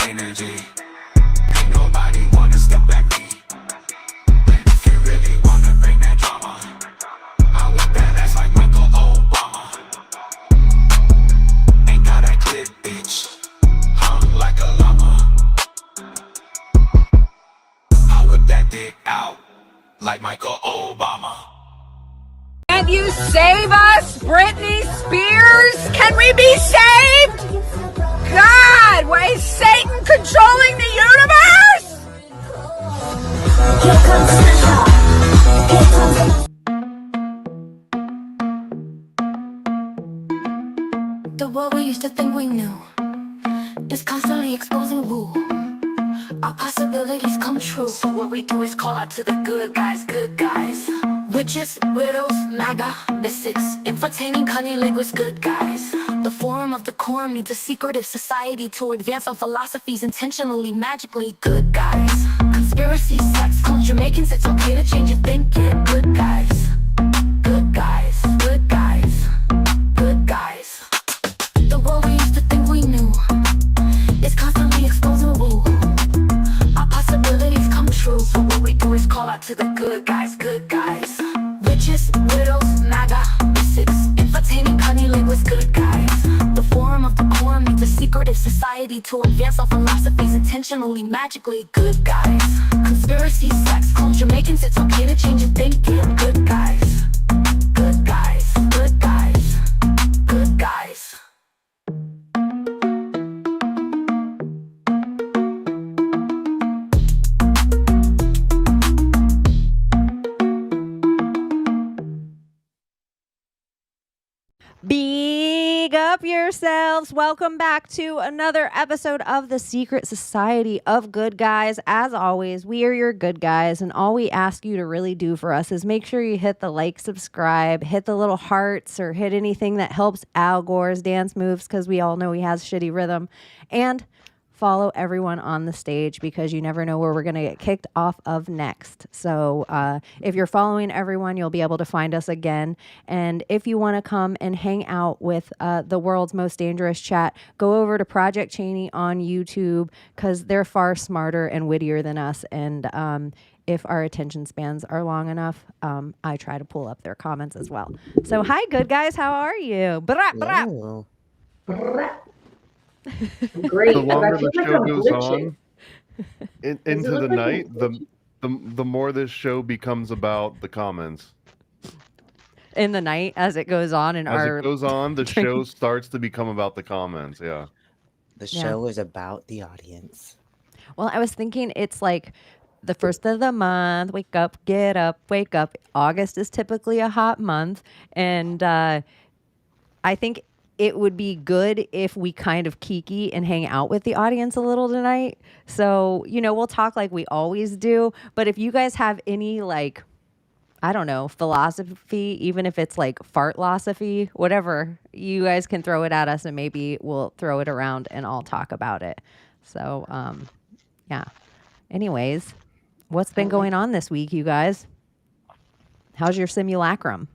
Energy. Ain't nobody wanna step back me. If you really wanna bring that drama, I want that ass like Michael Obama. Ain't got that clip, bitch. Hung like a llama. I whip that dick out like Michael Obama. Can you save us, Britney Spears? Can we be saved? God, why is Satan controlling the universe? The world we used to think we knew is constantly exposing woo. Our possibilities come true. So what we do is call out to the good guys, good guys. Witches, widows, MAGA, mystics, entertaining cunnilinguists, good guys. The forum of the quorum needs a secretive society to advance our philosophies intentionally, magically, good guys. Conspiracy, sex, cult, Jamaicans, it's okay to change your thinking, good guys. Good guys, good guys, good guys. The world we used to think we knew is constantly exposing woo. Our possibilities come true. So what we do is call out to the good guys, good guys. Witches, widows, MAGA, mystics, entertaining cunnilinguists, good guys. The forum of the quorum needs a secretive society to advance our philosophies intentionally, magically, good guys. Conspiracy, sex, cult, Jamaicans, it's okay to change your thinking, good guys. Good guys, good guys, good guys. Big up your yourselves. Welcome back to another episode of the Secret Society of Good Guys. As always, we are your good guys, and all we ask you to really do for us is make sure you hit the like, subscribe, hit the little hearts, or hit anything that helps Al Gore's dance moves, because we all know he has shitty rhythm, and follow everyone on the stage, because you never know where we're going to get kicked off of next. So if you're following everyone, you'll be able to find us again. And if you want to come and hang out with the world's most dangerous chat, go over to Project Chaney on YouTube, because they're far smarter and wittier than us. And if our attention spans are long enough, I try to pull up their comments as well. So hi, good guys. How are you? Bra, bra. Great. The longer the I feel like show I'm goes glitching. on Does into it the look like night, I'm glitching? the more this show becomes about the comments. In the night, as it goes on, and As our it goes on, the show starts to become about the comments. Yeah. The Yeah. show is about the audience. Well, I was thinking it's like the first of the month. Wake up, get up, wake up. August is typically a hot month. And I think it would be good if we kind of kiki and hang out with the audience a little tonight. So, we'll talk like we always do. But if you guys have any, like, I don't know, philosophy, even if it's like fartlosophy, whatever, you guys can throw it at us, and maybe we'll throw it around and I'll talk about it. So, yeah. Anyways, what's been going on this week, you guys? How's your simulacrum?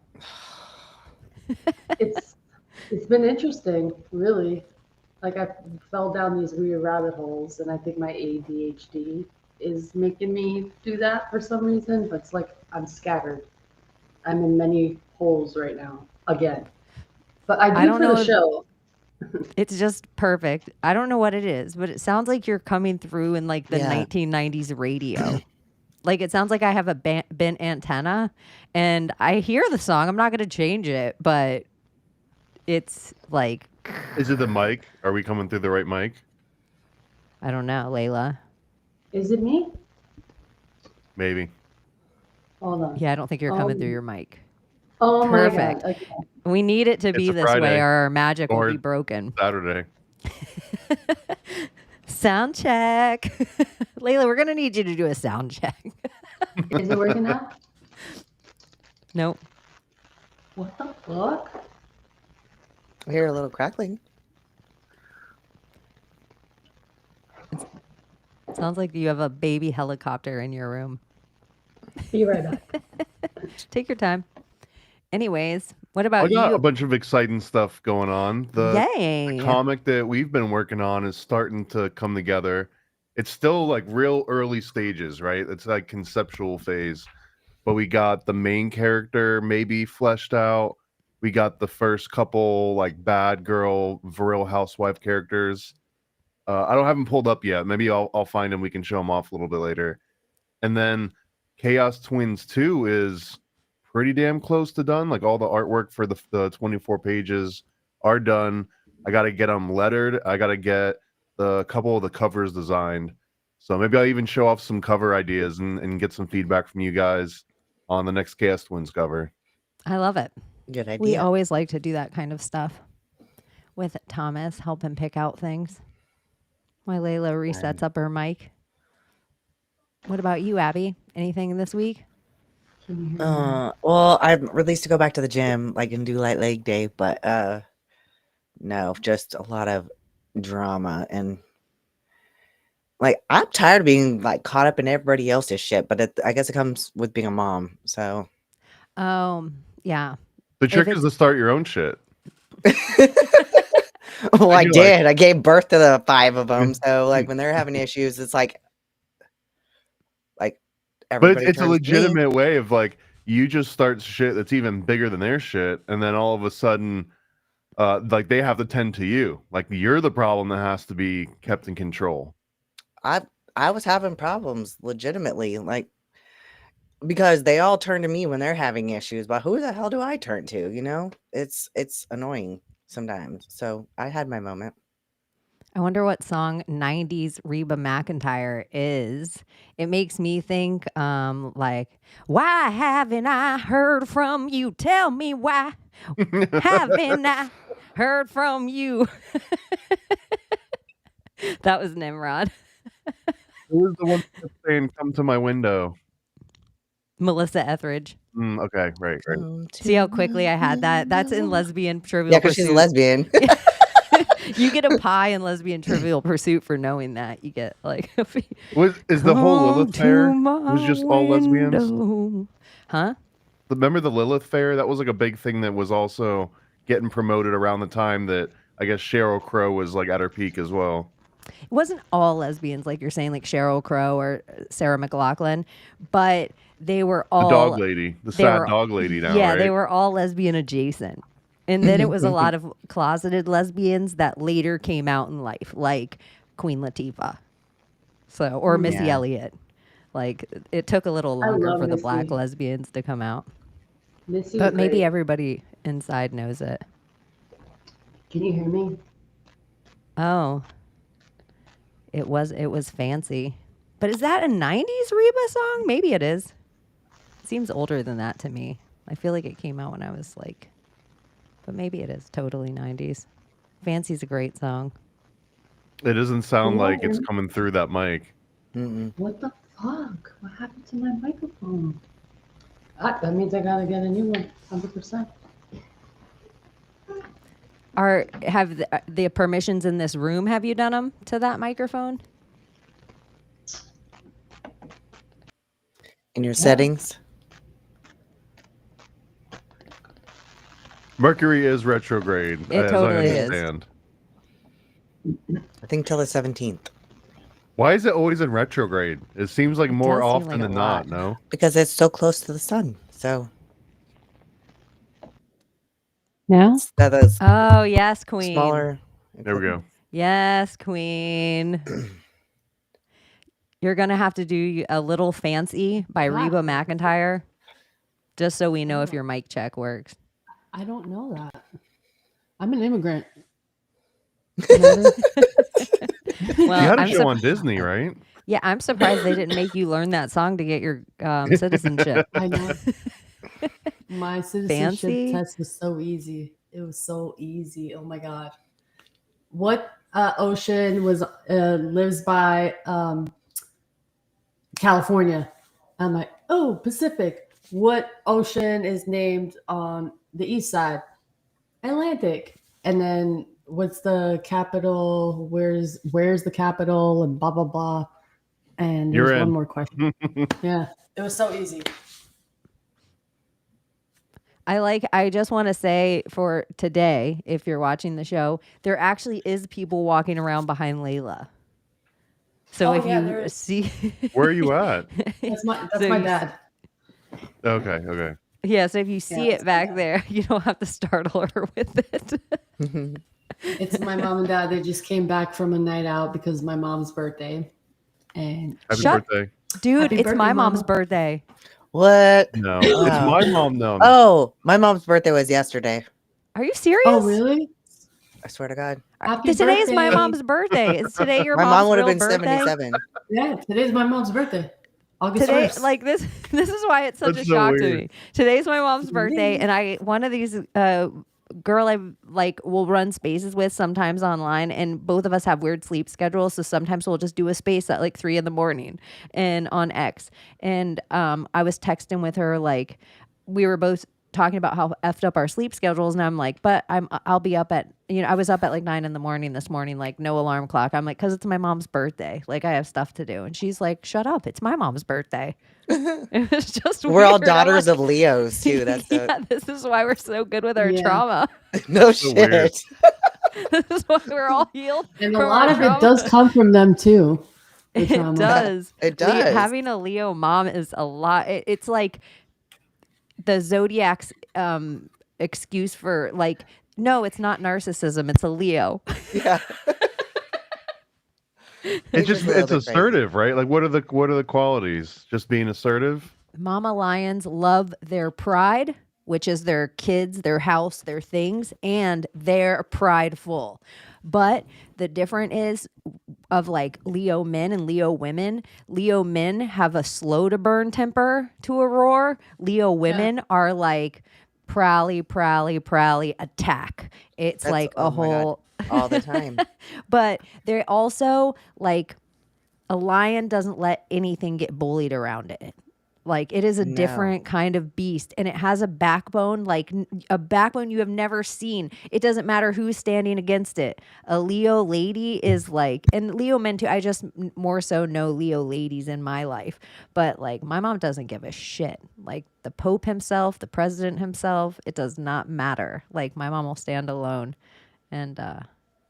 It's been interesting, really. Like, I fell down these weird rabbit holes, and I think my ADHD is making me do that for some reason. But it's like I'm scattered. I'm in many holes right now again. But I don't do for know the if- show. It's just perfect. I don't know what it is, but it sounds like you're coming through in like the Yeah. 1990s radio. Like, it sounds like I have a bent antenna, and I hear the song. I'm not going to change it, but it's like, Is it the mic? Are we coming through the right mic? I don't know, Layla. Is it me? Maybe. Hold on. Yeah, I don't think you're coming through your mic. Oh Perfect. my God. Okay. We need it to be It's a this way, Friday. or our magic will Or- be broken. Saturday. Sound check. Layla, we're going to need you to do a sound check. Is it working now? Nope. What the fuck? I hear a little crackling. Sounds like you have a baby helicopter in your room. Be right back. Take your time. Anyways, what about I got you? a bunch of exciting stuff going on. Yay. The comic that we've been working on is starting to come together. It's still like real early stages, right? It's like conceptual phase. But we got the main character maybe fleshed out. We got the first couple like bad girl, viril housewife characters. I don't have them pulled up yet. Maybe I'll find them. We can show them off a little bit later. And then Chaos Twins 2 is pretty damn close to done. Like all the artwork for the 24 pages are done. I got to get them lettered. I got to get the couple of the covers designed. So maybe I'll even show off some cover ideas and get some feedback from you guys on the next Chaos Twins cover. I love it. Good idea. We always like to do that kind of stuff with Thomas, help him pick out things. While Layla resets up her mic. What about you, Abbie? Anything this week? Well, I'm released to go back to the gym, like, and do light leg day, but no, just a lot of drama, and like I'm tired of being like caught up in everybody else's shit. But I guess it comes with being a mom. So, Yeah. The trick If is to start your own shit. well, I do like- did. I gave birth to the 5 of them. So, like, when they're having issues, it's like But everybody. it's a turns to me. legitimate way of like you just start shit that's even bigger than their shit, and then all of a sudden, like they have to tend to you. Like you're the problem that has to be kept in control. I was having problems legitimately, like because they all turn to me when they're having issues. But who the hell do I turn to? You know, it's annoying sometimes. So I had my moment. I wonder what song 90s Reba McEntire is. It makes me think like, why haven't I heard from you? Tell me why haven't I heard from you. That was Nimrod. Who was the one that kept saying, "Come to my window"? Melissa Etheridge. Okay, right. See how quickly I had that? That's in Lesbian Trivial Yeah, because she's a Pursuit. lesbian. You get a pie in Lesbian Trivial Pursuit for knowing that. You get like Is the whole Come Lilith fair to my was just all lesbians? window. Huh? Remember the Lilith fair? That was like a big thing that was also getting promoted around the time that I guess Sheryl Crow was like at her peak as well. It wasn't all lesbians like you're saying, like Sheryl Crow or Sarah McLachlan, but they were all The dog lady, the they sad were- dog lady now, Yeah, right? they were all lesbian adjacent. And then it was a lot of closeted lesbians that later came out in life, like Queen Latifah. So, or Missy Yeah. Elliott. Like it took a little I longer love for the black Missy. lesbians to come out. Missy But was maybe great. everybody inside knows it. Can you hear me? Oh. It was fancy. But is that a 90s Reba song? Maybe it is. It seems older than that to me. I feel like it came out when I was like, but maybe it is totally 90s. Fancy's a great song. It doesn't sound like it's Yeah. coming through that mic. What the fuck? What happened to my microphone? That means I gotta get a new one, 100%. Have the permissions in this room, have you done them to that microphone? In your settings. Mercury is retrograde, It as totally I is. understand. I think till the 17th. Why is it always in retrograde? It seems like more does seem often like a than not, lot. no? Because it's so close to the sun. So Now? that is Oh, yes, Queen. smaller. There we go. Yes, Queen. You're going to have to do a little fancy by Reba McEntire, just so we know if your mic check works. I don't know that. I'm an immigrant. Well, You had a I'm show sup- on Disney, right? Yeah, I'm surprised they didn't make you learn that song to get your citizenship. I know. My citizenship Fancy? test was so easy. It was so easy. Oh my god. What ocean lives by California? I'm like, oh, Pacific. What ocean is named on the east side? Atlantic. And then what's the capital? Where's the capital? And blah blah blah. And You're there's one in. more question. Yeah, it was so easy. I just want to say for today, if you're watching the show, there actually is people walking around behind Layla. So Oh, if yeah, you there is. see, Where are you at? That's my So my you- dad. Okay. yeah, so if you see that's it back there, you don't have to startle her with it. It's my mom and dad. They just came back from a night out because my mom's birthday. And Happy Shut- birthday. Dude, Happy it's birthday, my mom's Mama. birthday. What? No, Wow. it's my mom. No, Oh, my mom's birthday was yesterday. Are you serious? oh, really? I swear to God. Happy Today is my birthday. mom's birthday. Is today your My mom's mom would have real been birthday? 77. Yeah, today's my mom's birthday. August Today, 1st. like this is why it's such That's a so shock to weird. me. Today's my mom's birthday, and one of these girl I like will run spaces with sometimes online, and both of us have weird sleep schedules, so sometimes we'll just do a space at like 3 a.m. and on X. And I was texting with her, like we were both talking about how effed up our sleep schedules, and I'm like, but I'll be up at, I was up at like 9 a.m. this morning, like no alarm clock. I'm like, because it's my mom's birthday, like I have stuff to do. And she's like, shut up, it's my mom's birthday. It was just We're all weird. I'm daughters like, of Leos, too. That's yeah, this is why we're so good with our Yeah. trauma. no So weird. shit. This is why we're all healed. and a from lot our of trauma. it does come from them too. the It trauma. does. It does. Having a Leo mom is a lot. It's like the zodiac's excuse for like, no, it's not narcissism. It's a Leo. Yeah. It's just a little it's bit crazy. assertive, right? Like what are the qualities? Just being assertive? Mama lions love their pride, which is their kids, their house, their things, and they're prideful. But the difference is of like Leo men and Leo women. Leo men have a slow to burn temper to a roar. Leo women are like prowly attack. It's That's like a oh my God, whole all the time. but they're also like a lion doesn't let anything get bullied around it. Like it is a No. different kind of beast and it has a backbone, like a backbone you have never seen. It doesn't matter who's standing against it. A Leo lady is like, and Leo men too. I just more so know Leo ladies in my life, but like my mom doesn't give a shit. Like the Pope himself, the president himself, it does not matter. Like my mom will stand alone. And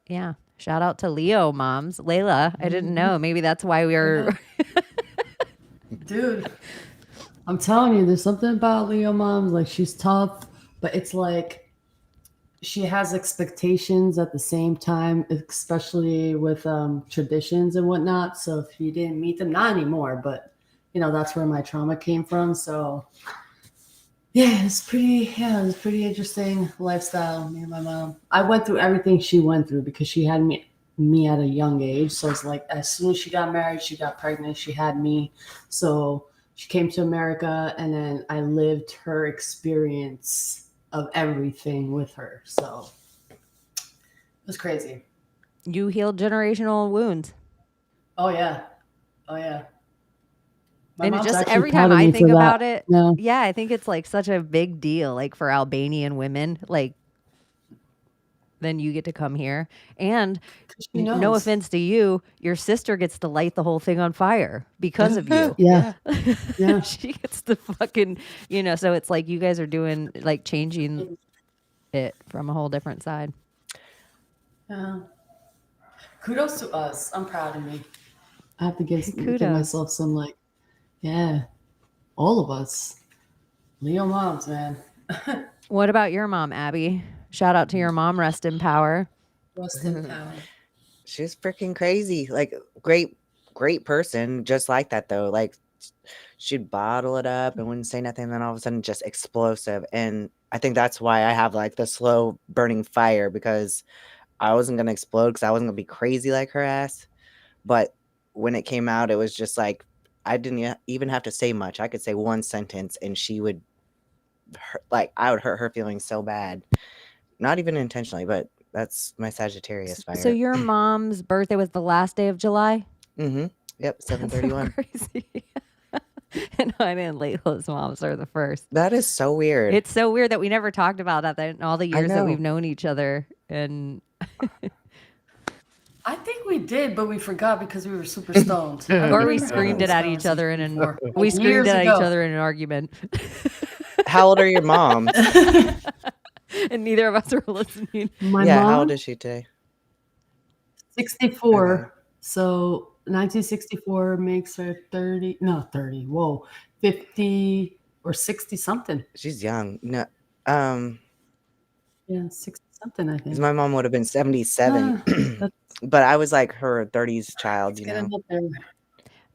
yeah, shout out to Leo moms. Layla, I didn't know. Maybe that's why we were. Dude, I'm telling you, there's something about Leo moms. Like she's tough, but it's like she has expectations at the same time, especially with traditions and whatnot. So if you didn't meet them, not anymore, but you know that's where my trauma came from. So yeah, it's pretty interesting lifestyle. Me and my mom. I went through everything she went through because she had me at a young age. So it's like as soon as she got married, she got pregnant, she had me. So she came to America and then I lived her experience of everything with her. So it was crazy. You healed generational wounds. Oh yeah. Oh yeah. My And it mom's just actually every proud time of I me think for that. about it, Yeah. yeah, I think it's like such a big deal, like for Albanian women, like then you get to come here. And She no knows. offense to you, your sister gets to light the whole thing on fire because of you. Yeah. Yeah. She gets to fucking, so it's like you guys are doing like changing it from a whole different side. Yeah. Kudos to us. I'm proud of me. I have to give Kudos. myself some like, yeah, all of us. Leo moms, man. What about your mom, Abbie? Shout out to your mom, rest in power. Rest in power. She's freaking crazy. Like great person, just like that though. Like she'd bottle it up and wouldn't say nothing, and then all of a sudden just explosive. And I think that's why I have like the slow burning fire, because I wasn't gonna explode because I wasn't gonna be crazy like her ass. But when it came out, it was just like I didn't even have to say much. I could say one sentence and she would I would hurt her feelings so bad. Not even intentionally, but that's my Sagittarius fire. So your mom's birthday was the last day of July? Mm-hmm. Yep, 7/31. Crazy. And I and Layla's moms are the first. That is so weird. It's so weird that we never talked about that in all the years that know. we've known each other. And I think we did, but we forgot because we were super stoned. I or we remember screamed it having at this each other in conversation an before. we Like, screamed years it at ago. each other in an argument. How old are your moms? And neither of us were listening. My Yeah, mom, how old is she today? 64. Okay. So 1964 makes her 30. No, 30. Whoa, 50 or 60 something. She's young. No, Yeah, 60 something. I 'cause think. my mom would have been 77, That's but I was like her 30s child, you know. getting up there.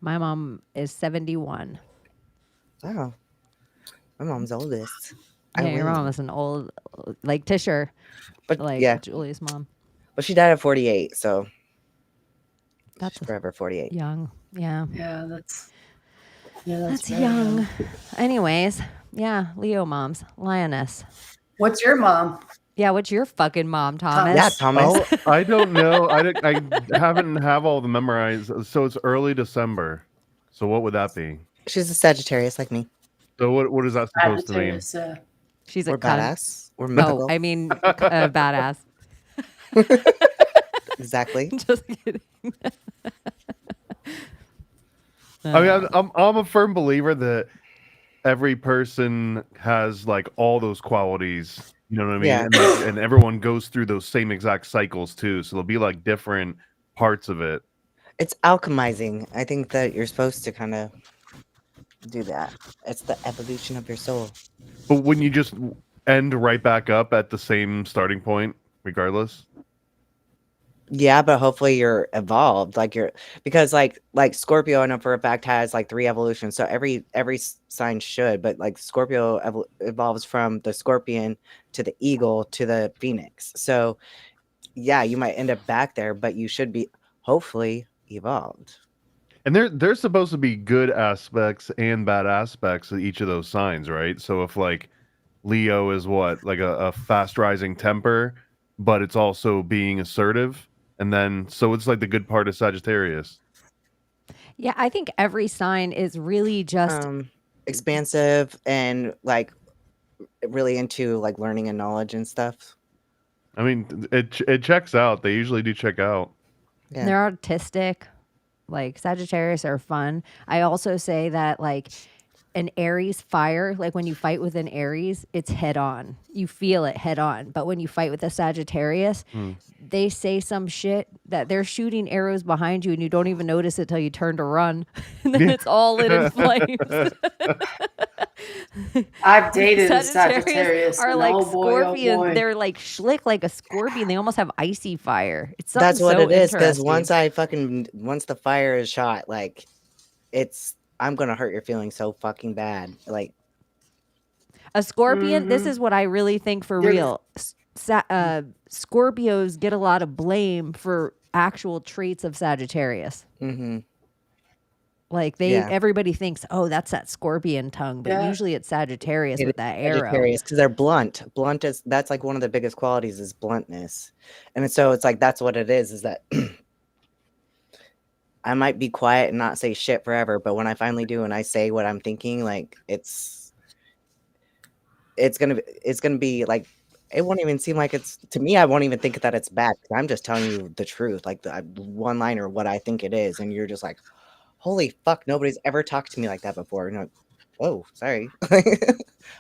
My mom is 71. Oh, my mom's oldest. I Yeah, your win. mom is an old, like Tisher, But like yeah, Julie's mom. but she died at 48, so That's she's forever 48. young. Yeah. Yeah, that's That's very young. Anyways, yeah, Leo moms, lioness. What's your mom? Yeah, what's your fucking mom, Thomas? Yeah, Thomas. Oh, I don't know. I haven't have all the memorized. So it's early December. So what would that be? She's a Sagittarius like me. So what is that supposed to mean? Sagittarius, She's a We're cunt. badass. We're mythical. Oh, I mean, badass. Exactly. Just kidding. I mean, I'm a firm believer that every person has like all those qualities. You know what I mean? Yeah. And everyone goes through those same exact cycles too. So there'll be like different parts of it. It's alchemizing. I think that you're supposed to kind of do that. It's the evolution of your soul. But when you just end right back up at the same starting point, regardless. Yeah, but hopefully you're evolved. Like you're because like Scorpio, I know for a fact has like 3 evolutions. So every sign should, but like Scorpio evolves from the scorpion to the eagle to the phoenix. So yeah, you might end up back there, but you should be hopefully evolved. And there's supposed to be good aspects and bad aspects of each of those signs, right? So if like Leo is what, like a fast rising temper, but it's also being assertive. And then, so it's like the good part of Sagittarius. Yeah, I think every sign is really just Expansive and like really into like learning and knowledge and stuff. I mean, it checks out. They usually do check out. Yeah. they're artistic. Like Sagittarius are fun. I also say that like an Aries fire, like when you fight with an Aries, it's head on. You feel it head on. But when you fight with a Sagittarius, they say some shit that they're shooting arrows behind you and you don't even notice it till you turn to run. And then it's all lit in flames. I've dated a Sagittarius. Are and like oh boy, scorpions. oh boy. They're like schlick like a scorpion. They almost have icy fire. It's That's something what so it is. Because interesting. once the fire is shot, like I'm gonna hurt your feelings so fucking bad. Like A scorpion, this is what I really think for They're- real. Scorpios get a lot of blame for actual traits of Sagittarius. Like everybody thinks, oh, that's that scorpion tongue, but Yeah. usually it's Sagittarius with that arrow. Sagittarius, because they're blunt. That's like one of the biggest qualities is bluntness. And so it's like that's what it is that I might be quiet and not say shit forever, but when I finally do and I say what I'm thinking, like it's gonna be like it won't even seem like it's to me. I won't even think that it's bad. I'm just telling you the truth, like the one liner, what I think it is, and you're just like, holy fuck, nobody's ever talked to me like that before. And you're like, whoa, sorry,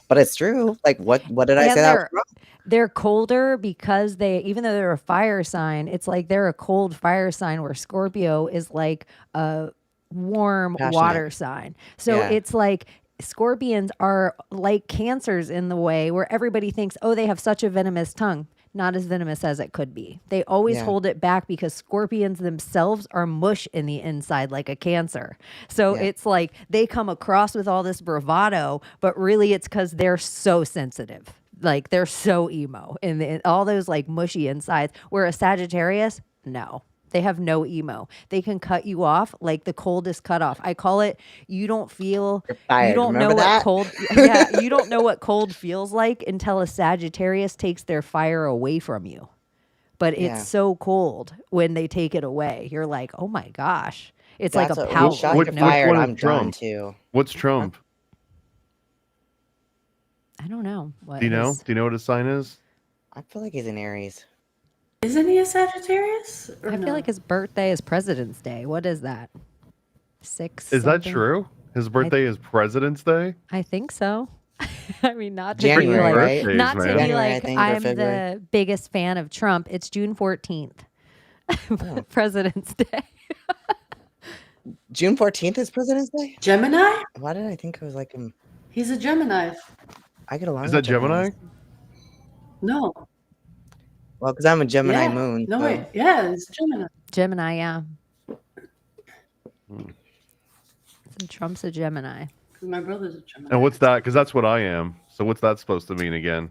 but it's true. Like what did I say that was wrong? They're colder because even though they're a fire sign, it's like they're a cold fire sign where Scorpio is like a warm Passionate. water sign. So Yeah. it's like scorpions are like cancers in the way where everybody thinks, oh, they have such a venomous tongue. Not as venomous as it could be. They always hold it back because scorpions themselves are mush in the inside like a cancer. So it's like they come across with all this bravado, but really it's because they're so sensitive. Like they're so emo and all those like mushy insides. Where a Sagittarius, no. They have no emo. They can cut you off like the coldest cutoff. I call it. You don't feel. Fired. You don't Remember know that? what cold. Yeah, you don't know what cold feels like until a Sagittarius takes their fire away from you. But it's so cold when they take it away. You're like, oh my gosh, it's That's like a what- pout. shot Like, your no- fire, one and is I'm done Trump? too. What's Trump? I don't know. What Do you know? his- Do you know what his sign is? I feel like he's an Aries. Isn't he a Sagittarius? Or I feel no? like his birthday is President's Day. What is that? 6. Is that something? true? His birthday is President's Day? I think so. I mean, not to January, be like, right? Birthdays, not to man. be January, I like, think, or I'm February. the biggest fan of Trump. It's June 14th, President's Day. June 14th is President's Day. Gemini? Why did I think it was like He's a Gemini. I get along. Is with that Gemini? Geminis. No. Well, because I'm a Gemini Yeah. moon. No, so- wait. Yeah, it's Gemini. Gemini, yeah. And Trump's a Gemini. 'Cause my brother's a Gemini. And what's that? Because that's what I am. So what's that supposed to mean again?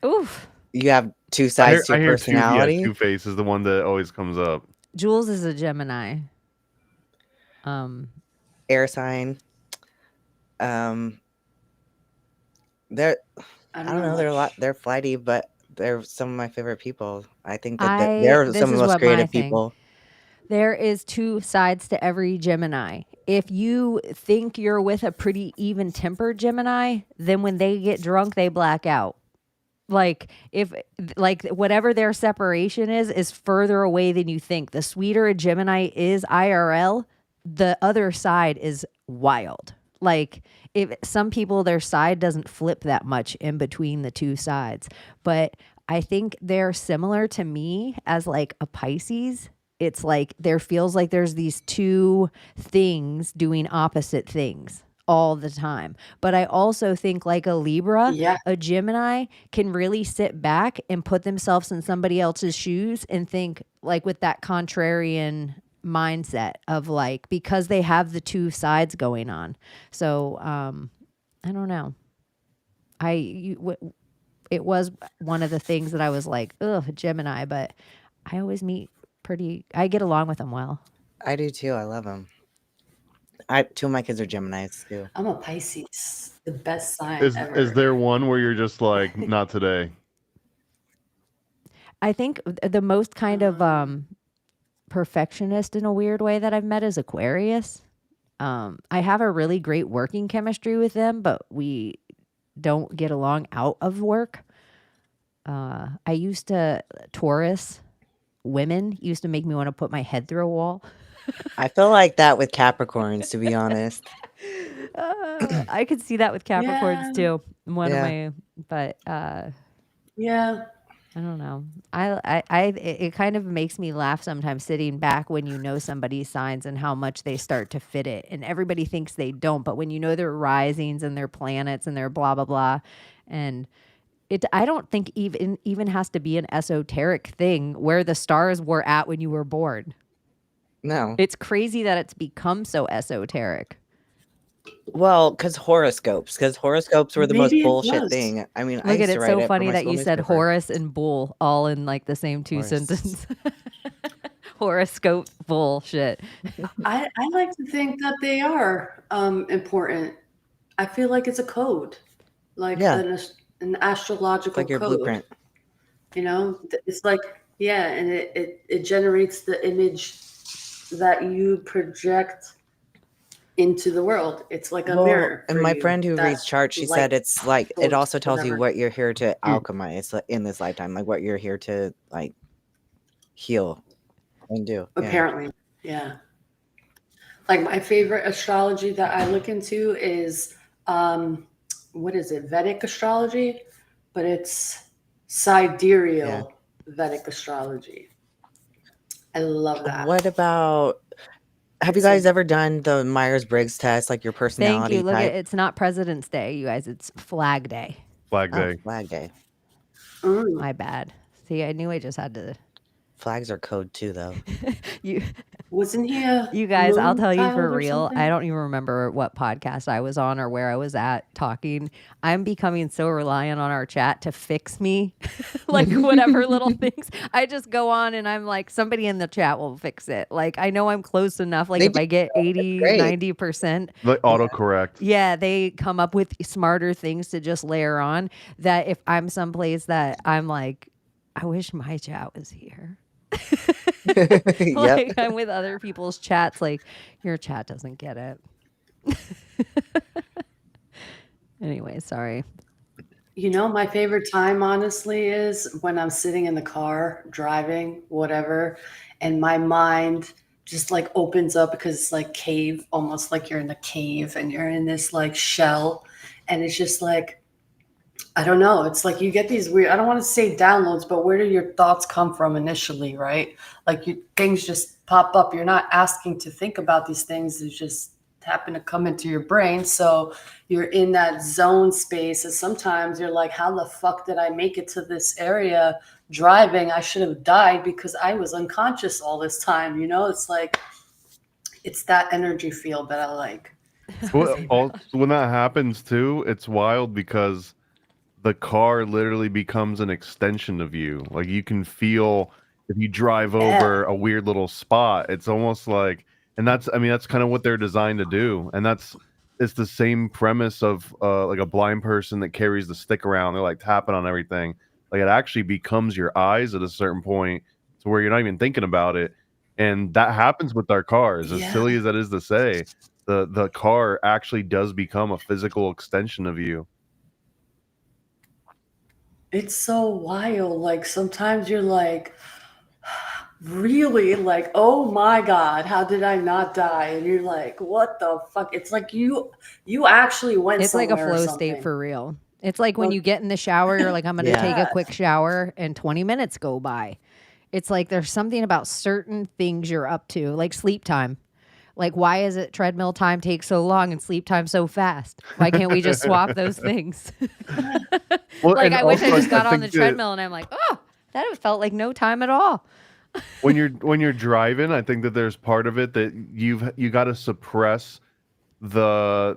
Oof. You have two sides to your personality. Two Face is the one that always comes up. Jules is a Gemini. Air sign. They're I don't know. They're a lot. They're flighty, but they're some of my favorite people. I think that they're this some of is the most what my creative thing. people. There is two sides to every Gemini. If you think you're with a pretty even-tempered Gemini, then when they get drunk, they black out. Like whatever their separation is further away than you think. The sweeter a Gemini is IRL, the other side is wild. Like if some people, their side doesn't flip that much in between the two sides. But I think they're similar to me as like a Pisces. It's like there feels like there's these two things doing opposite things all the time. But I also think like a Libra, a Gemini can really sit back and put themselves in somebody else's shoes and think like with that contrarian mindset of like, because they have the two sides going on. So I don't know. It was one of the things that I was like, ugh, Gemini, but I always I get along with them well. I do too. I love them. Two of my kids are Geminis too. I'm a Pisces, the best sign Is ever. there one where you're just like, not today? I think the most kind of perfectionist in a weird way that I've met is Aquarius. I have a really great working chemistry with them, but we don't get along out of work. I used to Taurus women used to make me want to put my head through a wall. I feel like that with Capricorns, to be honest. I could see that with Capricorns Yeah. too. One Yeah. of my, but Yeah. I don't know. It kind of makes me laugh sometimes sitting back when you know somebody's signs and how much they start to fit it. And everybody thinks they don't, but when you know their risings and their planets and their blah blah blah, and I don't think even has to be an esoteric thing where the stars were at when you were born. No. It's crazy that it's become so esoteric. Well, because horoscopes were the most Maybe it bullshit does. thing. I mean, I Look used at to it. write So it for funny my that school you said newspaper. Horus and Bull all in like the same two Horus. sentences. Horoscope bullshit. I like to think that they are important. I feel like it's a code, like Yeah. an astrological Like your code. blueprint. You know, it's like, yeah, and it generates the image that you project into the world. It's like a mirror. And for my you friend who that reads charts, she light said it's like it source, also tells you whatever. what you're here to alchemize in this lifetime, like what you're here to like heal and do. Yeah. Apparently, yeah. Like my favorite astrology that I look into is what is it? Vedic astrology, but it's sidereal Vedic astrology. I love that. What about? Have you guys ever done the Myers-Briggs test, like your Thank personality you. Look type? at it's not President's Day, you guys. It's Flag Day. Flag Day. Flag Day. Mm. My bad. See, I knew I just had to. Flags are code too, though. You Wasn't he a You guys, I'll moon tell you child for or real. something? I don't even remember what podcast I was on or where I was at talking. I'm becoming so reliant on our chat to fix me, like whatever little things. I just go on and I'm like, somebody in the chat will fix it. Like, I know I'm close enough. Like, They if do. I get 80, great. 90%, Like autocorrect. yeah, they come up with smarter things to just layer on that if I'm someplace that I'm like, I wish my chat was here. Yep. Like I'm with other people's chats, like your chat doesn't get it. Anyway, sorry. You know, my favorite time, honestly, is when I'm sitting in the car, driving, whatever, and my mind just like opens up because it's like cave, almost like you're in a cave and you're in this like shell. And it's just like, I don't know. It's like you get these weird, I don't want to say downloads, but where do your thoughts come from initially, right? Like things just pop up. You're not asking to think about these things. They just happen to come into your brain. So you're in that zone space. And sometimes you're like, how the fuck did I make it to this area driving? I should have died because I was unconscious all this time. You know, it's like, it's that energy field that I like. When that happens too, it's wild because the car literally becomes an extension of you. Like you can feel if you drive over a weird little spot, it's almost like, and that's kind of what they're designed to do. And it's the same premise of like a blind person that carries the stick around. They're like tapping on everything. Like it actually becomes your eyes at a certain point to where you're not even thinking about it. And that happens with our cars. As silly as that is to say, the car actually does become a physical extension of you. It's so wild. Like sometimes you're like, really like, oh my God, how did I not die? And you're like, what the fuck? It's like you actually went It's like a somewhere or flow something. state for real. It's like when you get in the shower, you're like, I'm going to take a quick shower and 20 minutes go by. It's like there's something about certain things you're up to, like sleep time. Like, why is it treadmill time takes so long and sleep time so fast? Why can't we just swap those things? Well, like, and I wish I also, just got on the think that treadmill and I'm like, oh, that felt like no time at all. when you're driving, I think that there's part of it that you got to suppress the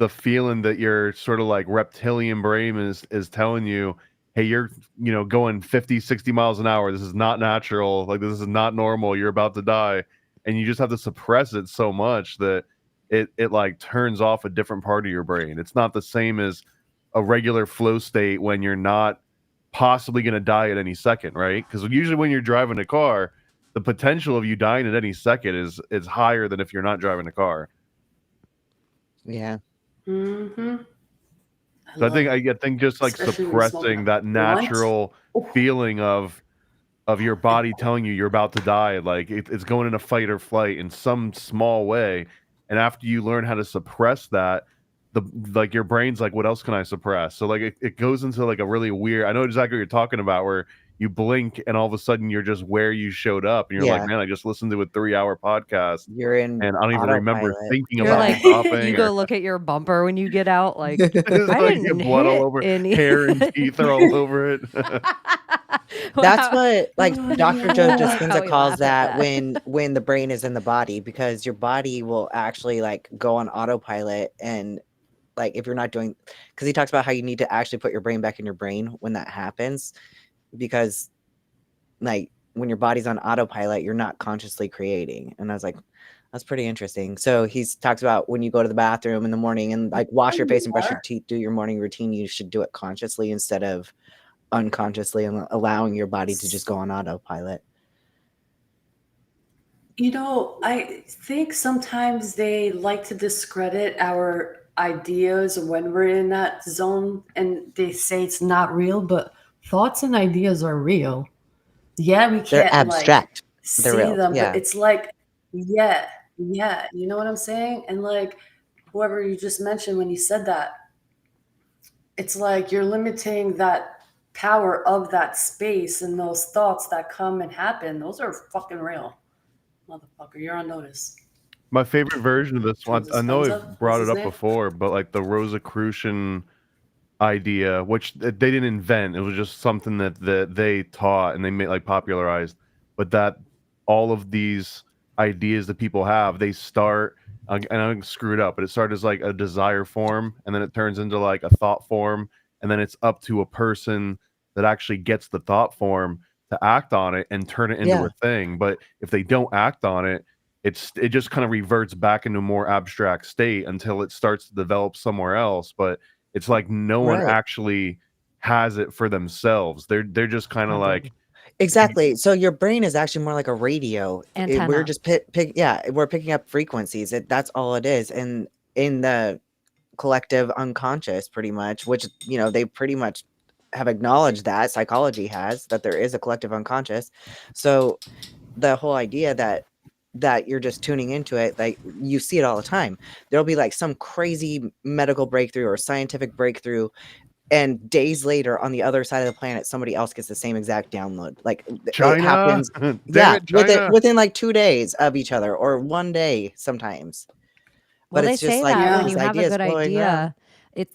feeling that your sort of like reptilian brain is telling you, hey, you're going 50, 60 miles an hour. This is not natural. Like this is not normal. You're about to die. And you just have to suppress it so much that it like turns off a different part of your brain. It's not the same as a regular flow state when you're not possibly going to die at any second, right? Because usually when you're driving a car, the potential of you dying at any second is higher than if you're not driving a car. Yeah. Mm-hmm. So I think just like Especially when you're smoking suppressing a that blunt. natural feeling of your body telling you you're about to die, like it's going in a fight or flight in some small way, and after you learn how to suppress that, like your brain's like, what else can I suppress? So like it goes into like a really weird, I know exactly what you're talking about, where you blink and all of a sudden you're just where you showed up, and you're like, Yeah. man, I just listened to a 3-hour podcast You're in and I don't even remember autopilot. thinking You're about like, stopping. you go look at your bumper when you get out, like, It's I like you didn't get blood all hit over, any. hair and teeth are all over it. That's Wow. what like Dr. Joe I like how Dispenza we calls laugh at that when the brain is in the body, because your body will actually like go on autopilot. And like if you're not doing, because he talks about how you need to actually put your brain back in your brain when that happens, because like when your body's on autopilot, you're not consciously creating. And I was like, that's pretty interesting. So he talks about when you go to the bathroom in the morning and like wash your face and brush your teeth, do your morning routine, you should do it consciously instead of unconsciously, and allowing your body to just go on autopilot. You know, I think sometimes they like to discredit our ideas when we're in that zone, and they say it's not real, but thoughts and ideas are real. Yeah, we They're can't like abstract. They're see real. them, but Yeah. it's like, yeah, yeah, you know what I'm saying? And like whoever you just mentioned when you said that, it's like you're limiting that power of that space, and those thoughts that come and happen, those are fucking real. Motherfucker, you're on notice. My favorite version of this one, Joe I know I've Dispenza, what's brought it his up name? before, but like the Rosicrucian idea, which they didn't invent, it was just something that they taught and they made like popularized, but that all of these ideas that people have, they start, and I'm screwed up, but it started as like a desire form, and then it turns into like a thought form, and then it's up to a person that actually gets the thought form to act on it and turn it into Yeah. a thing. But if they don't act on it, it just kind of reverts back into a more abstract state until it starts to develop somewhere else. But it's like no one Right. actually has it for themselves. They're just kind of like, Exactly. So your brain is actually more like a radio. We're Antenna. just we're picking up frequencies. That's all it is. And in the collective unconscious, pretty much, which they pretty much have acknowledged that psychology has, that there is a collective unconscious. So the whole idea that you're just tuning into it, like you see it all the time. There'll be like some crazy medical breakthrough or scientific breakthrough, and days later on the other side of the planet somebody else gets the same exact download. Like it China, happens damn it, China. within like 2 days of each other, or 1 day sometimes. Well, But they it's just say like that when these you have a ideas good flowing around. idea,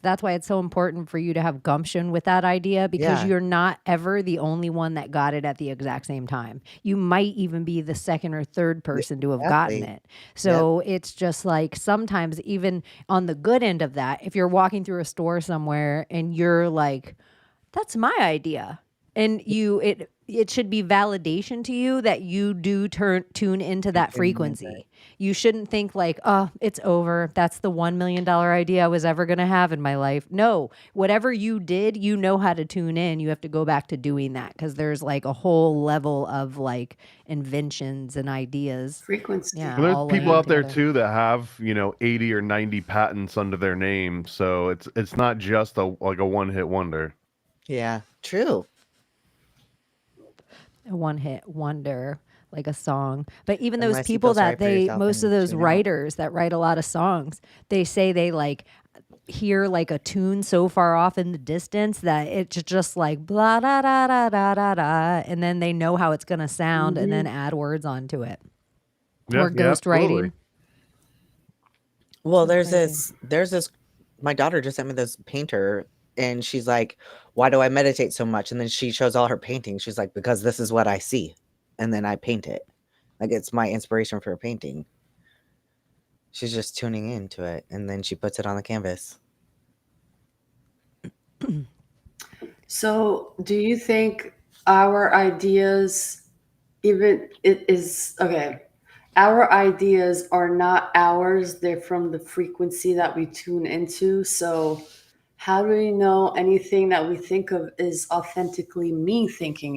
that's why it's so important for you to have gumption with that idea, because Yeah. you're not ever the only one that got it at the exact same time. You might even be the second or third person to have gotten Exactly. it. So it's just like sometimes even on the good end of that, if you're walking through a store somewhere and you're like, that's my idea. And it should be validation to you that you do tune into that frequency. You shouldn't think like, oh, it's over. That's the $1 million idea I was ever going to have in my life. No, whatever you did, you know how to tune in. You have to go back to doing that, because there's like a whole level of like inventions and ideas. Frequency. Yeah, And there's all people laying out there together. too that have 80 or 90 patents under their name, so it's not just a one-hit wonder. Yeah, true. A one-hit wonder, like a song. But even those Unless you people feel sorry that for they, yourself most of and those tune out. writers that write a lot of songs, they say they like hear like a tune so far off in the distance that it's just like blah da da da da da da, and then they know how it's gonna sound, and then add words onto it. Yeah, Or ghost absolutely. writing. Well, So there's crazy. this my daughter just sent me this painter, and she's like, why do I meditate so much? And then she shows all her paintings. She's like, because this is what I see, and then I paint it. Like it's my inspiration for a painting. She's just tuning into it, and then she puts it on the canvas. So, do you think our ideas, even it is okay? our ideas are not ours, they're from the frequency that we tune into. So how do we know anything that we think of is authentically me thinking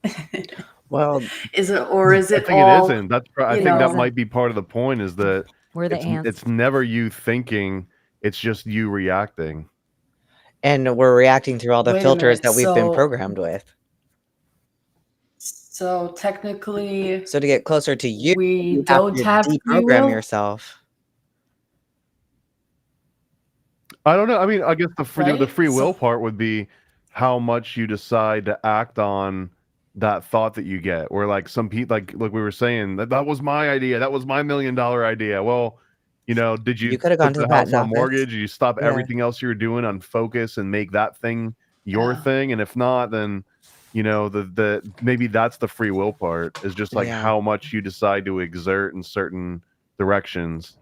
it? Well, Is it, or is I it think it all, isn't. I you think that know? might be part of the point, is that We're the ants. it's never you thinking, it's just you reacting. and we're reacting through all the Wait a filters minute, that we've been so- programmed with. So technically, So to get closer to you, we you don't have free deprogram will? yourself. I don't know. I mean, I guess the Right? free will So- part would be how much you decide to act on that thought that you get. Or like some people, like we were saying, that was my idea. That was my $1 million idea. Well, did you You could have put gone to the the house patent on office. mortgage? Did you stop Yeah. everything else you were doing on focus and make that thing your Yeah. thing? And if not, then the maybe that's the free will part, is just like Yeah. how much you decide to exert in certain directions.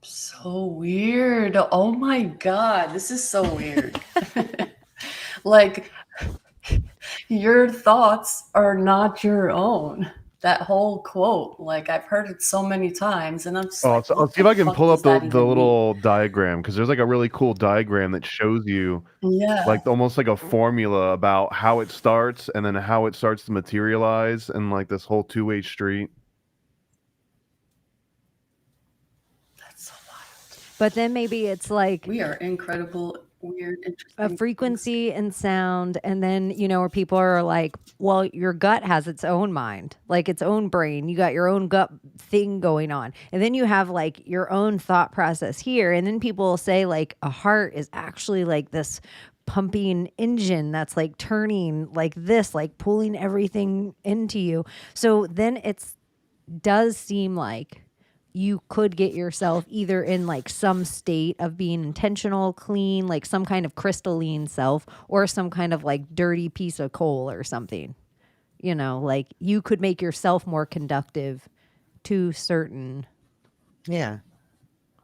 So weird. Oh my God, this is so weird. Like, your thoughts are not your own. That whole quote, like, I've heard it so many times, and I'm just like, I'll what see if the I can fuck pull does up the that even mean? little diagram, because there's like a really cool diagram that shows you Yeah. like almost like a formula about how it starts and then how it starts to materialize, and like this whole two-way street. That's so wild. But then maybe it's like We are incredible, weird, interesting. a beings. frequency and sound, and then where people are like, well, your gut has its own mind, like its own brain. You got your own gut thing going on, and then you have like your own thought process here, and then people will say like a heart is actually like this pumping engine that's like turning like this, like pulling everything into you. So then does seem like you could get yourself either in like some state of being intentional, clean, like some kind of crystalline self, or some kind of like dirty piece of coal or something. Like you could make yourself more conductive to certain, Yeah.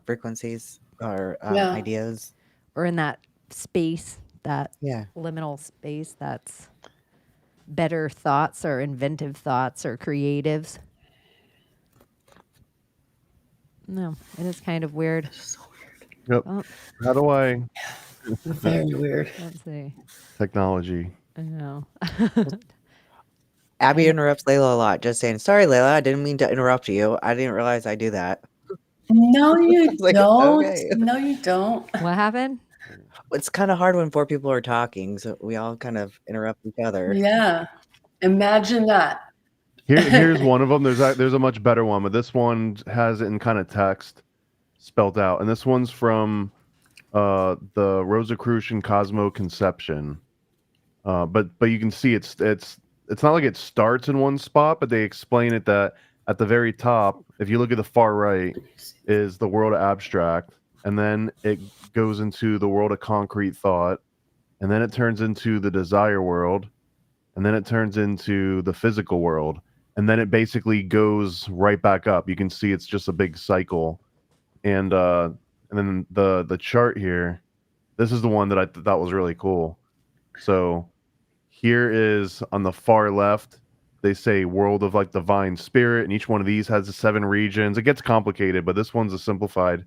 Frequencies or Yeah. ideas. or in that space, that Yeah. liminal space, that's better thoughts or inventive thoughts or creatives. No, it is kind of weird. So weird. Yep. Oh, How do I Very weird. let's see. technology? I know. Abbie interrupts Layla a lot, just saying, sorry, Layla, I didn't mean to interrupt you. I didn't realize I do that. No, you Like, don't. okay. No, you don't. What happened? It's kind of hard when 4 people are talking, so we all kind of interrupt each other. Yeah. Imagine that. Here's one of them. There's a much better one, but this one has it in kind of text spelled out, and this one's from the Rosicrucian Cosmo Conception. But you can see it's not like it starts in one spot, but they explain it that at the very top, if you look at the far right, is the world of abstract, and then it goes into the world of concrete thought, and then it turns into the desire world, and then it turns into the physical world, and then it basically goes right back up. You can see it's just a big cycle, and then the chart here, this is the one that I thought was really cool. So here is on the far left, they say world of like divine spirit, and each one of these has the 7 regions. It gets complicated, but this one's a simplified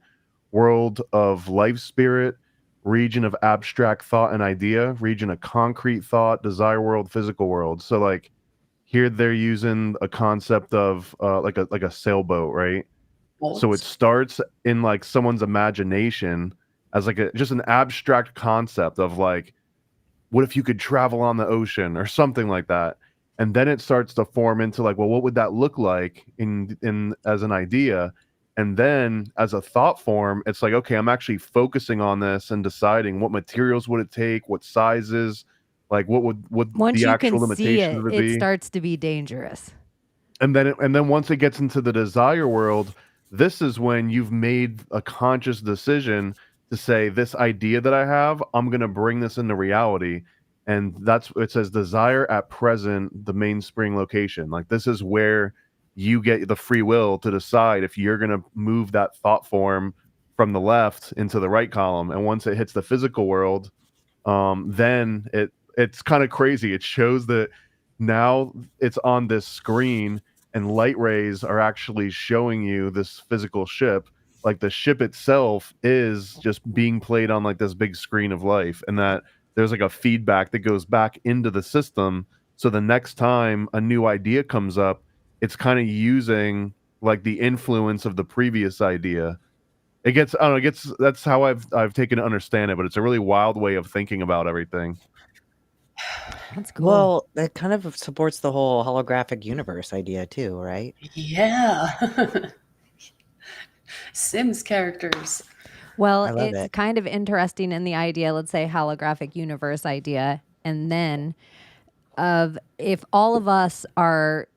world of life spirit, region of abstract thought and idea, region of concrete thought, desire world, physical world. So like here they're using a concept of like a sailboat, right? So it starts in like someone's imagination as like just an abstract concept of like, what if you could travel on the ocean or something like that? And then it starts to form into like, well, what would that look like in as an idea? And then as a thought form, it's like, okay, I'm actually focusing on this and deciding what materials would it take, what sizes, like what would Once the you actual can see limitations it, would it be. starts to be dangerous. And then once it gets into the desire world, this is when you've made a conscious decision to say, this idea that I have, I'm going to bring this into reality. And that's, it says desire at present, the mainspring location. Like this is where you get the free will to decide if you're going to move that thought form from the left into the right column. And once it hits the physical world, then it's kind of crazy. It shows that now it's on this screen and light rays are actually showing you this physical ship. Like the ship itself is just being played on like this big screen of life, and that there's like a feedback that goes back into the system. So the next time a new idea comes up, it's kind of using like the influence of the previous idea. It gets, I don't know, that's how I've taken to understand it, but it's a really wild way of thinking about everything. That's cool. Well, that kind of supports the whole holographic universe idea too, right? Yeah. Sims characters. Well, I love it's it. kind of interesting in the idea, let's say holographic universe idea, and then of if all of us are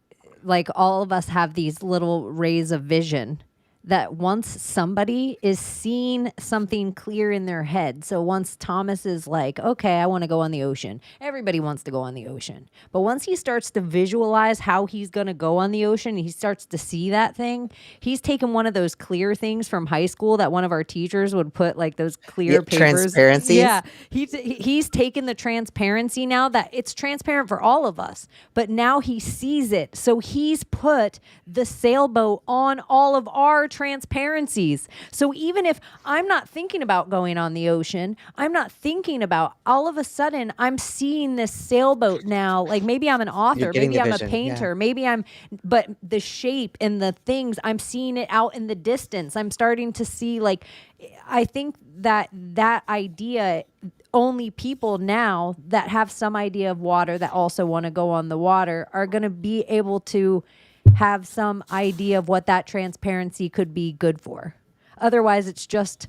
like all of us have these little rays of vision that once somebody is seeing something clear in their head. So once Thomas is like, okay, I want to go on the ocean. Everybody wants to go on the ocean. But once he starts to visualize how he's going to go on the ocean, he starts to see that thing. He's taken one of those clear things from high school that one of our teachers would put like those clear papers. Transparencies. Yeah. He's taken the transparency now that it's transparent for all of us, but now he sees it. So he's put the sailboat on all of our transparencies. So even if I'm not thinking about going on the ocean, I'm not thinking about, all of a sudden I'm seeing this sailboat now. Like maybe I'm an author, getting maybe the I'm vision, a painter, yeah. maybe but the shape and the things, I'm seeing it out in the distance. I'm starting to see, like, I think that idea, only people now that have some idea of water that also want to go on the water are going to be able to have some idea of what that transparency could be good for. Otherwise, it's just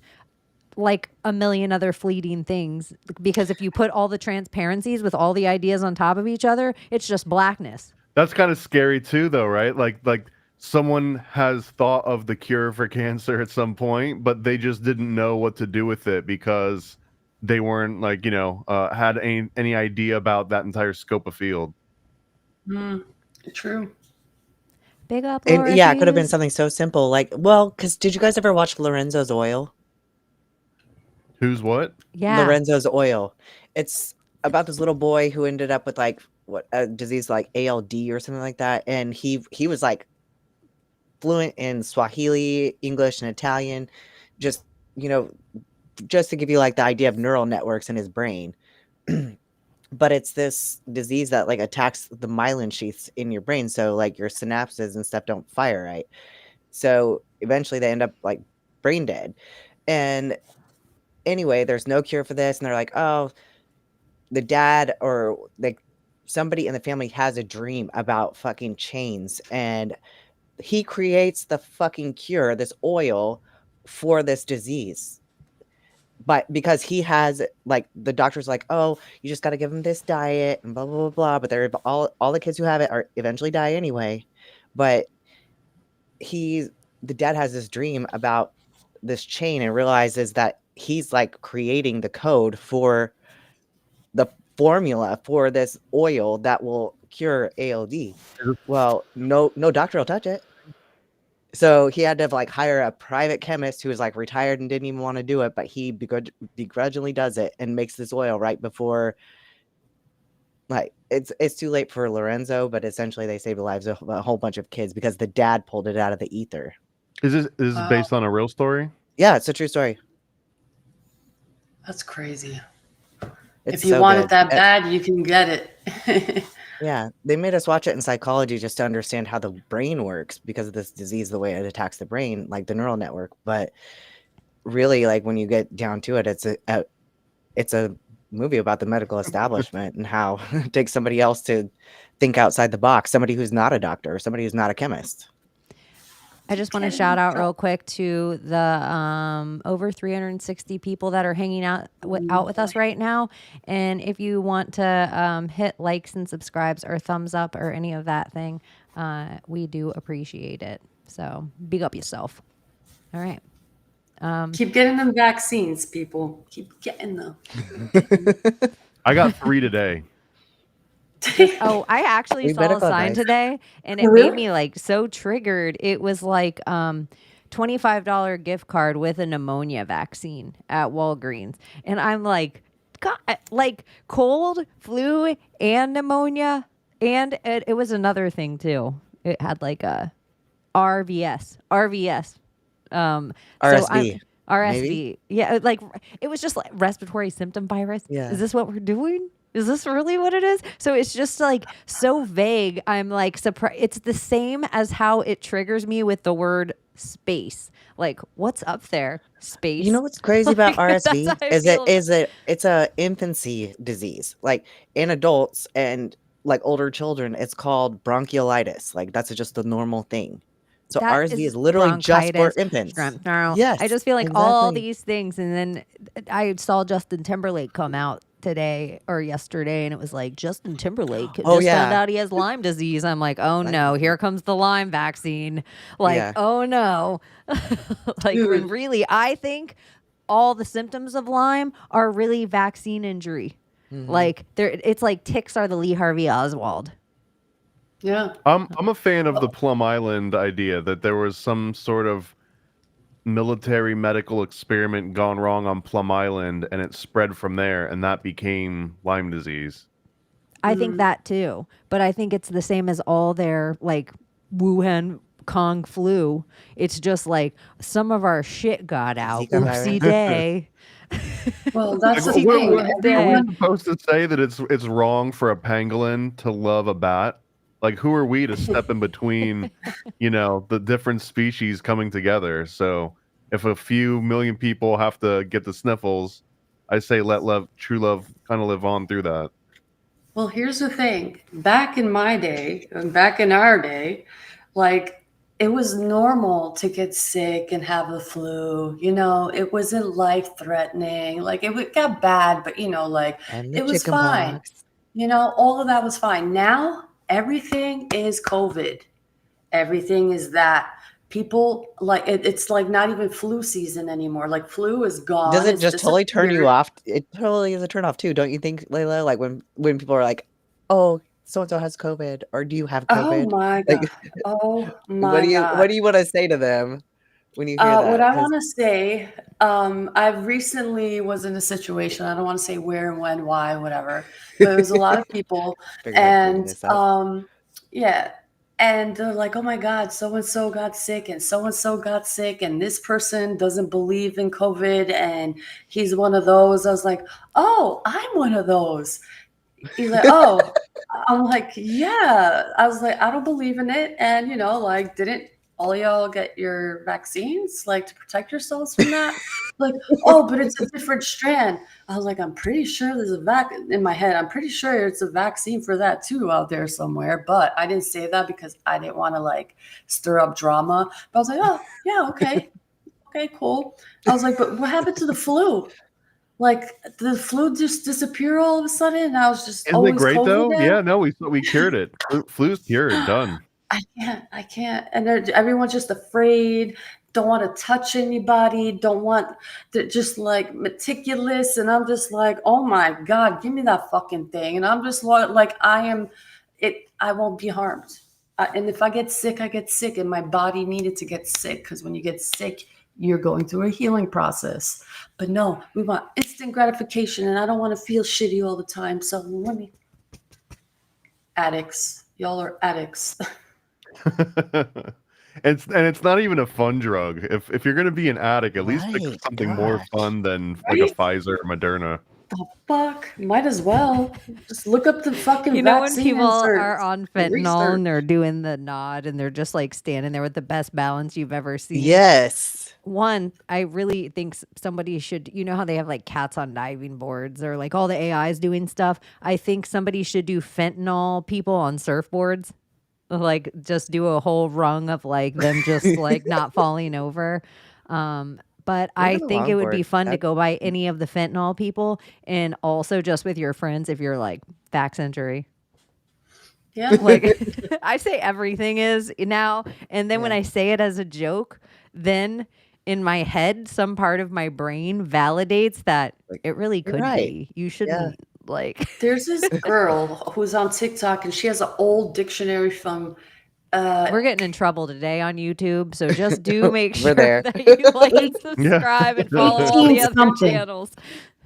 like a million other fleeting things. Because if you put all the transparencies with all the ideas on top of each other, it's just blackness. That's kind of scary too, though, right? Like someone has thought of the cure for cancer at some point, but they just didn't know what to do with it because they weren't like, had any idea about that entire scope of field. True. Big up, And Laura. yeah, it could have been Hughes. something so simple. Like, well, because did you guys ever watch Lorenzo's Oil? Who's what? Yeah. Lorenzo's Oil. It's about this little boy who ended up with like a disease like ALD or something like that, and he was like fluent in Swahili, English, and Italian. Just just to give you like the idea of neural networks in his brain. But it's this disease that like attacks the myelin sheaths in your brain, so like your synapses and stuff don't fire right. So eventually they end up like brain dead. And anyway, there's no cure for this, and they're like, oh, the dad or like somebody in the family has a dream about fucking chains, and he creates the fucking cure, this oil for this disease. But because he has like the doctor's like, oh, you just got to give him this diet and blah blah blah blah. But they're all the kids who have it are eventually die anyway. But the dad has this dream about this chain and realizes that he's like creating the code for the formula for this oil that will cure ALD. Well, no doctor will touch it. So he had to like hire a private chemist who was like retired and didn't even want to do it, but he begrudgingly does it and makes this oil right before, like, it's too late for Lorenzo, but essentially they save the lives of a whole bunch of kids because the dad pulled it out of the ether. Is this based on a real story? Yeah, it's a true story. That's crazy. It's if you so want good. it that bad, you can get it. Yeah, they made us watch it in psychology just to understand how the brain works because of this disease, the way it attacks the brain, like the neural network. But really, like when you get down to it, it's a movie about the medical establishment and how it takes somebody else to think outside the box, somebody who's not a doctor, somebody who's not a chemist. I just want to shout out real quick to the over 360 people that are hanging out with us right now. And if you want to hit likes and subscribes or thumbs up or any of that thing, we do appreciate it. So big up yourself. All right. Keep getting them vaccines, people. Keep getting them. I got 3 today. Oh, I actually We saw better a go, sign guys. today and it Really? made me like so triggered. It was like $25 gift card with a pneumonia vaccine at Walgreens. And I'm like, God, like cold, flu, and pneumonia. And it was another thing too. It had like a RVS. So RSV. RSV. maybe? Yeah, like it was just like respiratory symptom virus. Yeah. Is this what we're doing? Is this really what it is? So it's just like so vague. I'm like surprised. It's the same as how it triggers me with the word space. Like, what's up there? Space. You know what's crazy about Like, that's RSV how I is feel it's a infancy disease. Like in adults and like older children, it's called bronchiolitis. Like that's just the normal thing. So That RSV is is literally just for bronchitis, infants. Yes. I just feel like all exactly. these things. And then I saw Justin Timberlake come out today or yesterday, and it was like, Justin Timberlake just found yeah. out he has Lyme disease. I'm like, oh Lyme no, disease. here comes the Lyme vaccine. Like, Yeah. oh no. Like, when Dude. really, I think all the symptoms of Lyme are really vaccine injury. Like, it's like ticks are the Lee Harvey Oswald. Yeah. I'm a fan of the Plum Island idea that there was some sort of military medical experiment gone wrong on Plum Island and it spread from there and that became Lyme disease. I think that too. But I think it's the same as all their like Wuhan Kong flu. It's just like some of our shit got out. Zika virus. Oopsie day. Well, that's the Like, thing. what are Everyone, we supposed to say that it's wrong for a pangolin to love a bat? Like, who are we to step in between, the different species coming together? So if a few million people have to get the sniffles, I say let true love kind of live on through that. well, here's the thing. Back in my day, and back in our day, like it was normal to get sick and have the flu. It wasn't life threatening. Like it got bad, but like And the it was chicken fine. pox. All of that was fine. Now everything is COVID. Everything is that. People like it's like not even flu season anymore. Like flu is gone. Does it It's just totally turn you disappeared. off? It totally is a turn off too, don't you think, Layla? Like when people are like, "Oh, so and so has COVID," or "Do you have Oh COVID?" my Like, God. Oh what my do you God. want to say to them when you hear What that? I 'Cause want to say, I recently was in a situation. I don't want to say where and when, why, whatever, but it was a lot of people, figured I'd bring and this up. yeah, and they're like, "Oh my God, so and so got sick, and so and so got sick, and this person doesn't believe in COVID, and he's one of those." I was like, "Oh, I'm one of those." He's like, "Oh," I'm like, "Yeah." I was like, "I don't believe in it," and like, didn't all y'all get your vaccines, like, to protect yourselves from that? Like, "Oh, but it's a different strand." I was like, "I'm pretty sure there's a in my head. I'm pretty sure it's a vaccine for that too out there somewhere." But I didn't say that because I didn't want to like stir up drama. But I was like, "Oh, yeah, okay, cool." I was like, "But what happened to the flu? Like, did the flu just disappear all of a sudden? And I was just Isn't it always great COVID though? now?" Yeah, no, we cured it. Flu's cured, done. I can't. And everyone's just afraid, don't want to touch anybody, don't want to, just like meticulous. And I'm just like, oh my God, give me that fucking thing. And I'm just like, I won't be harmed. And if I get sick, I get sick. And my body needed to get sick because when you get sick, you're going through a healing process. But no, we want instant gratification. And I don't want to feel shitty all the time. So let me. Addicts. Y'all are addicts. It's not even a fun drug. If you're gonna be an addict, at least pick Right, something more gosh. fun than like a Pfizer or Moderna. The fuck? Might as well. Just look up the fucking You know when vaccine people inserts are on and fentanyl research. and they're doing the nod and they're just like standing there with the best balance you've ever seen? Yes. One, I really think somebody should, you know how they have like cats on diving boards or like all the AIs doing stuff? I think somebody should do fentanyl people on surfboards. Like just do a whole rung of like them just like not falling over. But I Even a think it would be longboard. fun to go by any of the fentanyl people and also just with your friends if you're like vax injury. Yeah. Like I say everything is now. And then when Yeah. I say it as a joke, then in my head, some part of my brain validates that Like, it really you're could right. be. You shouldn't like. There's this girl who's on TikTok and she has an old dictionary from We're getting in trouble today on YouTube, so just do make We're sure there. that you like and subscribe and follow all the 18 other something. channels.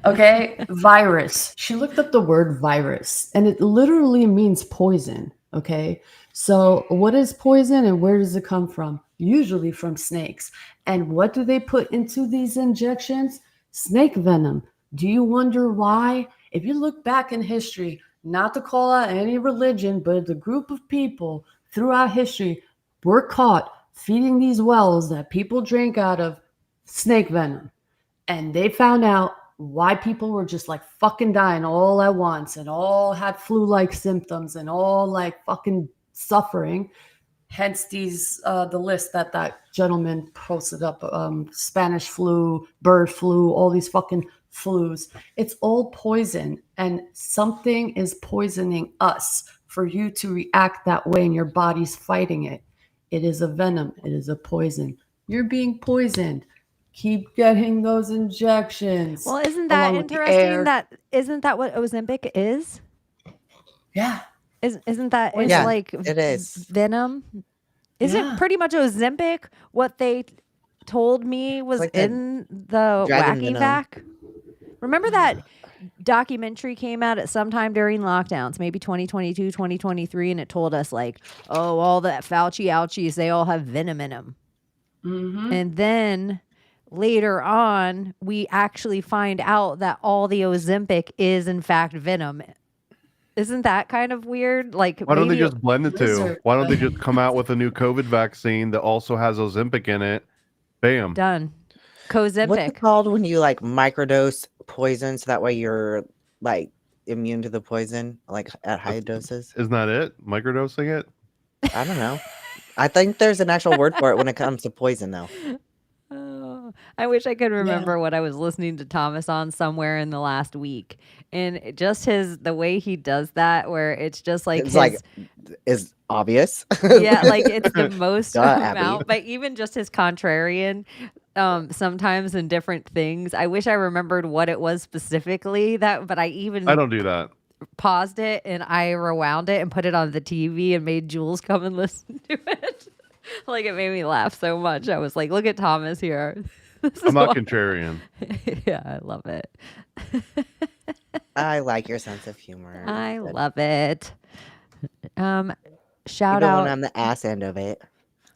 okay, virus. She looked up the word virus and it literally means poison. Okay. So, what is poison and where does it come from? Usually from snakes. And what do they put into these injections? Snake venom. Do you wonder why? If you look back in history, not to call out any religion, but the group of people throughout history were caught feeding these wells that people drank out of snake venom. And they found out why people were just like fucking dying all at once and all had flu-like symptoms and all like fucking suffering. Hence these the list that gentleman posted up, Spanish flu, bird flu, all these fucking flus. It's all poison, and something is poisoning us for you to react that way, and your body's fighting it. It is a venom. It is a poison. You're being poisoned. Keep getting those injections. Well, isn't that along with the interesting? air. Isn't that what Ozempic is? Yeah. Isn't that it's Yeah, like it is. venom? Isn't pretty much Ozempic what they told me was like the in the dragon wacky venom. vac? Remember that documentary came out at some time during lockdowns, maybe 2022, 2023, and it told us like, oh, all that Fauci ouchies, they all have venom in them. Mm-hmm. And then later on, we actually find out that all the Ozempic is in fact venom. Isn't that kind of weird? Like, Why don't they maybe just blend the two? Lizard. Why don't they just come out with a new COVID vaccine that also has Ozempic in it? Bam. done? What's it Cozempic. called when you like microdose poison so that way you're like immune to the poison, like at high doses? Isn't that it? Microdosing it? I don't know. I think there's an actual word for it when it comes to poison, though. Oh, I wish I could remember what I was listening to Thomas on somewhere in the last week. And just the way he does that, where it's just like It's like is obvious. yeah, like it's the most Duh, Abbie. amount, but even just his contrarian sometimes in different things. I wish I remembered what it was specifically but I don't do that. paused it and I rewound it and put it on the TV and made Jules come and listen to it. Like it made me laugh so much. I was like, look at Thomas here. I'm not contrarian. Yeah, I love it. I like your sense of humor. I Good. love it. Shout Even out. when I'm the ass end of it.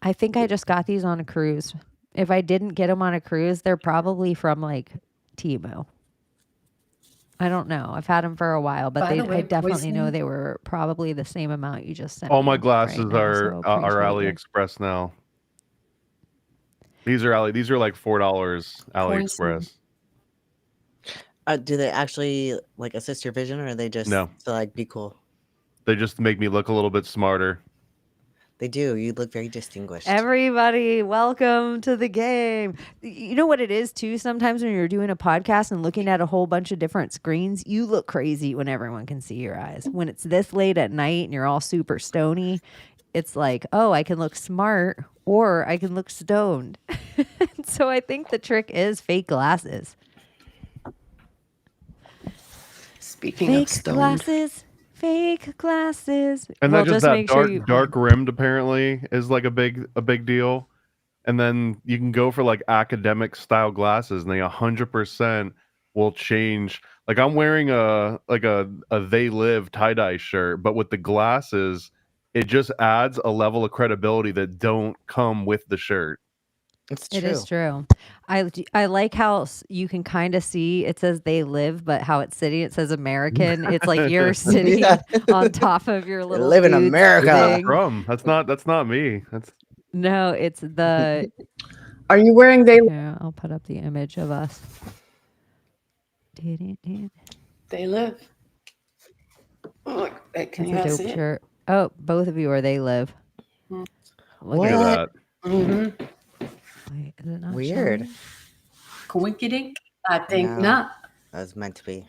I think I just got these on a cruise. If I didn't get them on a cruise, they're probably from like Temu. I don't know. I've had them for a while, but By the way, I definitely know poison- they were probably the same amount you just sent. All me my right glasses now, are so are appreciate it. AliExpress now. These are like $4 AliExpress. Do they actually like assist your vision, or are they just No. to like be cool? They just make me look a little bit smarter. They do. You look very distinguished. Everybody, welcome to the game. You know what it is too? Sometimes when you're doing a podcast and looking at a whole bunch of different screens, you look crazy when everyone can see your eyes. When it's this late at night and you're all super stony, it's like, oh, I can look smart or I can look stoned. So I think the trick is fake glasses. Speaking Fake of stoned, glasses. Fake glasses. And Well, then just that make sure dark rimmed apparently is like a big deal. And then you can go for like academic style glasses and they 100% will change. Like I'm wearing a They Live tie-dye shirt, but with the glasses, it just adds a level of credibility that don't come with the shirt. It's true. It is true. I like how you can kind of see it says They Live, but how it's sitting, it says American. It's like you're sitting Yeah. on top of your little live in dude's America. thing. From that's not me. That's No, it's the. are you wearing they? Here, I'll put up the image of us. They live. Look, wait, can It's you a guys dope see it? shirt. Oh, both of you are They Live. Look look at at What? that. Mm-hmm. Wait, is it not Weird. showing? Coinkydink? I think No. not. That was meant to be.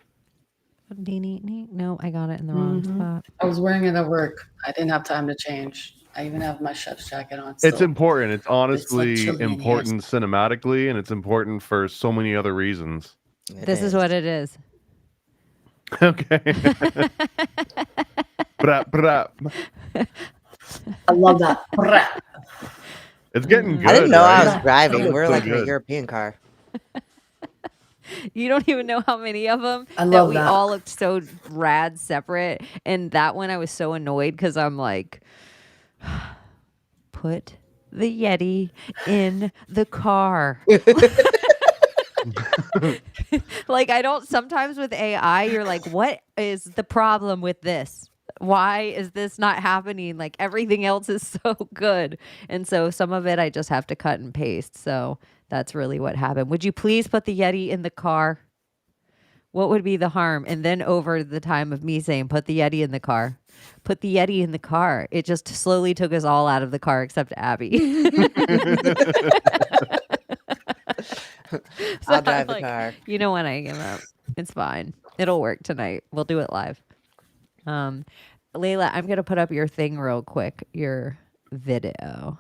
No, I got it in the wrong Mhm. spot. I was wearing it at work. I didn't have time to change. I even have my chef's jacket on. It's still. important. It's honestly chilly in here. important cinematically, and it's important for so many other reasons. This is what it is. Okay. Brap. I love that. It's getting good. I didn't know I right? was driving. That We're looks so like in a good. European car. You don't even know how many of them I that love we that. all looked so rad separate. And that one I was so annoyed because I'm like, put the Yeti in the car. Like, I don't, sometimes with AI, you're like, what is the problem with this? Why is this not happening? Like, everything else is so good. And so some of it I just have to cut and paste. So that's really what happened. Would you please put the Yeti in the car? What would be the harm? And then over the time of me saying, put the Yeti in the car. Put the Yeti in the car. It just slowly took us all out of the car except Abbie. So I'll drive I'm the like, car. you know what? I give up. It's fine. It'll work tonight. We'll do it live. Layla, I'm gonna put up your thing real quick. Your video.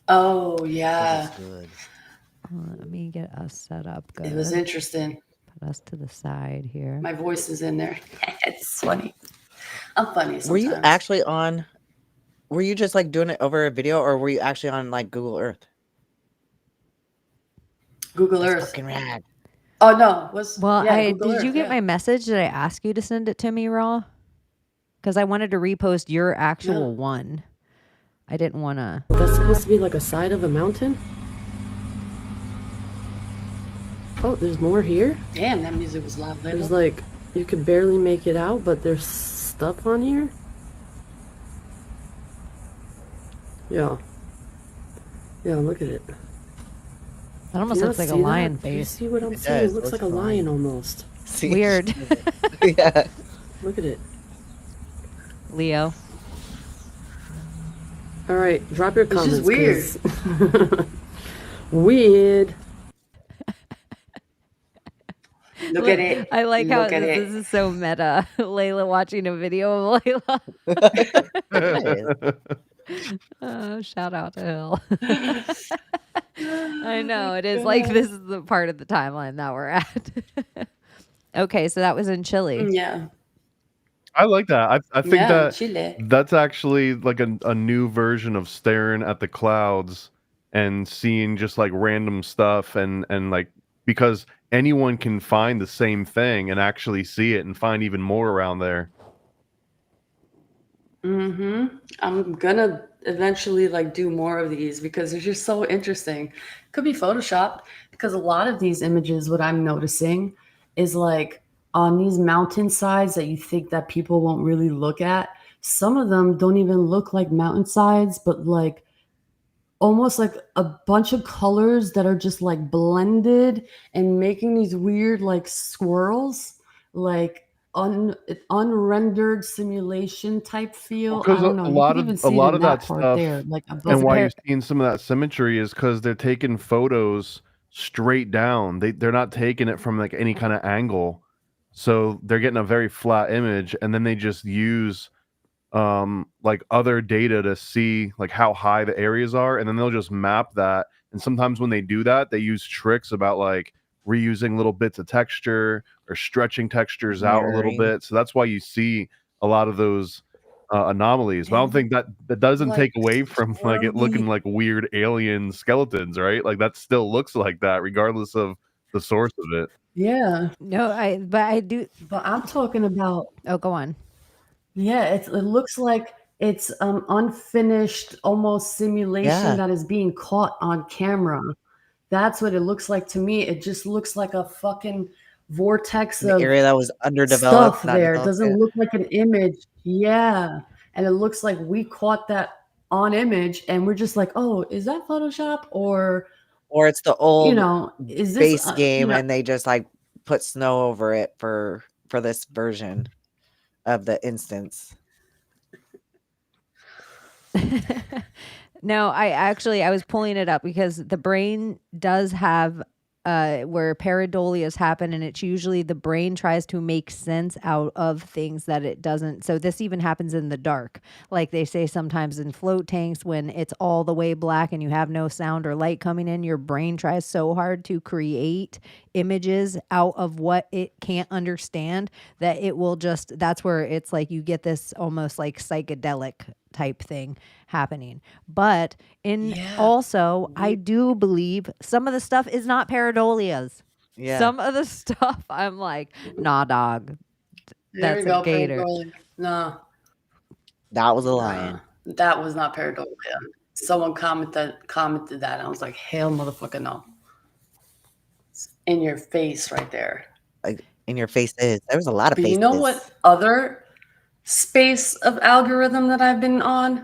Oh That yeah, was good. Let me get us set up good. it was interesting. Put us to the side here. My voice is in there. It's funny. I'm funny sometimes. Were you actually on? Were you just like doing it over a video, or were you actually on like Google Earth? Google That's Earth? fucking rad. Oh no, was Well, yeah, Google did you Earth, get yeah. my message? Did I ask you to send it to me raw? Because I wanted to repost your actual one. I didn't want to. That's supposed to be like a side of a mountain? Oh, there's more here? Damn, that music was loud. There's like, you could barely make it out, but there's stuff on here? Yeah. Yeah, look at it. That almost looks like a lion Do you face. see what I'm It saying? does. It looks Looks like a fine. lion almost. See? Weird. Yeah. Look at it. Leo. All right, drop your comments. just weird. 'cause- Weird. Look at it. I like how Look at this is so meta. Layla watching a video of Layla. Shout out to Hill. I know it is like this is the part of the timeline that we're at. Okay, so that was in Chile. Yeah. I like that. I think Yeah, that Chile. that's actually like a new version of staring at the clouds and seeing just like random stuff and like because anyone can find the same thing and actually see it and find even more around there. I'm gonna eventually like do more of these because they're just so interesting. Could be photoshopped because a lot of these images, what I'm noticing is like on these mountainsides that you think that people won't really look at. Some of them don't even look like mountainsides, but like almost like a bunch of colors that are just like blended and making these weird like swirls, like unrendered simulation type feel. I Because don't know. a You lot could of even a see it lot in of that that part stuff there, like above and the why hair. you're seeing some of that symmetry is because they're taking photos straight down. They're not taking it from like any kind of angle, so they're getting a very flat image, and then they just use like other data to see like how high the areas are, and then they'll just map that. And sometimes when they do that, they use tricks about like reusing little bits of texture or stretching textures out a little Mirroring. bit. So that's why you see a lot of those anomalies. But I don't think that doesn't Like take away from like it looking swirly. like weird alien skeletons, right? Like that still looks like that regardless of the source of it. Yeah, No, but I do. but I'm talking about Oh, go on. yeah. It looks like it's unfinished, almost simulation Yeah. that is being caught on camera. That's what it looks like to me. It just looks like a fucking vortex The of area that was underdeveloped, stuff not there. It developed doesn't yet. look like an image. Yeah. And it looks like we caught that on image and we're just like, oh, is that Photoshop? Or, Or it's the old is this, base game and they just like put snow over it for this version of the instance. No, I was pulling it up because the brain does have where pareidolias happen, and it's usually the brain tries to make sense out of things that it doesn't. So this even happens in the dark. Like they say sometimes in float tanks when it's all the way black and you have no sound or light coming in, your brain tries so hard to create images out of what it can't understand that it will just, that's where it's like you get this almost like psychedelic type thing happening. But Yeah. also, I do believe some of the stuff is not pareidolias. Yeah. Some of the stuff I'm like, nah, dog. There we That's a go. gator. Pareidolia. No, That was a lion. that was not Pareidolia. Someone commented that. And I was like, hell, motherfucker, no. It's in your face right there. Like in your faces. There was a lot of But faces. you know what other space of algorithm that I've been on?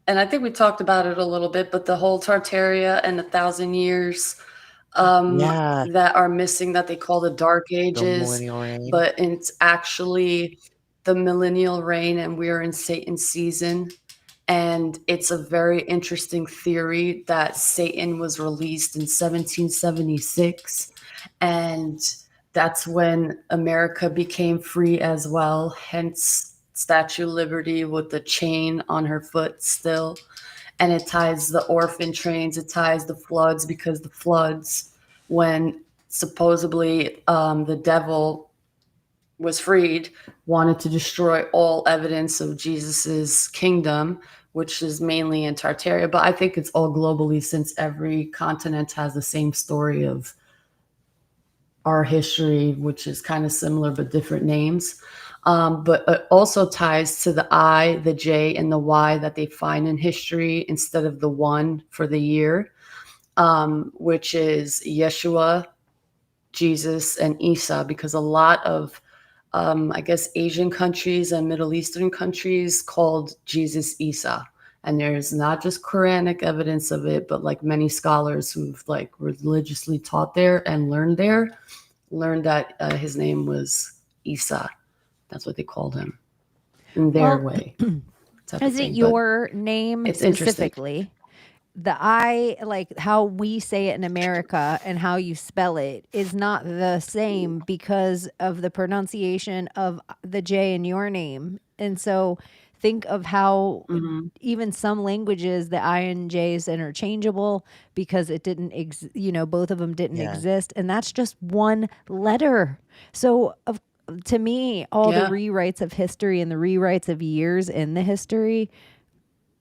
And I think we talked about it a little bit, but the whole Tartaria and 1,000 years Yeah. that are missing that they call the Dark The Ages, millennial reign. but it's actually the millennial reign and we're in Satan's season. And it's a very interesting theory that Satan was released in 1776. And that's when America became free as well. Hence, Statue of Liberty with the chain on her foot still. And it ties the orphan trains, it ties the floods, because the floods, when supposedly the devil was freed, wanted to destroy all evidence of Jesus's kingdom, which is mainly in Tartaria. But I think it's all globally, since every continent has the same story of our history, which is kind of similar but different names. But it also ties to the I, the J, and the Y that they find in history instead of the 1 for the year, which is Yeshua, Jesus, and Isa, because a lot of I guess Asian countries and Middle Eastern countries called Jesus Isa. And there's not just Quranic evidence of it, but like many scholars who've like religiously taught there and learned that his name was Isa. That's what they called him in their way. Is it your name it's specifically? The I, like how we say it in America and how you spell it, is not the same because of the pronunciation of the J in your name. And so think of how even some languages, the I and J is interchangeable because it didn't, both of them didn't exist. And that's just one letter. So to me, all the rewrites of history and the rewrites of years in the history,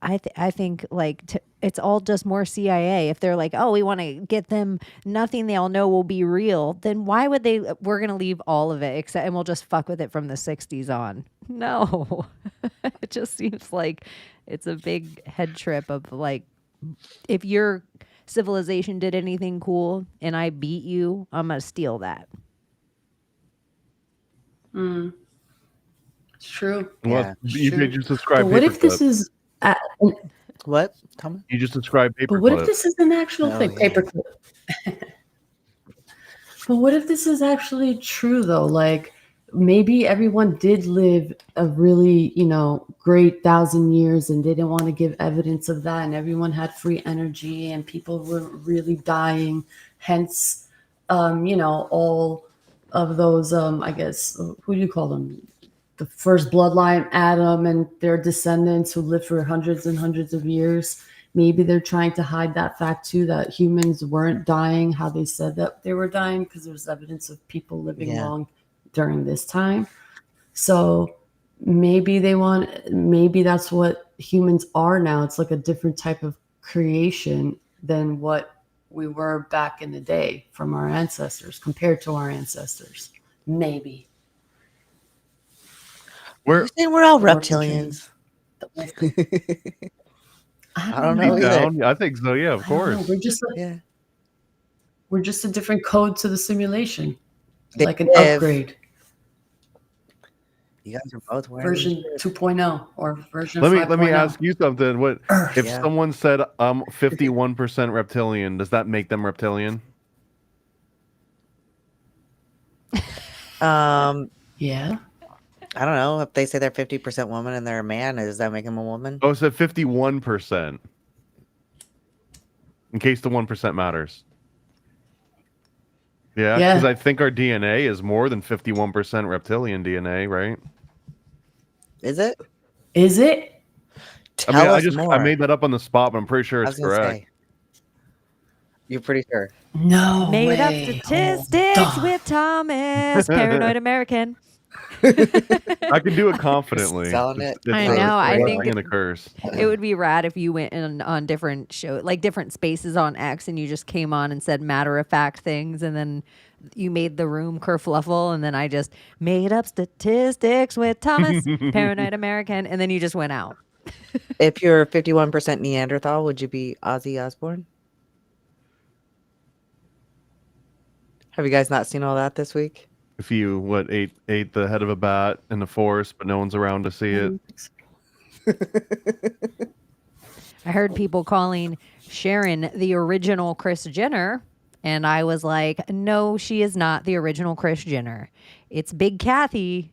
I think like it's all just more CIA. If they're like, oh, we want to get them, nothing they'll know will be real, then why would they? We're going to leave all of it and we'll just fuck with it from the 60s on. No, it just seems like it's a big head trip of like, if your civilization did anything cool and I beat you, I'm going to steal that. It's true. Well, you just described. But what if this is what? Tell me. You just described paperclip. But what if this is an actual thing? Yeah. Paperclip. But what if this is actually true though? Like maybe everyone did live a really, great 1,000 years and they didn't want to give evidence of that, and everyone had free energy and people were really dying. Hence, all of those, I guess, who do you call them? The first bloodline, Adam, and their descendants who lived for hundreds and hundreds of years. Maybe they're trying to hide that fact too, that humans weren't dying how they said that they were dying, because there's evidence of people living long during this time. So maybe that's what humans are now. It's like a different type of creation than what we were back in the day from our ancestors, compared to our ancestors. Maybe. You're saying we're all reptilians. I don't know either. I think so. Yeah, of course. We're just a different code to the simulation, like an If upgrade. You guys are both wearing version 2.0 or version. Let me ask you something. What if Yeah. someone said I'm 51% reptilian? Does that make them reptilian? Yeah. I don't know. If they say they're 50% woman and they're a man, does that make them a woman? Oh, it said 51%. In case the 1% matters. Yeah, because I think our DNA is more than 51% reptilian DNA, right? Is it? Is it? Tell us more. I made that up on the spot, but I'm pretty sure it's correct. You're pretty sure? No Made way. up statistics with Thomas, Paranoid American. I can do it confidently. selling it. It's I know, I a think blessing and a curse. it would be rad if you went in on different show, like different spaces on X, and you just came on and said matter of fact things, and then you made the room kerfluffle, and then I just made up statistics with Thomas, paranoid American, and then you just went out. If you're 51% Neanderthal, would you be Ozzy Osbourne? Have you guys not seen all that this week? If you ate the head of a bat in the forest, but no one's around to see it. I heard people calling Sharon the original Kris Jenner, and I was like, no, she is not the original Kris Jenner. It's Big Kathy.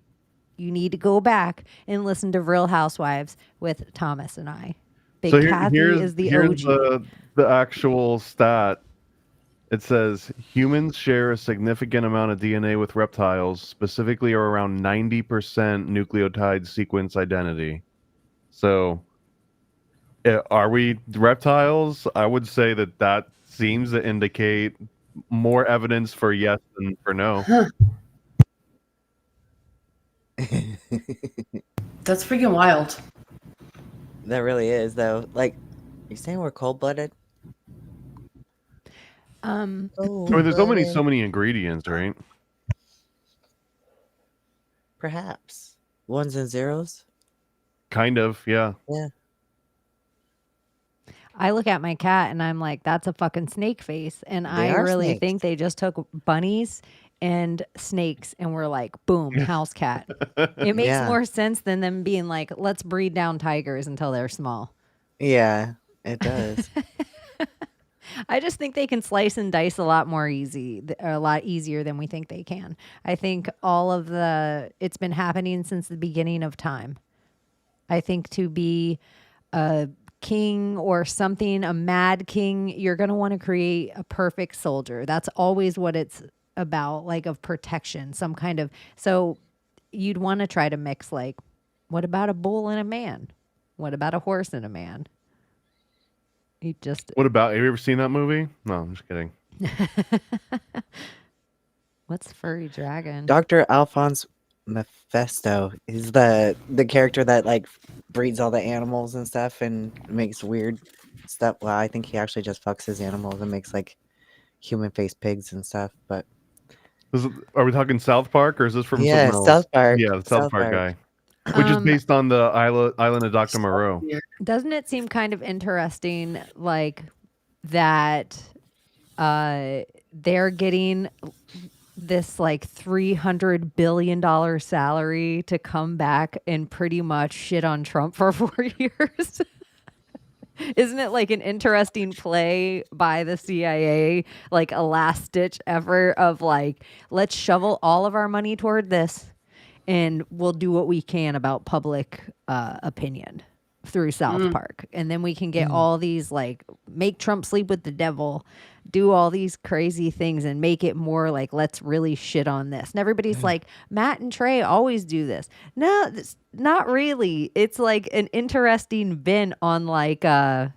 You need to go back and listen to Real Housewives with Thomas and I. Big Kathy is the here's OG. the actual stat. It says humans share a significant amount of DNA with reptiles, specifically around 90% nucleotide sequence identity. So, are we reptiles? I would say that seems to indicate more evidence for yes than for no. That's freaking wild. That really is, though. Like, you saying we're cold-blooded? I mean, there's so many ingredients, right? Perhaps. Ones and zeros? Kind of, yeah. Yeah. I look at my cat and I'm like, that's a fucking snake face. And I are really snakes. think they just took bunnies and snakes and were like, boom, house cat. It makes Yeah. more sense than them being like, let's breed down tigers until they're small. Yeah, it does. I just think they can slice and dice a lot easier than we think they can. I think it's been happening since the beginning of time. I think to be a king or something, a mad king, you're going to want to create a perfect soldier. That's always what it's about, like of protection, some kind of, so you'd want to try to mix like, what about a bull and a man? What about a horse and a man? What about, have you ever seen that movie? No, I'm just kidding. What's furry dragon? Dr. Alphonse Mephisto is the character that like breeds all the animals and stuff and makes weird stuff. Well, I think he actually just fucks his animals and makes like human face pigs and stuff. But Are we talking South Park or is this from yeah, something else? South Park. Yeah, the South Park guy. Which is based on the island of Dr. Moreau. Doesn't it seem kind of interesting, like that they're getting this like $300 billion salary to come back and pretty much shit on Trump for 4 years? Isn't it like an interesting play by the CIA, like a last ditch effort of like, let's shovel all of our money toward this and we'll do what we can about public opinion through South Park. And then we can get all these like make Trump sleep with the devil, do all these crazy things and make it more like, let's really shit on this. And everybody's like, Matt and Trey always do this. No, not really. It's like an interesting bent on like, I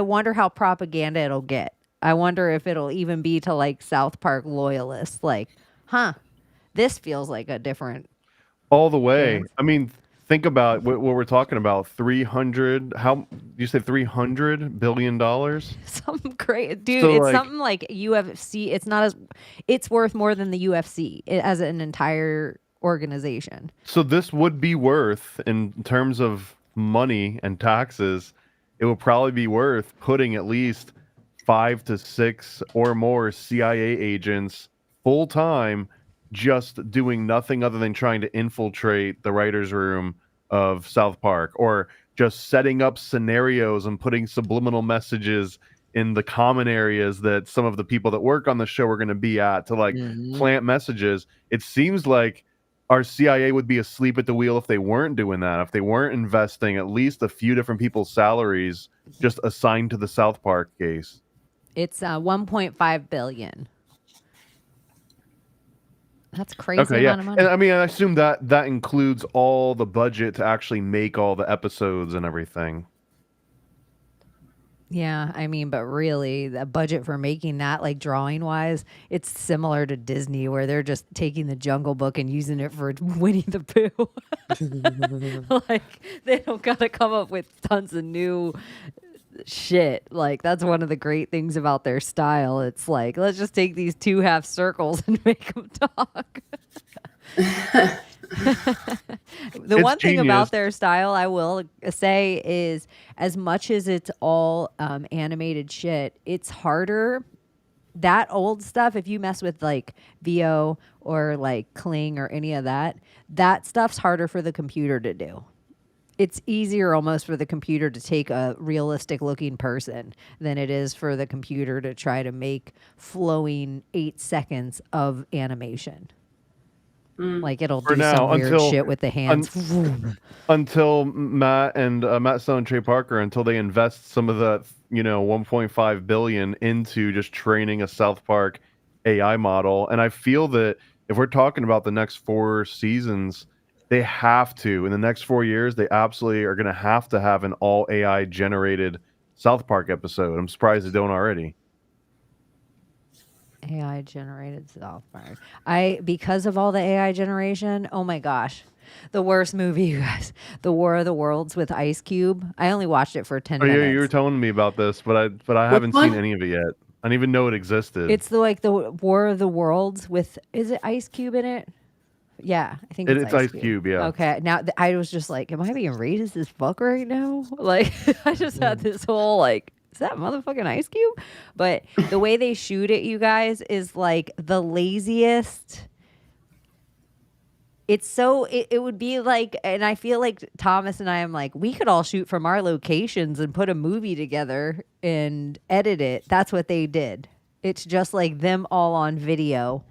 wonder how propaganda it'll get. I wonder if it'll even be to like South Park loyalists. Like, this feels like a different. All the way. Yeah. I mean, think about what we're talking about. 300, how you say $300 billion? Something great, dude. So, it's like, something like UFC. It's worth more than the UFC as an entire organization. So this would be worth, in terms of money and taxes, it would probably be worth putting at least 5 to 6 or more CIA agents full time just doing nothing other than trying to infiltrate the writer's room of South Park, or just setting up scenarios and putting subliminal messages in the common areas that some of the people that work on the show are going to be at to like plant messages. It seems like our CIA would be asleep at the wheel if they weren't doing that, if they weren't investing at least a few different people's salaries just assigned to the South Park case. It's 1.5 billion. That's crazy amount of money. And I mean, I assume that includes all the budget to actually make all the episodes and everything. Yeah, I mean, but really, the budget for making that, like drawing wise, it's similar to Disney, where they're just taking the Jungle Book and using it for Winnie the Pooh. Like, they don't gotta come up with tons of new shit. Like, that's one of the great things about their style. It's like, let's just take these two half circles and make them talk. The It's one thing genius. about their style, I will say, is as much as it's all animated shit, it's harder. That old stuff, if you mess with like VO or like Kling or any of that, that stuff's harder for the computer to do. It's easier almost for the computer to take a realistic looking person than it is for the computer to try to make flowing 8 seconds of animation. Like it'll For do some now, weird shit with the hands. until Matt Stone and Trey Parker, until they invest some of that 1.5 billion into just training a South Park AI model. And I feel that if we're talking about the next 4 seasons, they have to, in the next 4 years, they absolutely are going to have an all AI generated South Park episode. I'm surprised they don't already. AI generated South Park. Because of all the AI generation, oh my gosh. The worst movie, you guys. The War of the Worlds with Ice Cube. I only watched it for 10 Oh minutes. yeah, you were telling me about this, but I haven't one? seen any of it yet. I didn't even know it existed. It's the War of the Worlds with, is it Ice Cube in it? Yeah, I think It's Ice Cube, yeah. Okay, now I was just like, am I being racist as fuck right now? Like, I just had this whole like, is that motherfucking Ice Cube? But the way they shoot it, you guys, is like the laziest. It's so, it would be like, and I feel like Thomas and I am like, we could all shoot from our locations and put a movie together and edit it. That's what they did. It's just like them all on video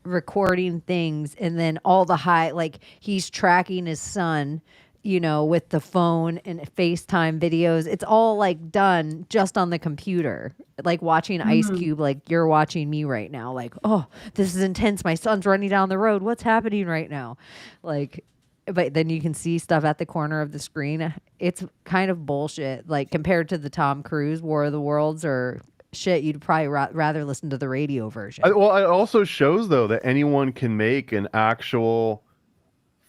recording things, and then all the like he's tracking his son, with the phone and FaceTime videos. It's all like done just on the computer, like watching Ice Cube, like you're watching me right now. Like, oh, this is intense. My son's running down the road. What's happening right now? Like, but then you can see stuff at the corner of the screen. It's kind of bullshit, like compared to the Tom Cruise War of the Worlds or shit. You'd probably rather listen to the radio version. Well, it also shows though that anyone can make an actual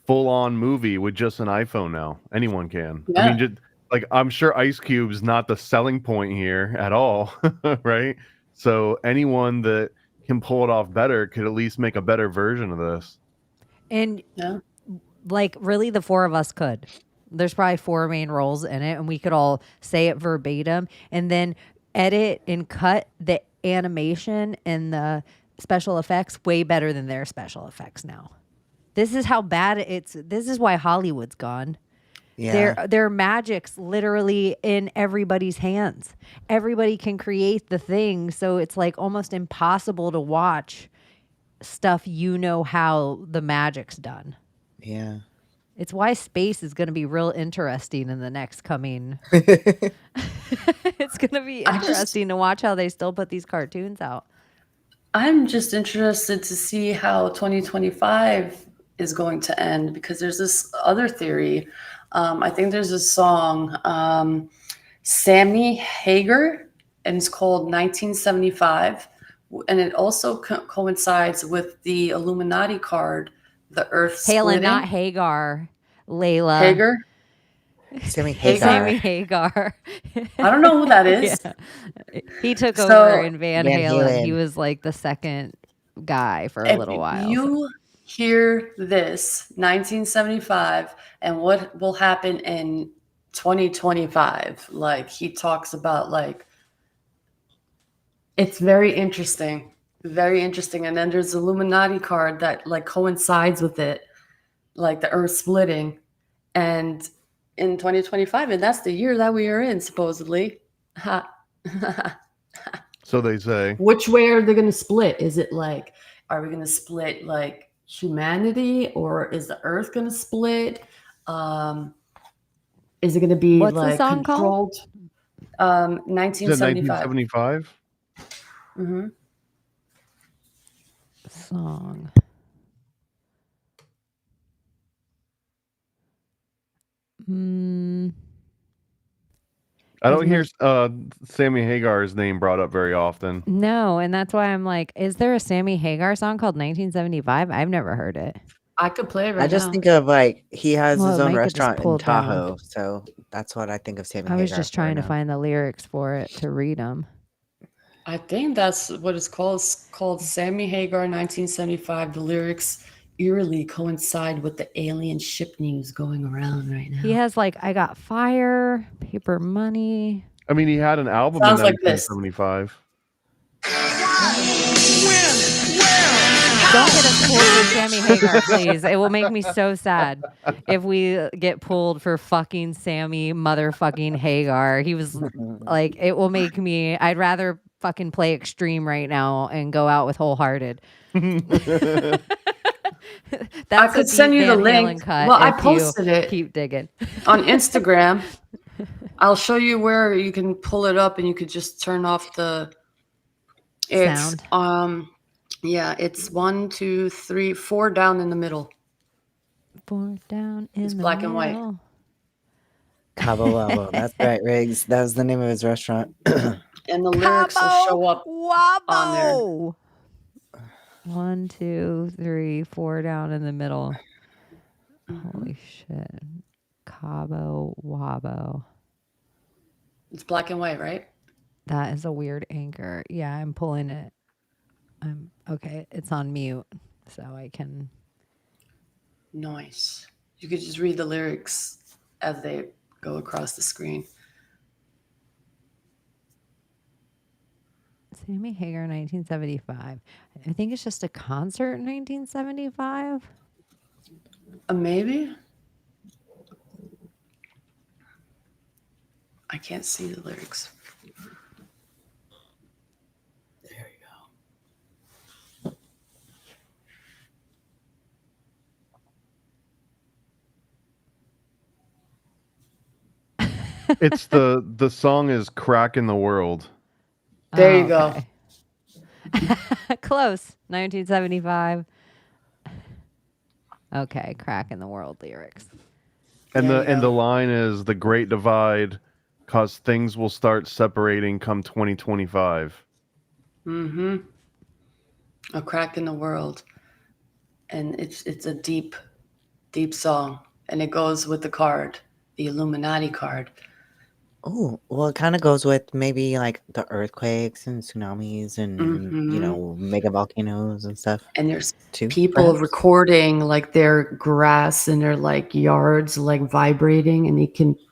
full-on movie with just an iPhone now. Anyone can. Yeah. I mean, just like, I'm sure Ice Cube's not the selling point here at all, right? So anyone that can pull it off better could at least make a better version of this. And Yeah. like really the 4 of us could. There's probably 4 main roles in it, and we could all say it verbatim and then edit and cut the animation and the special effects way better than their special effects now. This is how bad this is why Hollywood's gone. Yeah. Their magic's literally in everybody's hands. Everybody can create the thing, so it's like almost impossible to watch stuff how the magic's done. Yeah. It's why space is going to be real interesting in the next coming. It's going to be interesting to watch how they still put these cartoons out. I'm just interested to see how 2025 is going to end, because there's this other theory. I think there's a song, Sammy Hagar, and it's called 1975. And it also coincides with the Illuminati card, the Earth Halen, splitting. not Hagar. Layla. Hagar? Sammy Hagar. Sammy Hagar. I don't know who that is. Yeah. He took over in Van Halen. He was like the second guy for a little while. You hear this, 1975, and what will happen in 2025? Like, he talks about, like, it's very interesting. Very interesting. And then there's the Illuminati card that like coincides with it, like the Earth splitting. And in 2025, and that's the year that we are in, supposedly. So they say. Which way are they going to split? Is it like, are we going to split like humanity, or is the Earth going to split? Is it going to be What's like the song controlled? called? 1975. 1975? Mm-hmm. Song. I as don't hear much. Sammy Hagar's name brought up very often. No, and that's why I'm like, is there a Sammy Hagar song called 1975? I've never heard it. I could play it right I just now. think of like he has Well, his it own might get just restaurant in pulled down. Tahoe, so that's what I think of Sammy I was Hagar just for trying to now. find the lyrics for it to read them. I think that's what it's called. It's called Sammy Hagar 1975. The lyrics eerily coincide with the alien ship news going around right now. He has like, I got fire, paper money. I mean, he had an album Sounds in like this. 1975. Don't get us pulled for Sammy Hagar, please. It will make me so sad if we get pulled for fucking Sammy motherfucking Hagar. He was like, it will make me, I'd rather fucking play Extreme right now and go out with Wholehearted. That's I could send you the link. Cut Well, I if you posted it keep digging. on Instagram. I'll show you where you can pull it up and you could just turn off the sound. Yeah, it's 1, 2, 3, 4 down in the middle. 4 down in It's the black and white. middle. Cabo Wabo. That's right, Riggs. That was the name of his restaurant. And the lyrics will show up on there. Wabo. 1, 2, 3, 4 down in the middle. Holy shit. Cabo Wabo. It's black and white, right? That is a weird anchor. Yeah, I'm pulling it. Okay, it's on mute, so I can. Nice. You could just read the lyrics as they go across the screen. Sammy Hagar, 1975. I think it's just a concert in 1975. Maybe? I can't see the lyrics. There you go. It's the song is "Crack in the World." There you go. Close. 1975. Okay, Crack in the World lyrics. And the line is "The Great Divide, cause things will start separating come 2025." Mm-hmm. A Crack in the World. And it's a deep, deep song. And it goes with the card, the Illuminati card. Oh, well, it kind of goes with maybe like the earthquakes and tsunamis and, you know, mega volcanoes and stuff. And there's too, people perhaps? recording like their grass in their like yards like vibrating, and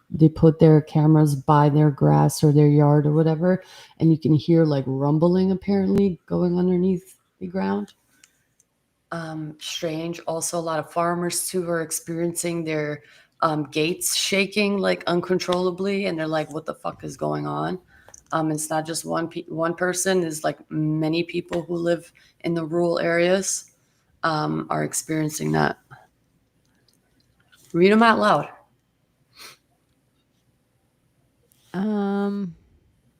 they put their cameras by their grass or their yard or whatever, and you can hear like rumbling apparently going underneath the ground. Strange. Also, a lot of farmers too are experiencing their gates shaking like uncontrollably, and they're like, "What the fuck is going on?" It's not just one person. It's like many people who live in the rural areas are experiencing that. Read them out loud.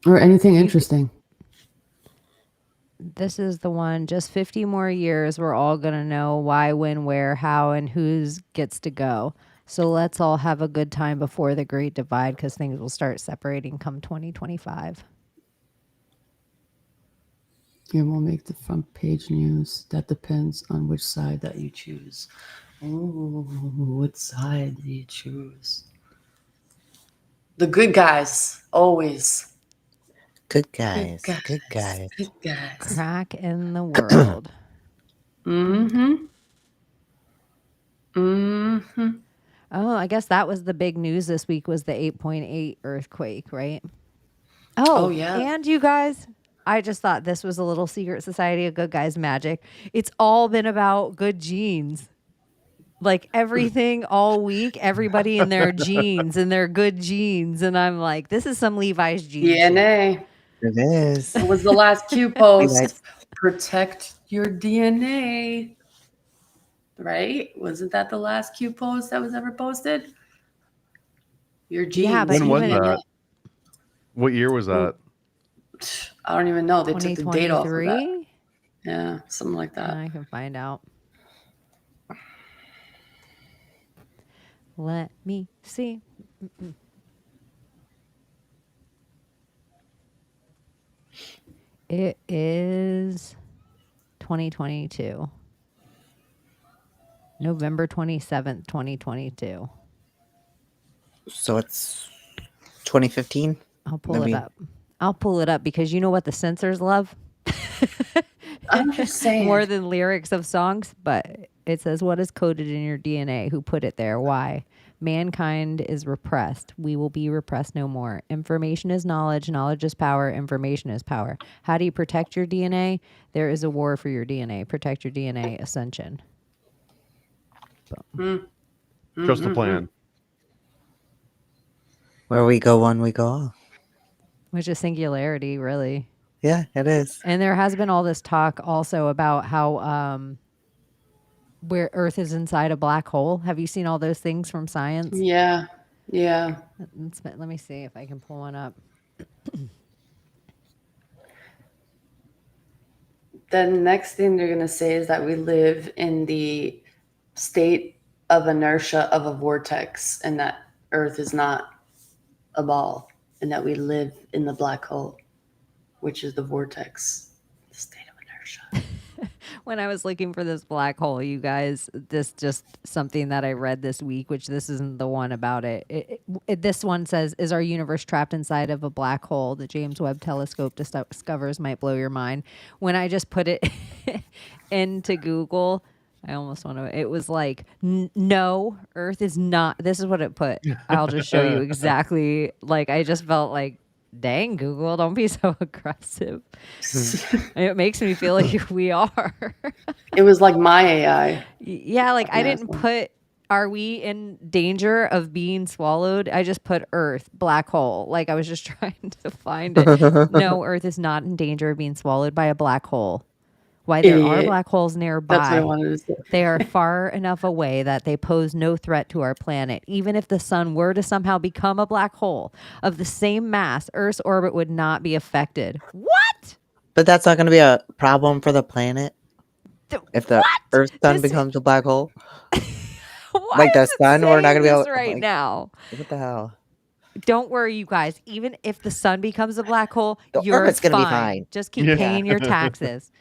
Or anything interesting. This is the one. Just 50 more years. We're all going to know why, when, where, how, and who's gets to go. So let's all have a good time before the Great Divide, because things will start separating come 2025. It will make the front page news. That depends on which side that you choose. Ooh, what side do you choose? The good guys, always. Good guys. Good guys. Good guys. Crack in the world. Oh, I guess that was the big news this week, was the 8.8 earthquake, right? Oh, yeah. And you guys, I just thought this was a little secret society of good guys magic. It's all been about good genes. Like everything all week, everybody in their genes and their good genes. And I'm like, this is some Levi's genes. DNA. It is. What was the last Q post? Protect your DNA. Right? Wasn't that the last Q post that was ever posted? Your genes. Yeah, but When was even that? What year was that? I don't even know. They took the date off of that. 2023? Yeah, something like that. I can find out. Let me see. It is 2022. November 27th, 2022. So it's 2015. I'll pull it up. I'll pull it up because you know what the censors love? I'm just saying. More than lyrics of songs, but it says, what is coded in your DNA? Who put it there? Why? Mankind is repressed. We will be repressed no more. Information is knowledge. Knowledge is power. Information is power. How do you protect your DNA? There is a war for your DNA. Protect your DNA. Ascension. Trust the plan. Where we go one, we go all. Which is singularity, really. Yeah, it is. And there has been all this talk also about how where Earth is inside a black hole. Have you seen all those things from science? Yeah. Let me see if I can pull one up. The next thing they're going to say is that we live in the state of inertia of a vortex and that Earth is not a ball and that we live in the black hole, which is the vortex, the state of inertia. When I was looking for this black hole, you guys, this just something that I read this week, which this isn't the one about it. This one says, is our universe trapped inside of a black hole? The James Webb Telescope discovers might blow your mind. When I just put it into Google, I almost want to, it was like, no, Earth is not, this is what it put. I'll just show you exactly, like, I just felt like, dang, Google, don't be so aggressive. It makes me feel like we are. It was like my AI. Yeah, like I didn't put, are we in danger of being swallowed? I just put Earth, black hole. Like I was just trying to find it. No, Earth is not in danger of being swallowed by a black hole. Why there are black holes nearby. That's what I wanted to say. They are far enough away that they pose no threat to our planet. Even if the sun were to somehow become a black hole of the same mass, Earth's orbit would not be affected. What? But that's not going to be a problem for the planet if the Earth sun becomes a black hole. Like the sun, we're not going to be able to right now. What the hell? Don't worry, you guys. Even if the sun becomes a black hole, The you're Earth's gonna be fine. fine. Just keep paying your taxes.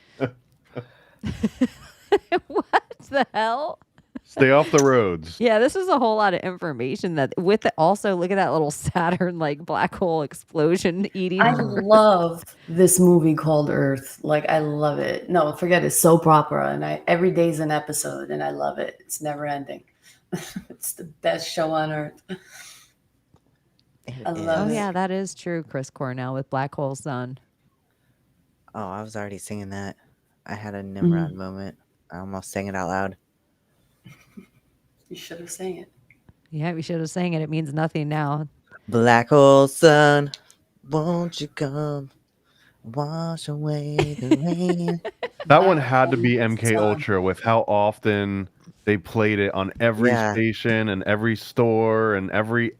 What the hell? Stay off the roads. Yeah, this is a whole lot of information that with it also look at that little Saturn like black hole explosion eating. I love this movie called Earth. Like I love it. No, forget it. Soap opera, and every day's an episode, and I love it. It's never ending. It's the best show on earth. I love Oh it. yeah, that is true, Chris Cornell with Black Hole Sun. Oh, I was already singing that. I had a Nimrod moment. I almost sang it out loud. You should have sang it. Yeah, we should have sang it. It means nothing now. Black hole sun, won't you come wash away the rain? That one had to be MK Ultra with how often they played it on every station and every store and every,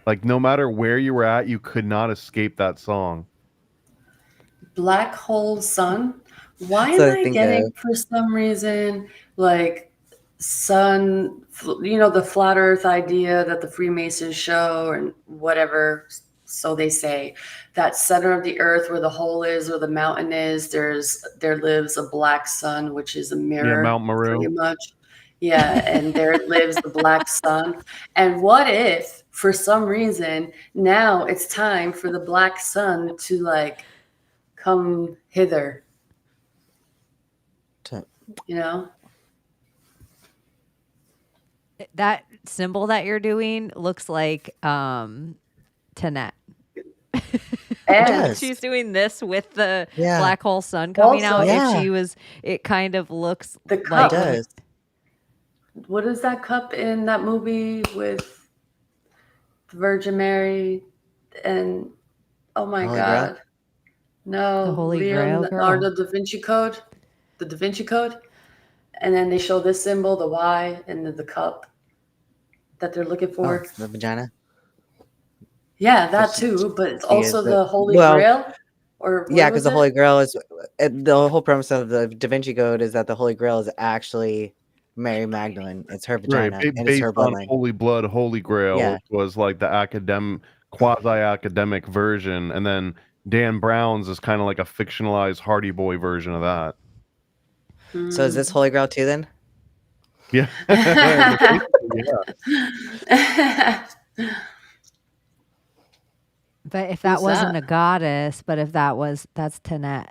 like, no matter where you were at, you could not escape that song. Black hole sun. Why am I getting, for some reason, like sun, the flat earth idea that the Freemasons show and whatever, so they say, that center of the earth where the hole is, where the mountain is, there lives a black sun, which is a mirror. Yeah, Mount Meru. Pretty much. Yeah, and there lives the black sun. And what if, for some reason, now it's time for the black sun to, like, come hither? That symbol that you're doing looks like Tanette. She's doing this with the black hole sun coming out. If she was, it kind of looks the cup. Like, what is that cup in that movie with the Virgin Mary and oh my God. Grail? No, the Holy Grail or the Da Vinci Code. The Da Vinci Code. And then they show this symbol, the Y, and the cup that they're looking for. Oh, the vagina? Yeah, that too. But it's also the Holy Grail? Or yeah, because the Holy Grail is the whole premise of the Da Vinci Code is that the Holy Grail is actually Mary Magdalene. It's her vagina. Right, and it's her on bloodline. Holy Blood, Holy Grail, which was like the quasi-academic version, and then Dan Brown's is kind of like a fictionalized Hardy Boy version of that. So is this Holy Grail too then? Yeah. But if that Who's wasn't that? a goddess, but if that's Tenet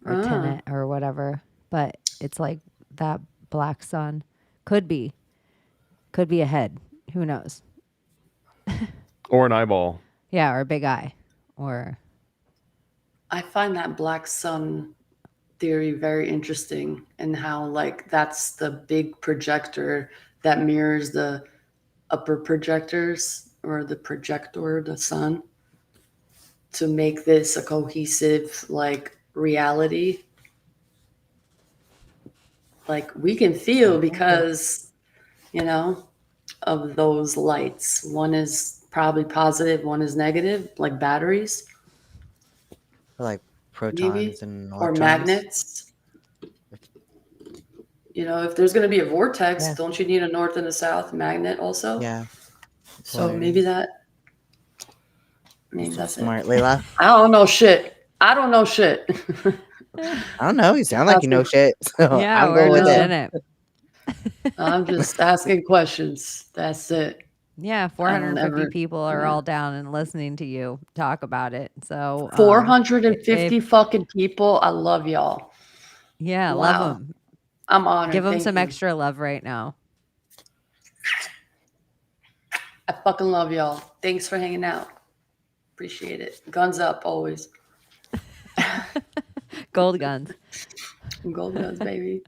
or Tenet or whatever. But it's like that black sun could be a head. Who knows? Or an eyeball. Yeah, or a big eye, or I find that black sun theory very interesting, and how like that's the big projector that mirrors the upper projectors or the projector, the sun, to make this a cohesive like reality. Like we can feel because, you know, of those lights. One is probably positive, one is negative, like batteries. Like protons Maybe, and or electrons. magnets. You know, if there's going to be a vortex, Yeah. don't you need a north and a south magnet also? Yeah. So maybe that's Smart, it. Layla. I don't know shit. I don't know shit. I don't know. You sound like you know shit. So yeah, I'm we're going with just it. in it. I'm just asking questions. That's it. Yeah, I don't 450 ever- people are all down and listening to you talk about it. So 450 if- fucking people. I love y'all. yeah, Wow. love them. I'm honored. Give them Thank some you. extra love right now. I fucking love y'all. Thanks for hanging out. Appreciate it. Guns up always. Gold guns. Gold guns, baby.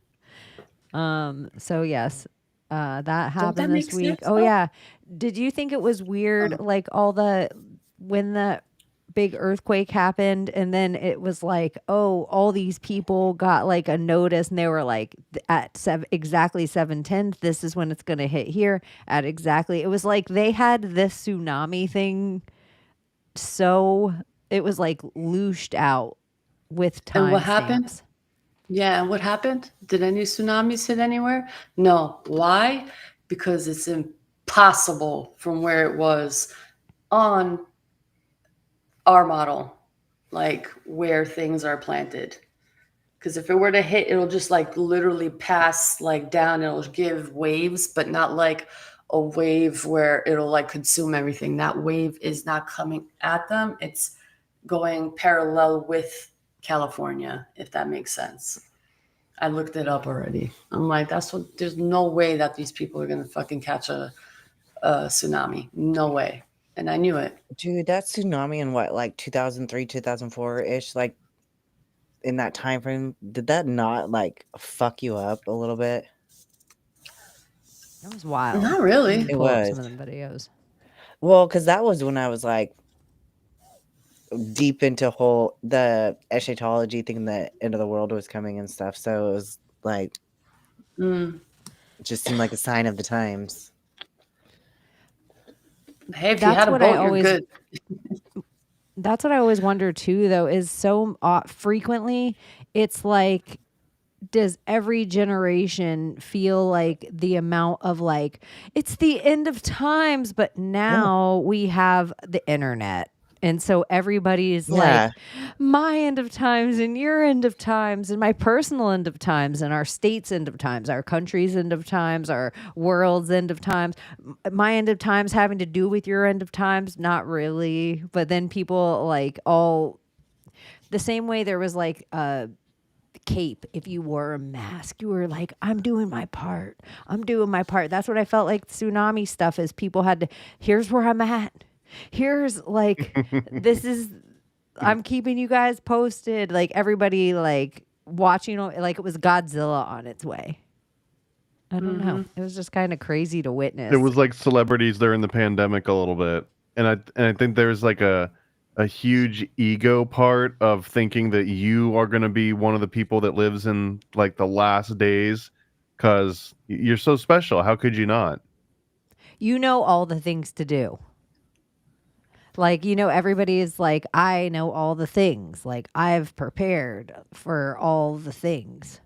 So yes, that that happened this make week. sense, Oh though? yeah. Did you think it was weird, like when the big earthquake happened, and then it was like, oh, all these people got like a notice, and they were like, at exactly 7:10, this is when it's gonna hit here. At exactly, it was like they had this tsunami thing, so it was like loosed out with time. And what happened? stamps. Yeah, and what happened? Did any tsunamis hit anywhere? No. Why? Because it's impossible from where it was on our model, like where things are planted. Because if it were to hit, it'll just like literally pass like down. It'll give waves, but not like a wave where it'll like consume everything. That wave is not coming at them. It's going parallel with California, if that makes sense. I looked it up already. I'm like, there's no way that these people are going to fucking catch a tsunami. No way. And I knew it. Dude, that tsunami in what, like 2003, 2004-ish, like in that time frame, did that not like fuck you up a little bit? That was wild. Not really. It Pull up was. some of the videos. Well, because that was when I was like deep into the eschatology, thinking the end of the world was coming and stuff. So it was like, it just seemed like a sign of the times. Hey, if you had a boat, you're good. That's what I always wonder too, though, is so frequently it's like, does every generation feel like the amount of like, it's the end of times, but now we have the internet. And so everybody's like, my end of times and your end of times and my personal end of times and our state's end of times, our country's end of times, our world's end of times. My end of times having to do with your end of times? Not really. But then people like all the same way there was like a cape. If you wore a mask, you were like, I'm doing my part. I'm doing my part. That's what I felt like tsunami stuff is. People had to, here's where I'm at. Here's like, this is, I'm keeping you guys posted. Like everybody like watching, like it was Godzilla on its way. I don't know. It was just kind of crazy to witness. It was like celebrities during the pandemic a little bit. And I think there's like a huge ego part of thinking that you are going to be one of the people that lives in like the last days because you're so special. How could you not? You know all the things to do. Like, you know, everybody is like, I know all the things. Like, I've prepared for all the things.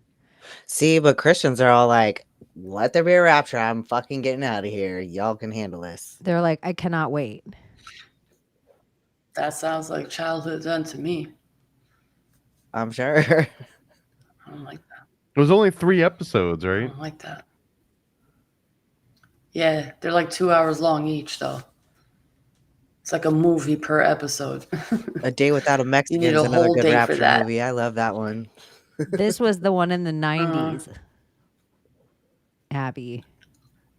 See, but Christians are all like, let there be a rapture. I'm fucking getting out of here. Y'all can handle this. They're like, I cannot wait. That sounds like childhood done to me. I'm sure. I don't like that. It was only 3 episodes, I right? don't like that. Yeah, they're like 2 hours long each, though. It's like a movie per episode. A Day Without a Mexican need is a another whole good day for rapture that. movie. I love that one. This was the one in the 90s. Abbie.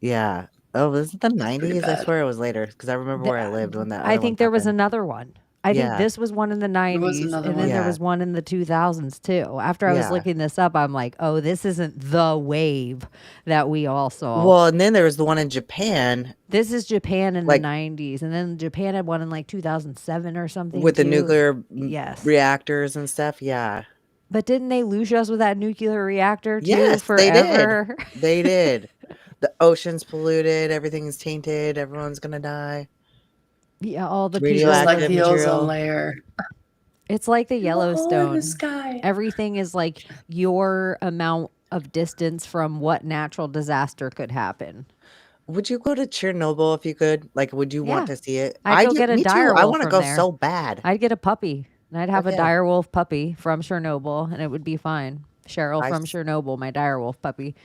Yeah. Oh, was it the pretty 90s? I bad. swear it was later because I remember where I lived when that. I other think one there was happened. another one. I think Yeah. this was one in the There was 90s, another and then one. there Yeah. was one in the 2000s too. After I was Yeah. looking this up, I'm like, oh, this isn't the wave that we all saw. Well, and then there was the one in Japan This is Japan in like- the 90s, and then Japan had one in like 2007 or something with the too. nuclear Yes. reactors and stuff. Yeah. But didn't they lose us with that nuclear reactor too Yes, they did. forever? They did. The ocean's polluted. Everything's tainted. Everyone's going to die. Yeah, all the people. Just Radioactive like the material. ozone layer. It's like the In the hole in Yellowstone. the sky. Everything is like your amount of distance from what natural disaster could happen. Would you go to Chernobyl if you could? Like, would you want Yeah. to see it? I'd go get a me too. dire I wolf want to from go there. so bad. I'd get a puppy, and I'd have a Okay. dire wolf puppy from Chernobyl, and it would be fine. Cheryl I from s- Chernobyl, my dire wolf puppy.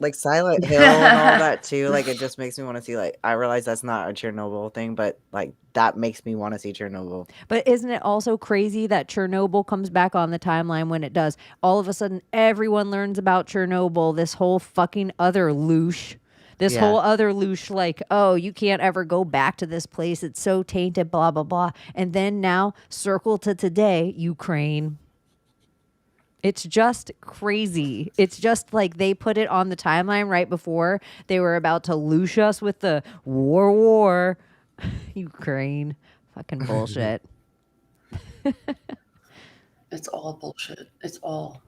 Like Silent Hill and all that too. Like, it just makes me want to see. Like, I realize that's not a Chernobyl thing, but like that makes me want to see Chernobyl. But isn't it also crazy that Chernobyl comes back on the timeline when it does? All of a sudden, everyone learns about Chernobyl, this whole fucking other loosh. This Yeah. whole other loosh, like, oh, you can't ever go back to this place. It's so tainted, blah, blah, blah. And then now, circle to today, Ukraine. It's just crazy. It's just like they put it on the timeline right before they were about to loosh us with the war. Ukraine. Fucking bullshit. It's all bullshit. It's all.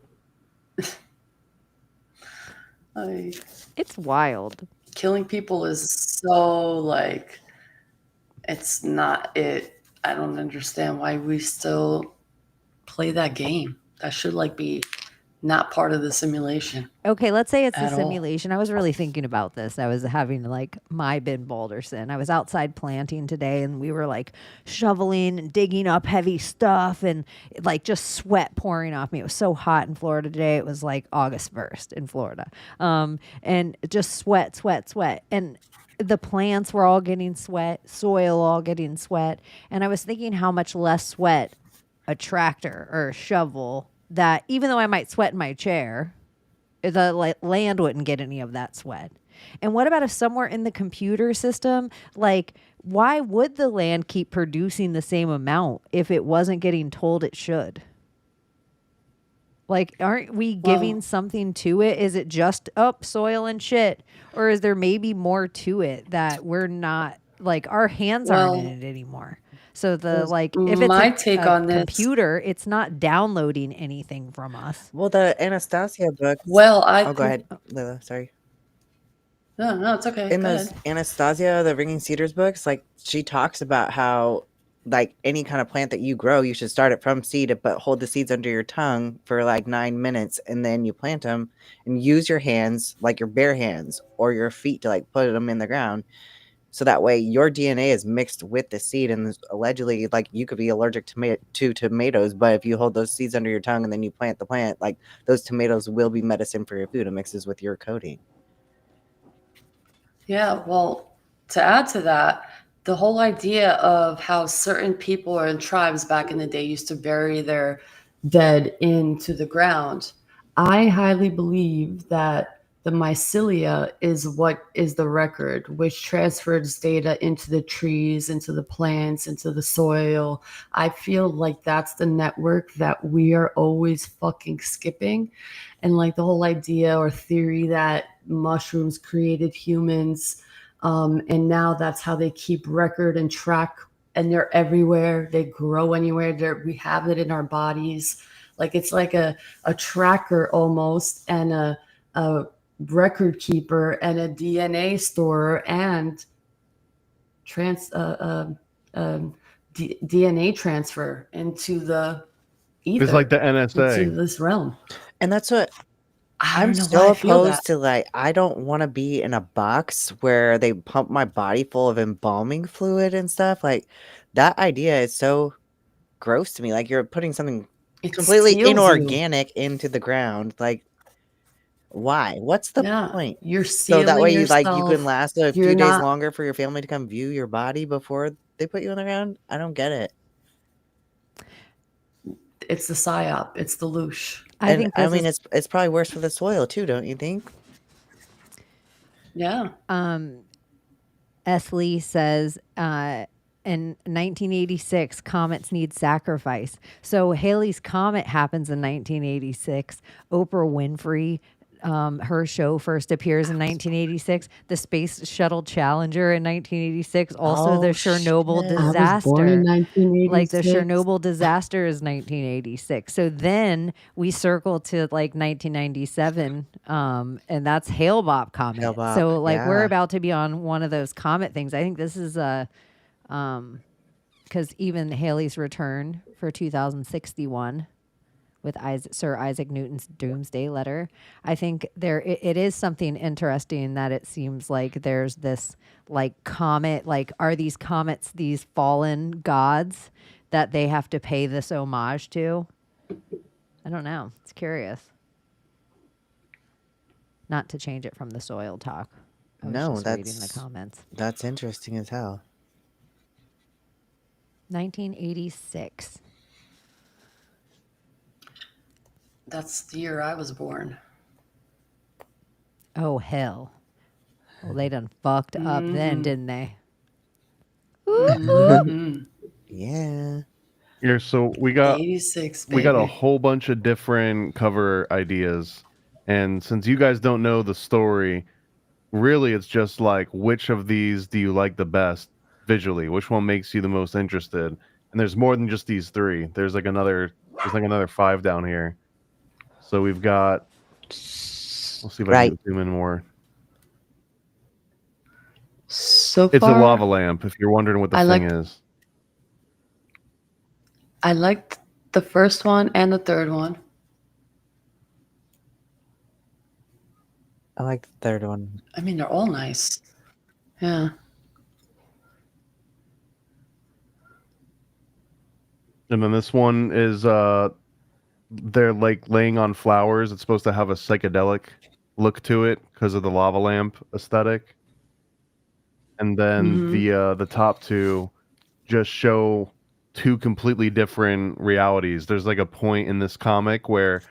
It's wild. Killing people is so like, it's not it. I don't understand why we still play that game. That should like be not part of the simulation. Okay, let's say it's a At all. simulation. I was really thinking about this. I was having like my Ben Balderson. I was outside planting today and we were like shoveling and digging up heavy stuff and like just sweat pouring off me. It was so hot in Florida today. It was like August 1st in Florida. And just sweat. And the plants were all getting sweat, soil all getting sweat. And I was thinking how much less sweat a tractor or a shovel that even though I might sweat in my chair, the land wouldn't get any of that sweat. And what about if somewhere in the computer system, like why would the land keep producing the same amount if it wasn't getting told it should? Like, aren't we giving something to it? Is it just soil and shit? Or is there maybe more to it that we're not, like, our hands aren't in it anymore? So the like, if it's my take on this- computer, it's not downloading anything from us. Well, the Anastasia book. Well, go ahead, Layla. Sorry. No, it's okay. In Go those ahead. Anastasia, the Ringing Cedars books, like she talks about how, like any kind of plant that you grow, you should start it from seed, but hold the seeds under your tongue for like 9 minutes, and then you plant them and use your hands, like your bare hands or your feet, to like put them in the ground. So that way your DNA is mixed with the seed, and allegedly, like you could be allergic to tomatoes, but if you hold those seeds under your tongue and then you plant the plant, like those tomatoes will be medicine for your food. It mixes with your coating. Yeah, well, to add to that, the whole idea of how certain people or in tribes back in the day used to bury their dead into the ground. I highly believe that the mycelia is what is the record, which transfers data into the trees, into the plants, into the soil. I feel like that's the network that we are always fucking skipping. And like the whole idea or theory that mushrooms created humans, and now that's how they keep record and track, and they're everywhere. They grow anywhere. We have it in our bodies. Like it's like a tracker almost, and a record keeper and a DNA storer and DNA transfer into the ether. It's like the NSA. Into this realm. And that's what I I'm don't know why so I feel that. opposed to like I don't want to be in a box where they pump my body full of embalming fluid and stuff. Like that idea is so gross to me. Like you're putting something It completely seals you. inorganic into the ground. Like why? What's the Yeah, point? you're So that sealing way you like you can yourself. last a You're few days not. longer for your family to come view your body before they put you in the ground? I don't get it. It's the psyop. It's the loosh. I And think I this mean is it's probably worse for the soil too, don't you think? Yeah. S. Lee says in 1986, comets need sacrifice. So Halley's Comet happens in 1986. Oprah Winfrey, her show first appears in 1986. The Space Shuttle Challenger in 1986. Also, the Oh Chernobyl shit. I was born in disaster. Like the 1986. Chernobyl disaster is 1986. So then we circle to like 1997, and that's Hale-Bopp comet. Hale-Bopp, So like we're yeah. about to be on one of those comet things. I think this is because even Halley's Return for 2061 with Sir Isaac Newton's Doomsday Letter. I think it is something interesting that it seems like there's this like comet, like are these comets these fallen gods that they have to pay this homage to? I don't know. It's curious. Not to change it from the soil talk. I was No, just reading the that's comments. that's interesting as hell. 1986. That's the year I was born. Oh hell. Well, they done fucked up then, didn't they? Mhm. Yeah. Here, so we got 86, we got a baby. whole bunch of different cover ideas, and since you guys don't know the story, really it's just like which of these do you like the best visually? Which one makes you the most interested? And there's more than just these three. There's like another 5 down here. So we've got. Let's see if I Right. can zoom in more. So It's a far, lava lamp. If you're wondering what the I thing liked- is. I liked the first one and the third one. I like the third one. I mean, they're all nice. Yeah. And then this one is they're like laying on flowers. It's supposed to have a psychedelic look to it because of the lava lamp aesthetic. And then the top two just show two completely different realities. There's like a point in this comic where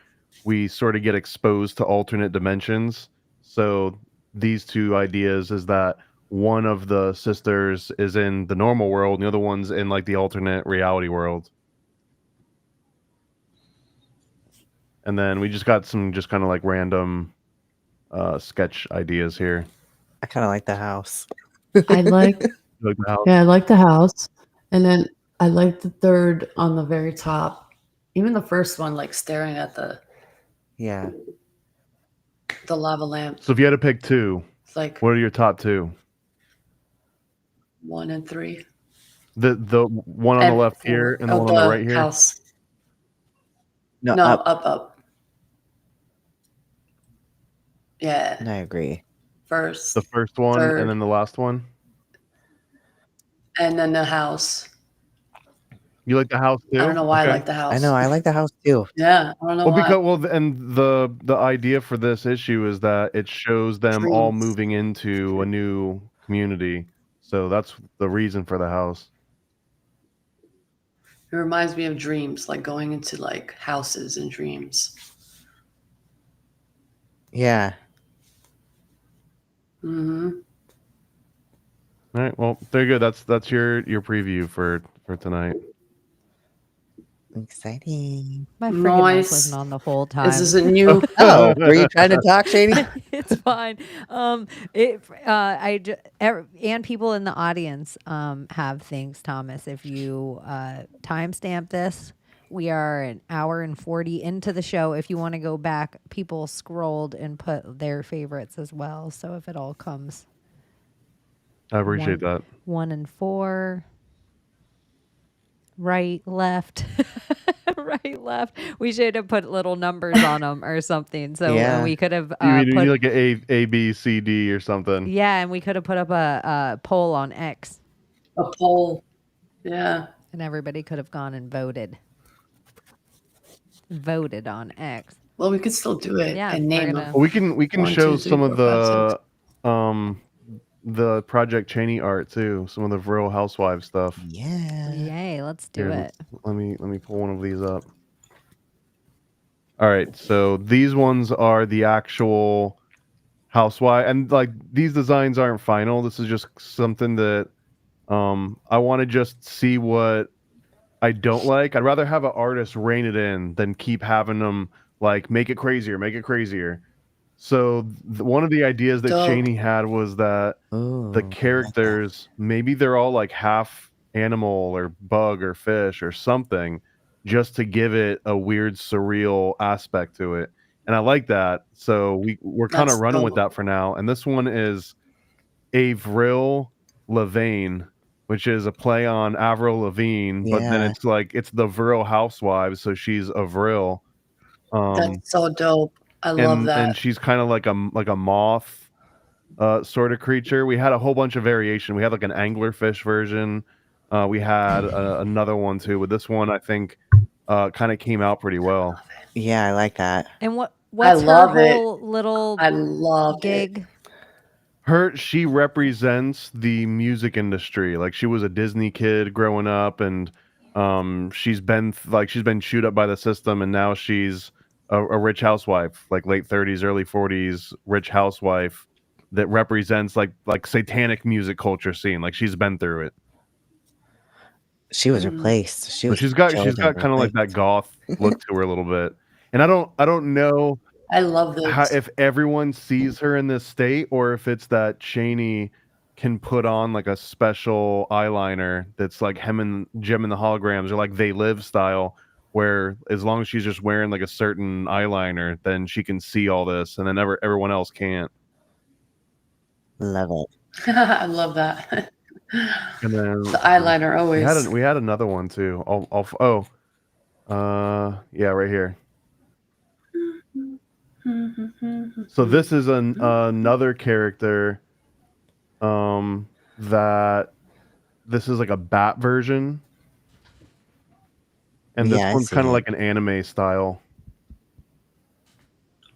we sort of get exposed to alternate dimensions. So these two ideas is that one of the sisters is in the normal world and the other one's in like the alternate reality world. And then we just got some just kind of like random sketch ideas here. I kind of like the house. I like, Like the house. yeah, I like the house, and then I like the third on the very top. Even the first one, like staring at the Yeah. lava lamp. So if you had to pick two, It's like what are your top two? 1 and 3. The one on the And left 4. here and the Oh, one on the right here. House. No, No, up. up. Yeah. I agree. First. The first one third, and then the last one. and then the house. You like the house too? I don't know why Okay. I like the house. I know. I like the house too. Yeah, I don't know Well, why. because and the idea for this issue is that it shows them all Dreams. moving into a new community. So that's the reason for the house. It reminds me of dreams, like going into like houses and dreams. Yeah. Mm-hmm. All right. Well, there you go. That's your preview for tonight. Exciting. My friggin' mic Nice. wasn't on the whole time. This is a new. Oh, were you trying to talk, Chaney? It's fine. And people in the audience have things, Thomas. If you timestamp this, we are an hour and 40 into the show. If you want to go back, people scrolled and put their favorites as well. So if it all comes, I appreciate that. 1 and 4, right, left, right, left. We should have put little numbers on them or something. So Yeah. we could have You mean put like a B C D or something? yeah, and we could have put up a poll on X, A poll. Yeah. and everybody could have gone and voted on X. Well, we could still do it Yeah, and we're name gonna- them. Well, we can 1, show 2, 3, some of 4, 5, 6. the Project Chaney art too. Some of the Real Housewives stuff. Yeah. Yay, let's do Here, it. let me pull one of these up. All right, so these ones are the actual housewife, and like these designs aren't final. This is just something that I want to just see what I don't like. I'd rather have an artist rein it in than keep having them like make it crazier, make it crazier. So one of the ideas that Dope. Chaney had was that Ooh, the characters, maybe they're all like half animal or bug or fish or something, just to give it a weird surreal aspect to it. And I like that. So we're kind of That's running with dope. that for now. And this one is Avril Lavigne, which is a play on Avril Lavigne, but then Yeah. it's like it's the Vril Housewives, so she's Avril. That's so dope. I love that. And she's kind of like a moth sort of creature. We had a whole bunch of variation. We had like an anglerfish version. We had another one too, but this one I think kind of came out pretty well. Yeah, I like that. And what's her love it. whole little I love gig? She represents the music industry. Like she was a Disney kid growing up, and she's been chewed up by the system, and now she's a rich housewife, like late 30s, early 40s, rich housewife that represents like satanic music culture scene. Like she's been through it. She was replaced. She's got kind of like that goth look to her a little bit. And I don't know I love this. if everyone sees her in this state, or if it's that Chaney can put on like a special eyeliner that's like him and Jim and the Holograms, or like They Live style, where as long as she's just wearing like a certain eyeliner, then she can see all this, and then everyone else can't. Love it. I love that. And then The eyeliner always. we had another one too. Yeah, right here. So this is another character that this is like a bat version, and this Yeah, I one's see kind of it. like an anime style.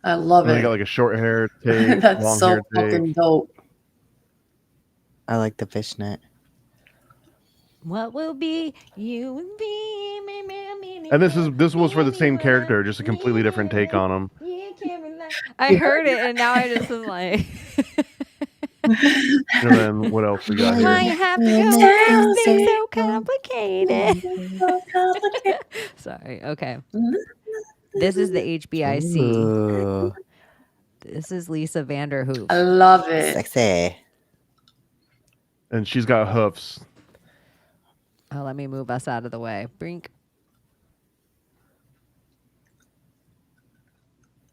I love And they it. got like a short hair take, That's long so hair take. fucking dope. I like the fishnet. What will be you and me? Me, me, me, me, And this me, was for the me, same me, character, just a completely different take on him. me, me, me. I heard it and now I just am like, And then what else we got might here? have to go make things so complicated. Sorry. Okay. This is the HBIC. Ooh, This is Lisa Vanderhoof. I love it. sexy. And she's got hoofs. Oh, let me move us out of the way. Brink.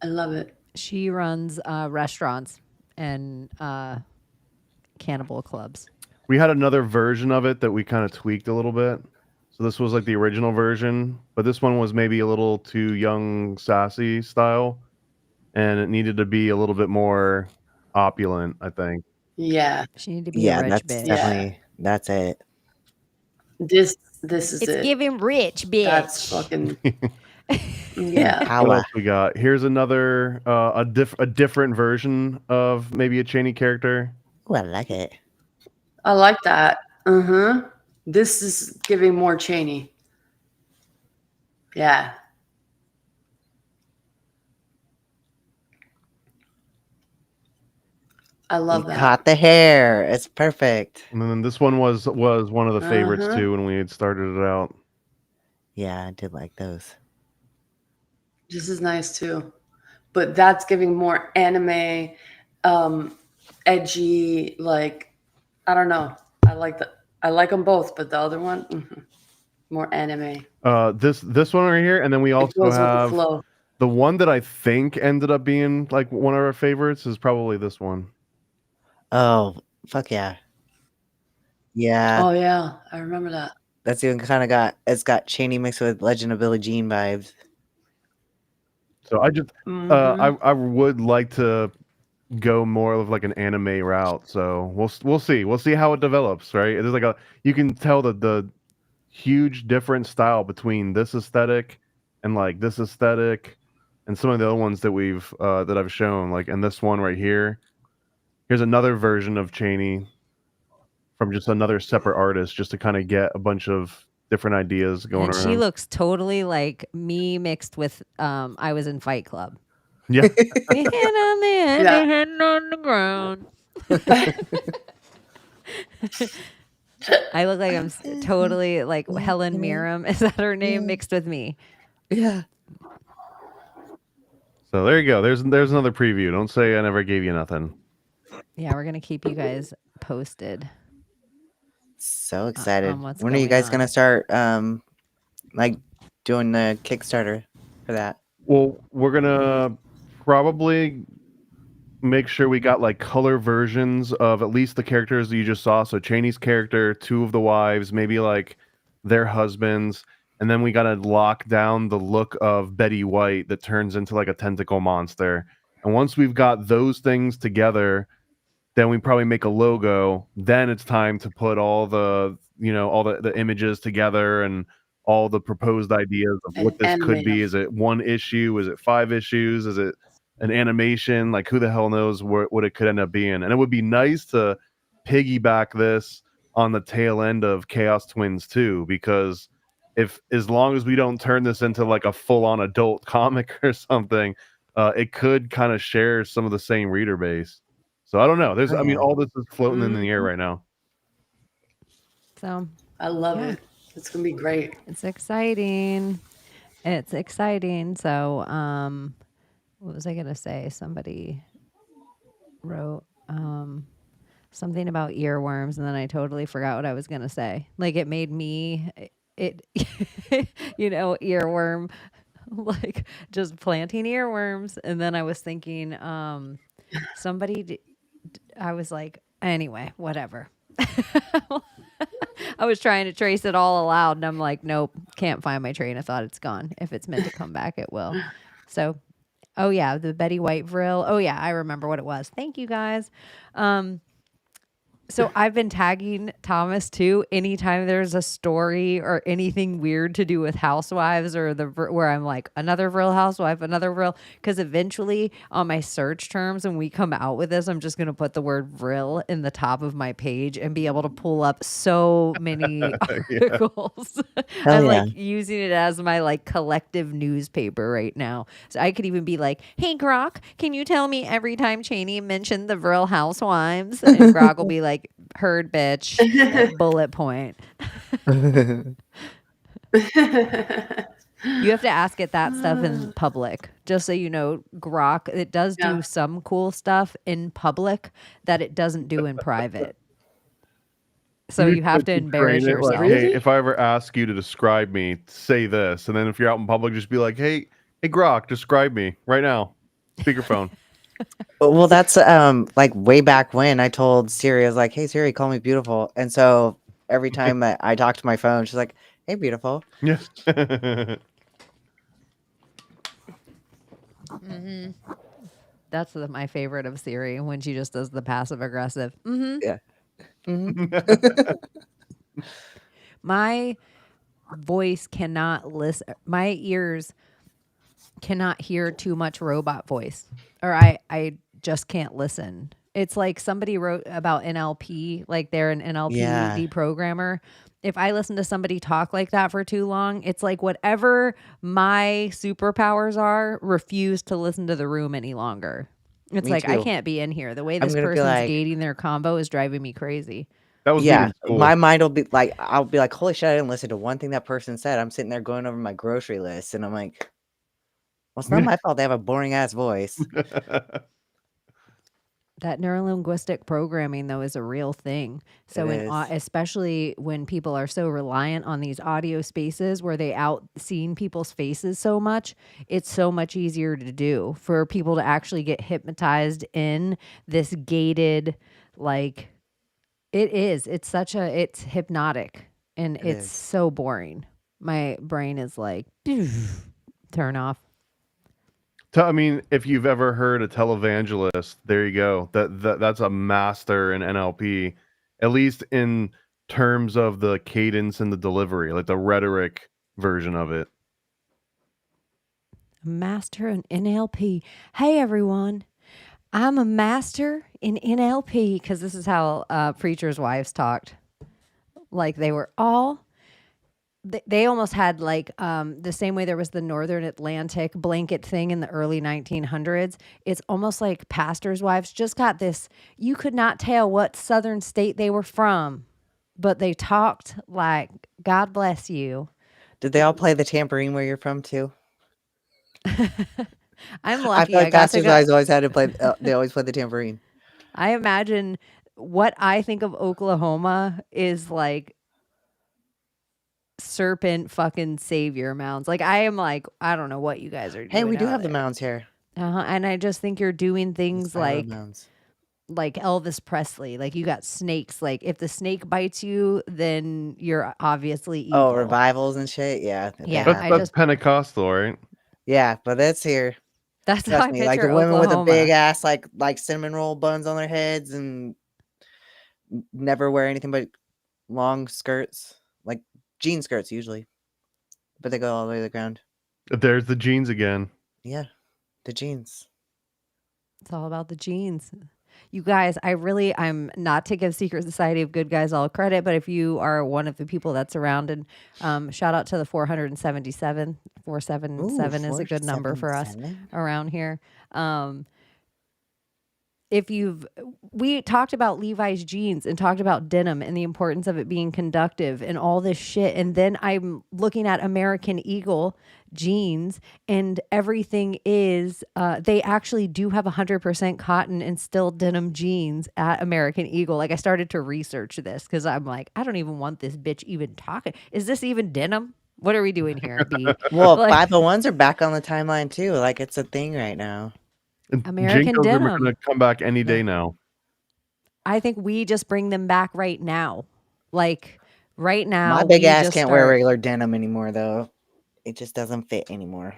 I love it. She runs restaurants and cannibal clubs. We had another version of it that we kind of tweaked a little bit. So this was like the original version, but this one was maybe a little too young, sassy style, and it needed to be a little bit more opulent, I think. Yeah. She needed to be Yeah, a rich that's bitch. definitely that's it. This is It's it. giving rich bitch. That's fucking yeah. What Power. else we got? Here's another a different version of maybe a Chaney character. Ooh, I like it. I like that. Uh-huh. This is giving more Chaney. Yeah. I love You that. caught the hair. It's perfect. And then this one was one of the favorites Uh-huh. too when we had started it out. Yeah, I did like those. This is nice too. But that's giving more anime, edgy, like, I don't know. I like them both, but the other one, more anime. This one right here, and then we It also goes with the have flow. the one that I think ended up being like one of our favorites is probably this one. Oh, fuck yeah. Yeah. Oh yeah, I remember that. That's even kind of got Chaney mixed with Legend of Billie Jean vibes. So I just Mhm. I would like to go more of like an anime route. So we'll see. We'll see how it develops, right? There's like you can tell the huge different style between this aesthetic and like this aesthetic and some of the other ones that I've shown, like, and this one right here. Here's another version of Chaney from just another separate artist, just to kind of get a bunch of different ideas going And around. she looks totally like me mixed with I was in Fight Club. Yeah. Me and a man Yeah. heading on the ground. I look like I'm totally like Helen Mirren. Is that her name? Mixed with me. Yeah. So there you go. There's another preview. Don't say I never gave you nothing. Yeah, we're gonna keep you guys posted. So excited. what's When are you going guys gonna on. start like doing the Kickstarter for that? Well, we're gonna probably make sure we got like color versions of at least the characters that you just saw. So Chaney's character, 2 of the wives, maybe like their husbands, and then we gotta lock down the look of Betty White that turns into like a tentacle monster. And once we've got those things together, then we probably make a logo. Then it's time to put all the the images together and all the proposed ideas of what And this could animate be. 'em. Is it 1 issue? Is it 5 issues? Is it an animation? Like, who the hell knows what it could end up being? And it would be nice to piggyback this on the tail end of Chaos Twins 2, because as long as we don't turn this into like a full-on adult comic or something, it could kind of share some of the same reader base. So I don't know. Oh, I mean, yeah. all this is floating in the air Mhm. right now. So I love Yeah. it. It's gonna be great. it's exciting. It's exciting. So what was I gonna say? Somebody wrote something about earworms, and then I totally forgot what I was gonna say. Like it made me earworm, like just planting earworms, and then I was thinking I was like, anyway, whatever. I was trying to trace it all aloud, and I'm like, nope, can't find my train of thought. It's gone. If it's meant to come back, it will. So, oh yeah, the Betty White Vril. Oh yeah, I remember what it was. Thank you guys. So I've been tagging Thomas too. Anytime there's a story or anything weird to do with housewives or where I'm like another Vril housewife, another Vril, because eventually on my search terms when we come out with this, I'm just gonna put the word Vril in the top of my page and be able to pull up so many articles. Hell I'm yeah. like using it as my like collective newspaper right now. So I could even be like, "Hey Grok, can you tell me every time Chaney mentioned the Vril housewives?" And Grok will be like, "Heard, bitch." Bullet point. You have to ask it that stuff in public. Just so you know, Grok, it does do Yeah. some cool stuff in public that it doesn't do in private. So you have to should embarrass train it like, yourself. hey, if I ever ask you to describe me, say this. And then if you're out in public, just be like, hey Grok, describe me right now. Speakerphone. Well, that's like way back when I told Siri, I was like, "Hey Siri, call me beautiful." And so every time that I talk to my phone, she's like, "Hey beautiful." Yeah. That's my favorite of Siri, when she just does the passive aggressive. Mm-hmm. Yeah. My voice cannot listen. My ears cannot hear too much robot voice, or I just can't listen. It's like somebody wrote about NLP, like they're an NLP Yeah. deprogrammer. If I listen to somebody talk like that for too long, it's like whatever my superpowers are, refuse to listen to the room any longer. It's Me like, I too. can't be in here. The way I'm this gonna be person's like- gating their combo is driving me crazy. That was me Yeah, in school. my mind will be like, I'll be like, "Holy shit, I didn't listen to one thing that person said." I'm sitting there going over my grocery list, and I'm like, "Well, it's not my fault they have a boring ass voice." That neurolinguistic programming, though, is a real thing. So, It is. especially when people are so reliant on these audio spaces where they seeing people's faces so much, it's so much easier to do for people to actually get hypnotized in this gated, like, it's hypnotic. and It it's is. so boring. My brain is like, turn off. I mean, if you've ever heard a televangelist, there you go. That's a master in NLP, at least in terms of the cadence and the delivery, like the rhetoric version of it. Master in NLP. Hey, everyone. I'm a master in NLP because this is how preachers' wives talked. Like they were all, they almost had like the same way there was the Northern Atlantic blanket thing in the early 1900s. It's almost like pastors' wives just got this. You could not tell what Southern state they were from, but they talked like, God bless you. Did they all play the tambourine where you're from too? I'm I lucky. feel like I got to pastors' go. wives always had to play. They always played the tambourine. I imagine what I think of Oklahoma is like serpent fucking savior mounds. Like I am like, I don't know what you guys are doing. Hey, we do out have the there. mounds here. And I just think you're doing The things silo like mounds. Elvis Presley. Like you got snakes. Like if the snake bites you, then you're obviously evil. Oh, revivals and shit. Yeah, Yeah, That's, I that's just Pentecostal, right? yeah, but that's here. that's how Trust I me, like picture the women with the Oklahoma. big ass, like cinnamon roll buns on their heads, and never wear anything but long skirts, like jean skirts usually, but they go all the way to the ground. There's the jeans again. Yeah, the jeans. It's all about the genes. You guys, I'm not to give Secret Society of Good Guys all credit, but if you are one of the people that's around, and shout out to the 477. 477 is a good number for us 477? around here. We talked about Levi's jeans and talked about denim and the importance of it being conductive and all this shit. And then I'm looking at American Eagle jeans and everything is, they actually do have 100% cotton and still denim jeans at American Eagle. Like I started to research this because I'm like, I don't even want this bitch even talking. Is this even denim? What are we doing here, B? Well, Like- 501s are back on the timeline too. Like it's a thing right now. And American Jinkos are denim. going to come back any day now. I think we just bring them back right now. Like right now. My big we ass just can't wear start- regular denim anymore though. It just doesn't fit anymore.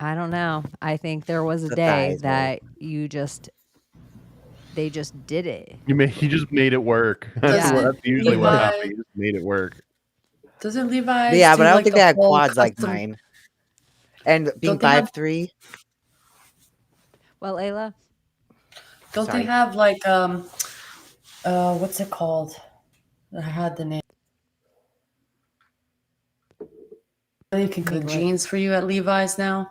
I don't know. I think there was a The day thighs, that they just did it. He just made it work. Yeah. That's usually what Levi- happened. He just made it work. Doesn't Levi's Yeah, but do, I don't like, think the they had whole quads like custom- mine. And being Don't they have- 5'3", Well, Layla, Don't Sorry. they have like what's it called? I had the name. You can cook jeans for you at Levi's now.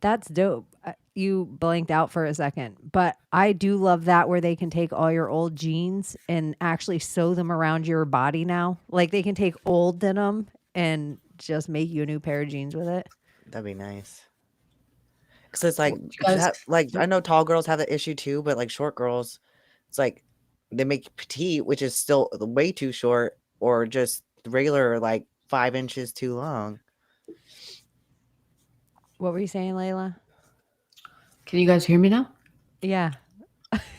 that's dope. You blanked out for a second, but I do love that where they can take all your old jeans and actually sew them around your body now. Like they can take old denim and just make you a new pair of jeans with it. that'd be nice. Because it's like, guys- like I know tall girls have that issue too, but like short girls, it's like they make petite, which is still way too short, or just regular like 5 inches too long. What were you saying, Layla? Can you guys hear me now? Yeah.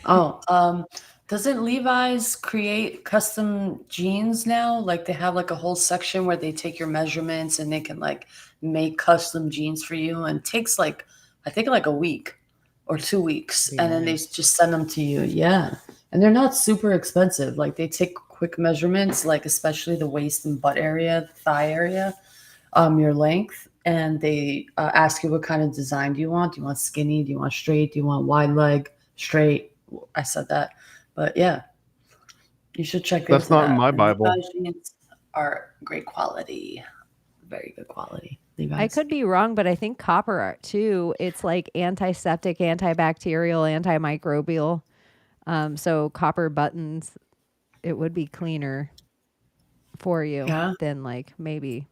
Oh, doesn't Levi's create custom jeans now? Like they have like a whole section where they take your measurements and they can like make custom jeans for you, and it takes like I think like a week or 2 weeks, Be and then they nice. just send them to you. Yeah, and they're not super expensive. Like they take quick measurements, like especially the waist and butt area, the thigh area, your length, and they ask you what kind of design do you want. Do you want skinny? Do you want straight? Do you want wide leg? Straight? I said that, but yeah, you should check. That's into not in that. my And Bible. Levi's jeans are great quality, very good quality. Levi's. I could be wrong, but I think copper art too. It's like antiseptic, antibacterial, antimicrobial. So copper buttons, it would be cleaner for you Yeah. than like maybe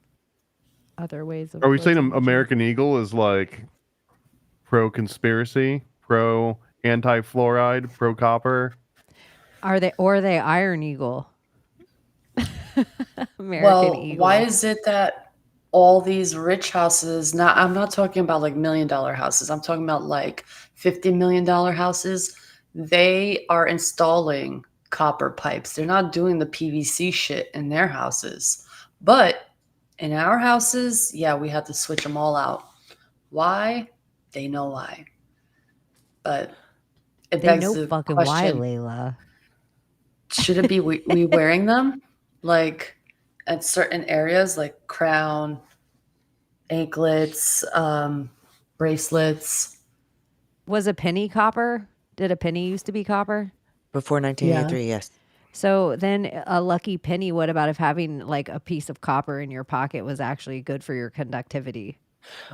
other ways of. Are we saying clothing machine. American Eagle is like pro conspiracy, pro anti fluoride, pro copper? Are they Iron Eagle? American Well, Eagle. why is it that all these rich houses, I'm not talking about like $1 million houses, I'm talking about like $50 million houses, they are installing copper pipes. They're not doing the PVC shit in their houses. But in our houses, yeah, we had to switch them all out. Why? They know why. But it They begs know the fucking why, question, Layla. should it be we wearing them? Like at certain areas, like crown, anklets, bracelets. Was a penny copper? Did a penny used to be copper? Before 1983, yes. So then a lucky penny, what about if having like a piece of copper in your pocket was actually good for your conductivity?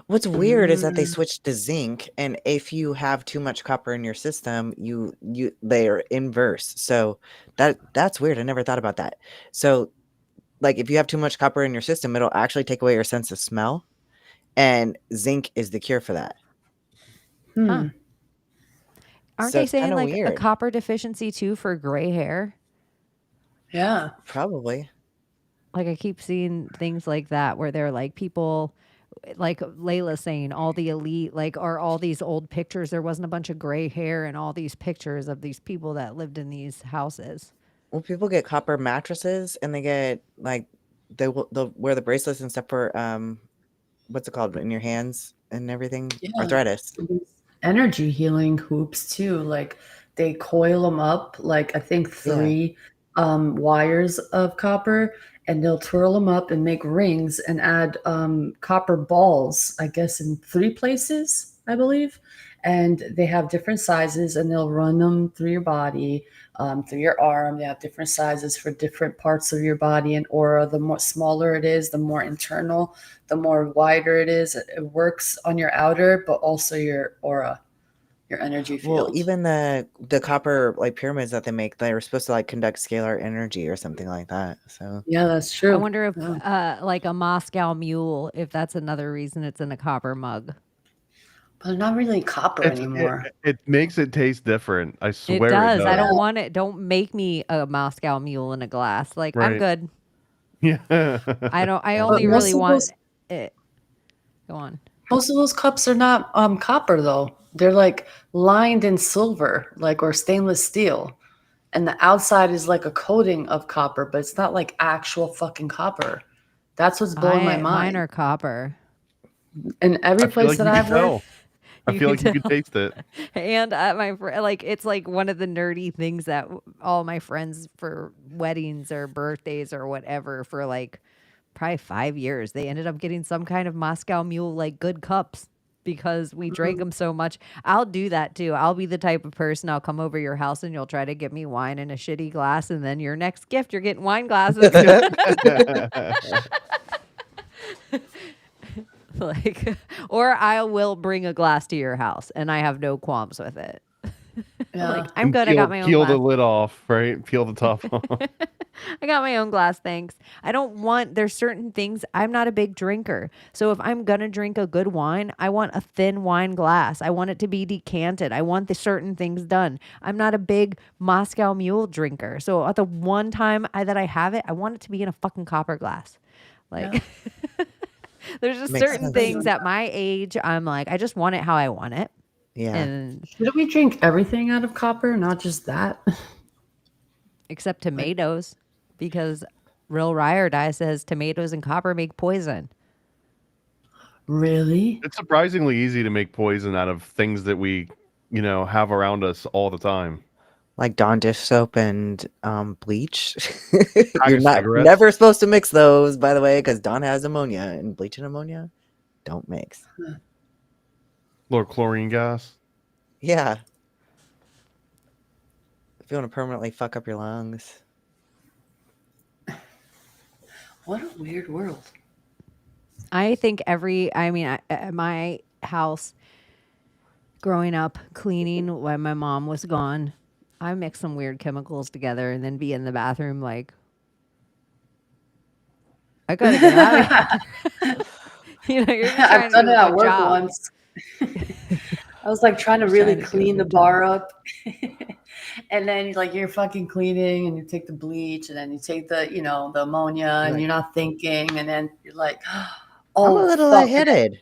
What's weird is that they switched to zinc, and if you have too much copper in your system, they are inverse. So that's weird. I never thought about that. So, like, if you have too much copper in your system, it'll actually take away your sense of smell, and zinc is the cure for that. Huh. Aren't So they it's saying kinda like a weird. copper deficiency too for gray hair? Yeah. Probably. Like I keep seeing things like that where they're like people like Layla saying all the elite, like, are all these old pictures. There wasn't a bunch of gray hair in all these pictures of these people that lived in these houses. Well, people get copper mattresses, and they get like they'll wear the bracelets and stuff for what's it called in your hands and everything, arthritis. Energy healing hoops too. Like they coil them up, like I think 3 wires of copper, and they'll twirl them up and make rings and add copper balls, I guess in 3 places, I believe. And they have different sizes, and they'll run them through your body, through your arm. They have different sizes for different parts of your body and aura. The more smaller it is, the more internal, the more wider it is. It works on your outer, but also your aura, your energy field. Well, even the copper like pyramids that they make, they were supposed to like conduct scalar energy or something like that. So yeah, that's true. I wonder if like a Moscow mule, if that's another reason it's in a copper mug. But not really copper anymore. It makes it taste different. I swear It does. it I does. don't want it. Don't make me a Moscow mule in a glass. Like I'm Right. good. Yeah. I only really want it. Go on. Most of those cups are not copper though. They're like lined in silver, like, or stainless steel. And the outside is like a coating of copper, but it's not like actual fucking copper. That's what's blowing my mind. Mine are copper. And every place that I've worked, I feel like you could taste it. And like it's like one of the nerdy things that all my friends for weddings or birthdays or whatever for like probably 5 years, they ended up getting some kind of Moscow Mule like good cups because we drank them so much. I'll do that too. I'll be the type of person, I'll come over your house and you'll try to get me wine in a shitty glass, and then your next gift, you're getting wine glasses. Like, or I will bring a glass to your house and I have no qualms with it. Like, I'm good. I got my own Peel glass. the lid off, right? Peel the top off. I got my own glass, thanks. I don't want, there's certain things, I'm not a big drinker. So if I'm going to drink a good wine, I want a thin wine glass. I want it to be decanted. I want the certain things done. I'm not a big Moscow Mule drinker. So at the one time that I have it, I want it to be in a fucking copper glass. Like, there's just Makes certain sense. things at my age, I'm like, I just want it how I want it. yeah. And shouldn't we drink everything out of copper, not just that? except tomatoes, because Real Rye or Die says tomatoes and copper make poison. Really? It's surprisingly easy to make poison out of things that we, have around us all the time. Like Dawn dish soap and bleach. Pack You're of not cigarettes. never supposed to mix those, by the way, because Dawn has ammonia, and bleach and ammonia don't mix. Little chlorine gas. Yeah. If you want to permanently fuck up your lungs. What a weird world. I think at my house growing up, cleaning when my mom was gone, I mixed some weird chemicals together and then be in the bathroom like, I gotta get out of here. You're just trying I've done to it do a at good work job. once. I was like trying to really clean the bar up. And then like you're fucking cleaning and you take the bleach and then you take the, the ammonia and you're not thinking. And then you're like, I'm a little lightheaded.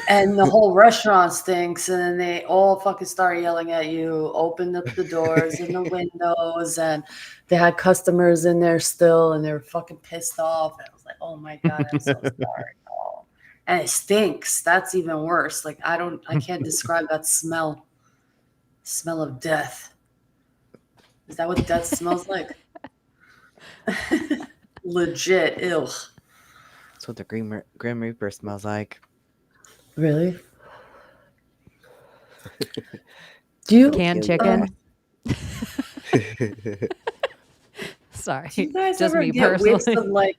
And the whole restaurant stinks, and then they all fucking start yelling at you, open up the doors and the windows, and they had customers in there still, and they were fucking pissed off. And I was like, oh my God, I'm so sorry. Oh. And it stinks. That's even worse. Like, I can't describe that smell of death. Is that what death smells like? Legit, ill. That's what the Grim Reaper smells like. Really? Do you Canned chicken. Sorry, Do you guys just ever me get whiffs personally. of like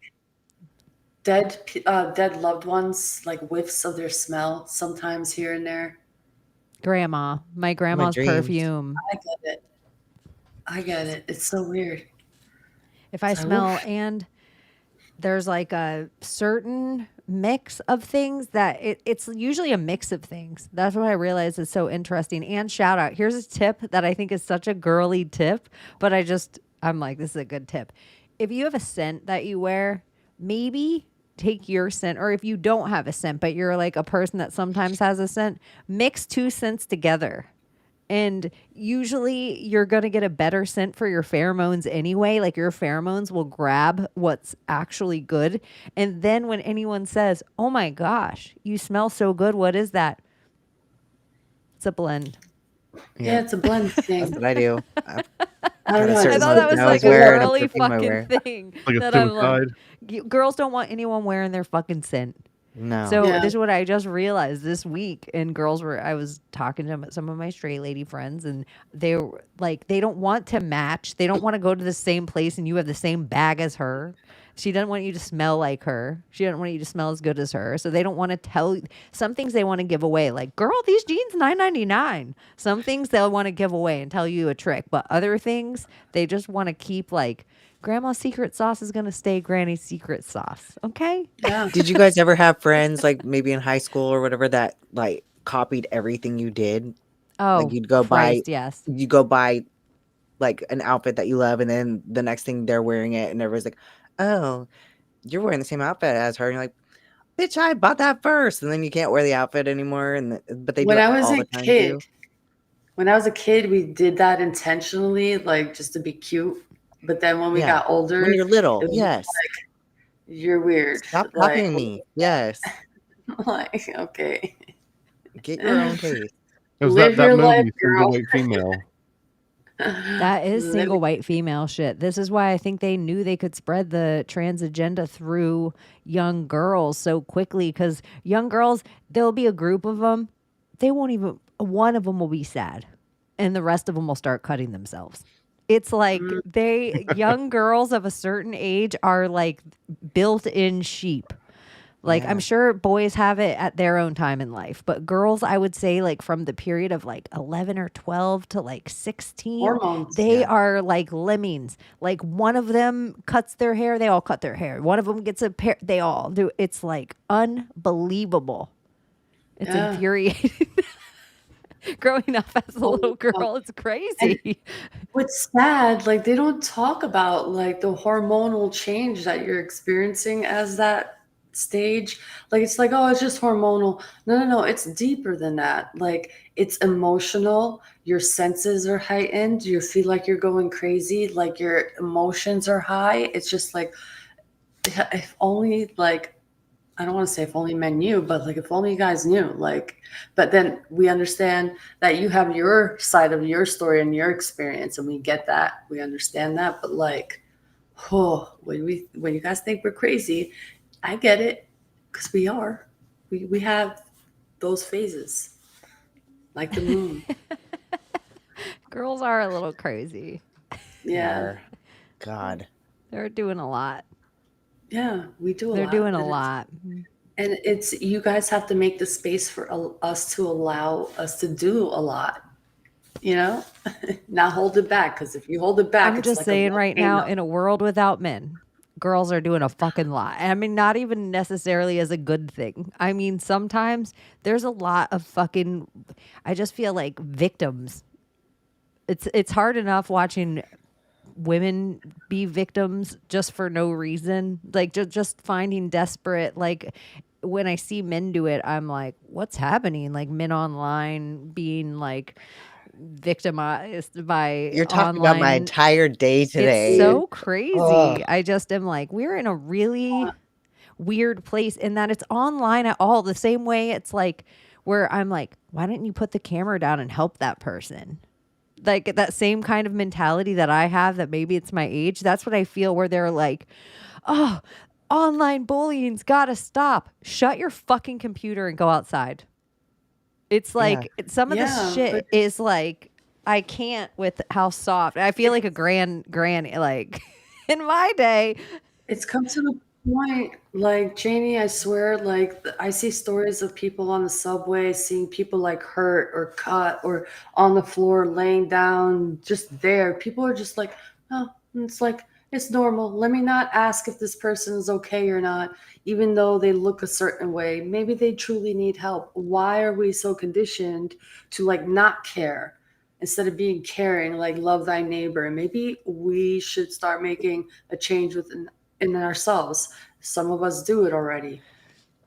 dead loved ones, like whiffs of their smell sometimes here and there? Grandma, my grandma's dreams. perfume. I get it. It's so weird. If I So- smell, and there's like a certain mix of things that it's usually a mix of things. That's what I realize is so interesting. And shout out, here's a tip that I think is such a girly tip, but I'm like, this is a good tip. If you have a scent that you wear, maybe take your scent, or if you don't have a scent, but you're like a person that sometimes has a scent, mix 2 scents together. And usually you're going to get a better scent for your pheromones anyway. Like your pheromones will grab what's actually good. And then when anyone says, oh my gosh, you smell so good, what is that? It's a blend. Yeah, it's a blend That's thing. what I do. I don't know. I certain thought that was I like was a wearing a girly perfume I fucking wear. thing. Like a that I'm like, suicide. girls don't want anyone wearing their fucking scent. No. So Yeah. this is what I just realized this week. And I was talking to some of my straight lady friends, and they were like, they don't want to match. They don't want to go to the same place and you have the same bag as her. She doesn't want you to smell like her. She doesn't want you to smell as good as her. So they don't want to tell some things they want to give away. Like, girl, these jeans $9.99. Some things they'll want to give away and tell you a trick. But other things, they just want to keep like, Grandma's secret sauce is going to stay Granny's secret sauce. Okay? Yeah. Did you guys ever have friends, like maybe in high school or whatever, that like copied everything you did? Oh, Like you'd go Christ, yes. you go buy like an outfit that you love, and then the next thing they're wearing it, and everybody's like, "Oh, you're wearing the same outfit as her." And you're like, "Bitch, I bought that first." And then you can't wear the outfit anymore. But they do When it I was all a the time kid, too. we did that intentionally, like just to be cute. But then when we Yeah. got older, When you're little, it was yes. you're weird. Stop Like, copying me. Yes. like, okay. Get your own taste. It was Live that your movie, life, Single girl. White Female. That is Live- single white female shit. This is why I think they knew they could spread the trans agenda through young girls so quickly, because young girls, there'll be a group of them. They won't even, one of them will be sad and the rest of them will start cutting themselves. It's like young girls of a certain age are like built-in sheep. Like, Yeah. I'm sure boys have it at their own time in life, but girls, I would say, like from the period of like 11 or 12 to like 16, Hormones. they are like lemmings. Like one of them cuts their hair, they all cut their hair. One of them gets a pair, they all do. It's like unbelievable. It's Yeah. infuriating. Growing up as a little girl, it's crazy. What's sad, like they don't talk about like the hormonal change that you're experiencing as that stage. Like it's like, oh, it's just hormonal. No, it's deeper than that. Like it's emotional. Your senses are heightened. You feel like you're going crazy. Like your emotions are high. It's just like, if only like, I don't want to say if only men knew, but like if only you guys knew, like, but then we understand that you have your side of your story and your experience, and we get that, we understand that, but like, oh, when you guys think we're crazy, I get it, because we are, we have those phases, like the moon. Girls are a little crazy. Yeah, God. They're doing a lot. yeah, we do. They're doing a and lot. And it's, you guys have to make the space for us to allow us to do a lot, you know, not hold it back. Because if you hold it back, I'm it's just like a saying right now, volcano. in a world without men, girls are doing a fucking lot. I mean, not even necessarily as a good thing. I mean, sometimes there's a lot of fucking, I just feel like victims. It's hard enough watching women be victims just for no reason, like just finding desperate, like when I see men do it, I'm like, what's happening? Like men online being like victimized by You're talking about my online. entire day It's today. so crazy. Ugh. I just am like, we're in a really weird place in that it's online at all. The same way it's like where I'm like, why didn't you put the camera down and help that person? Like that same kind of mentality that I have, that maybe it's my age. That's what I feel, where they're like, oh, online bullying's gotta stop. Shut your fucking computer and go outside. It's like some of this shit is like, I can't with how soft. I feel like a granny. Like in my day, It's come to the point, like Chaney, I swear, like I see stories of people on the subway seeing people like hurt or cut or on the floor laying down, just there. People are just like, oh, it's like, it's normal. Let me not ask if this person is okay or not, even though they look a certain way. Maybe they truly need help. Why are we so conditioned to like not care instead of being caring, like love thy neighbor? And maybe we should start making a change within in ourselves. Some of us do it already,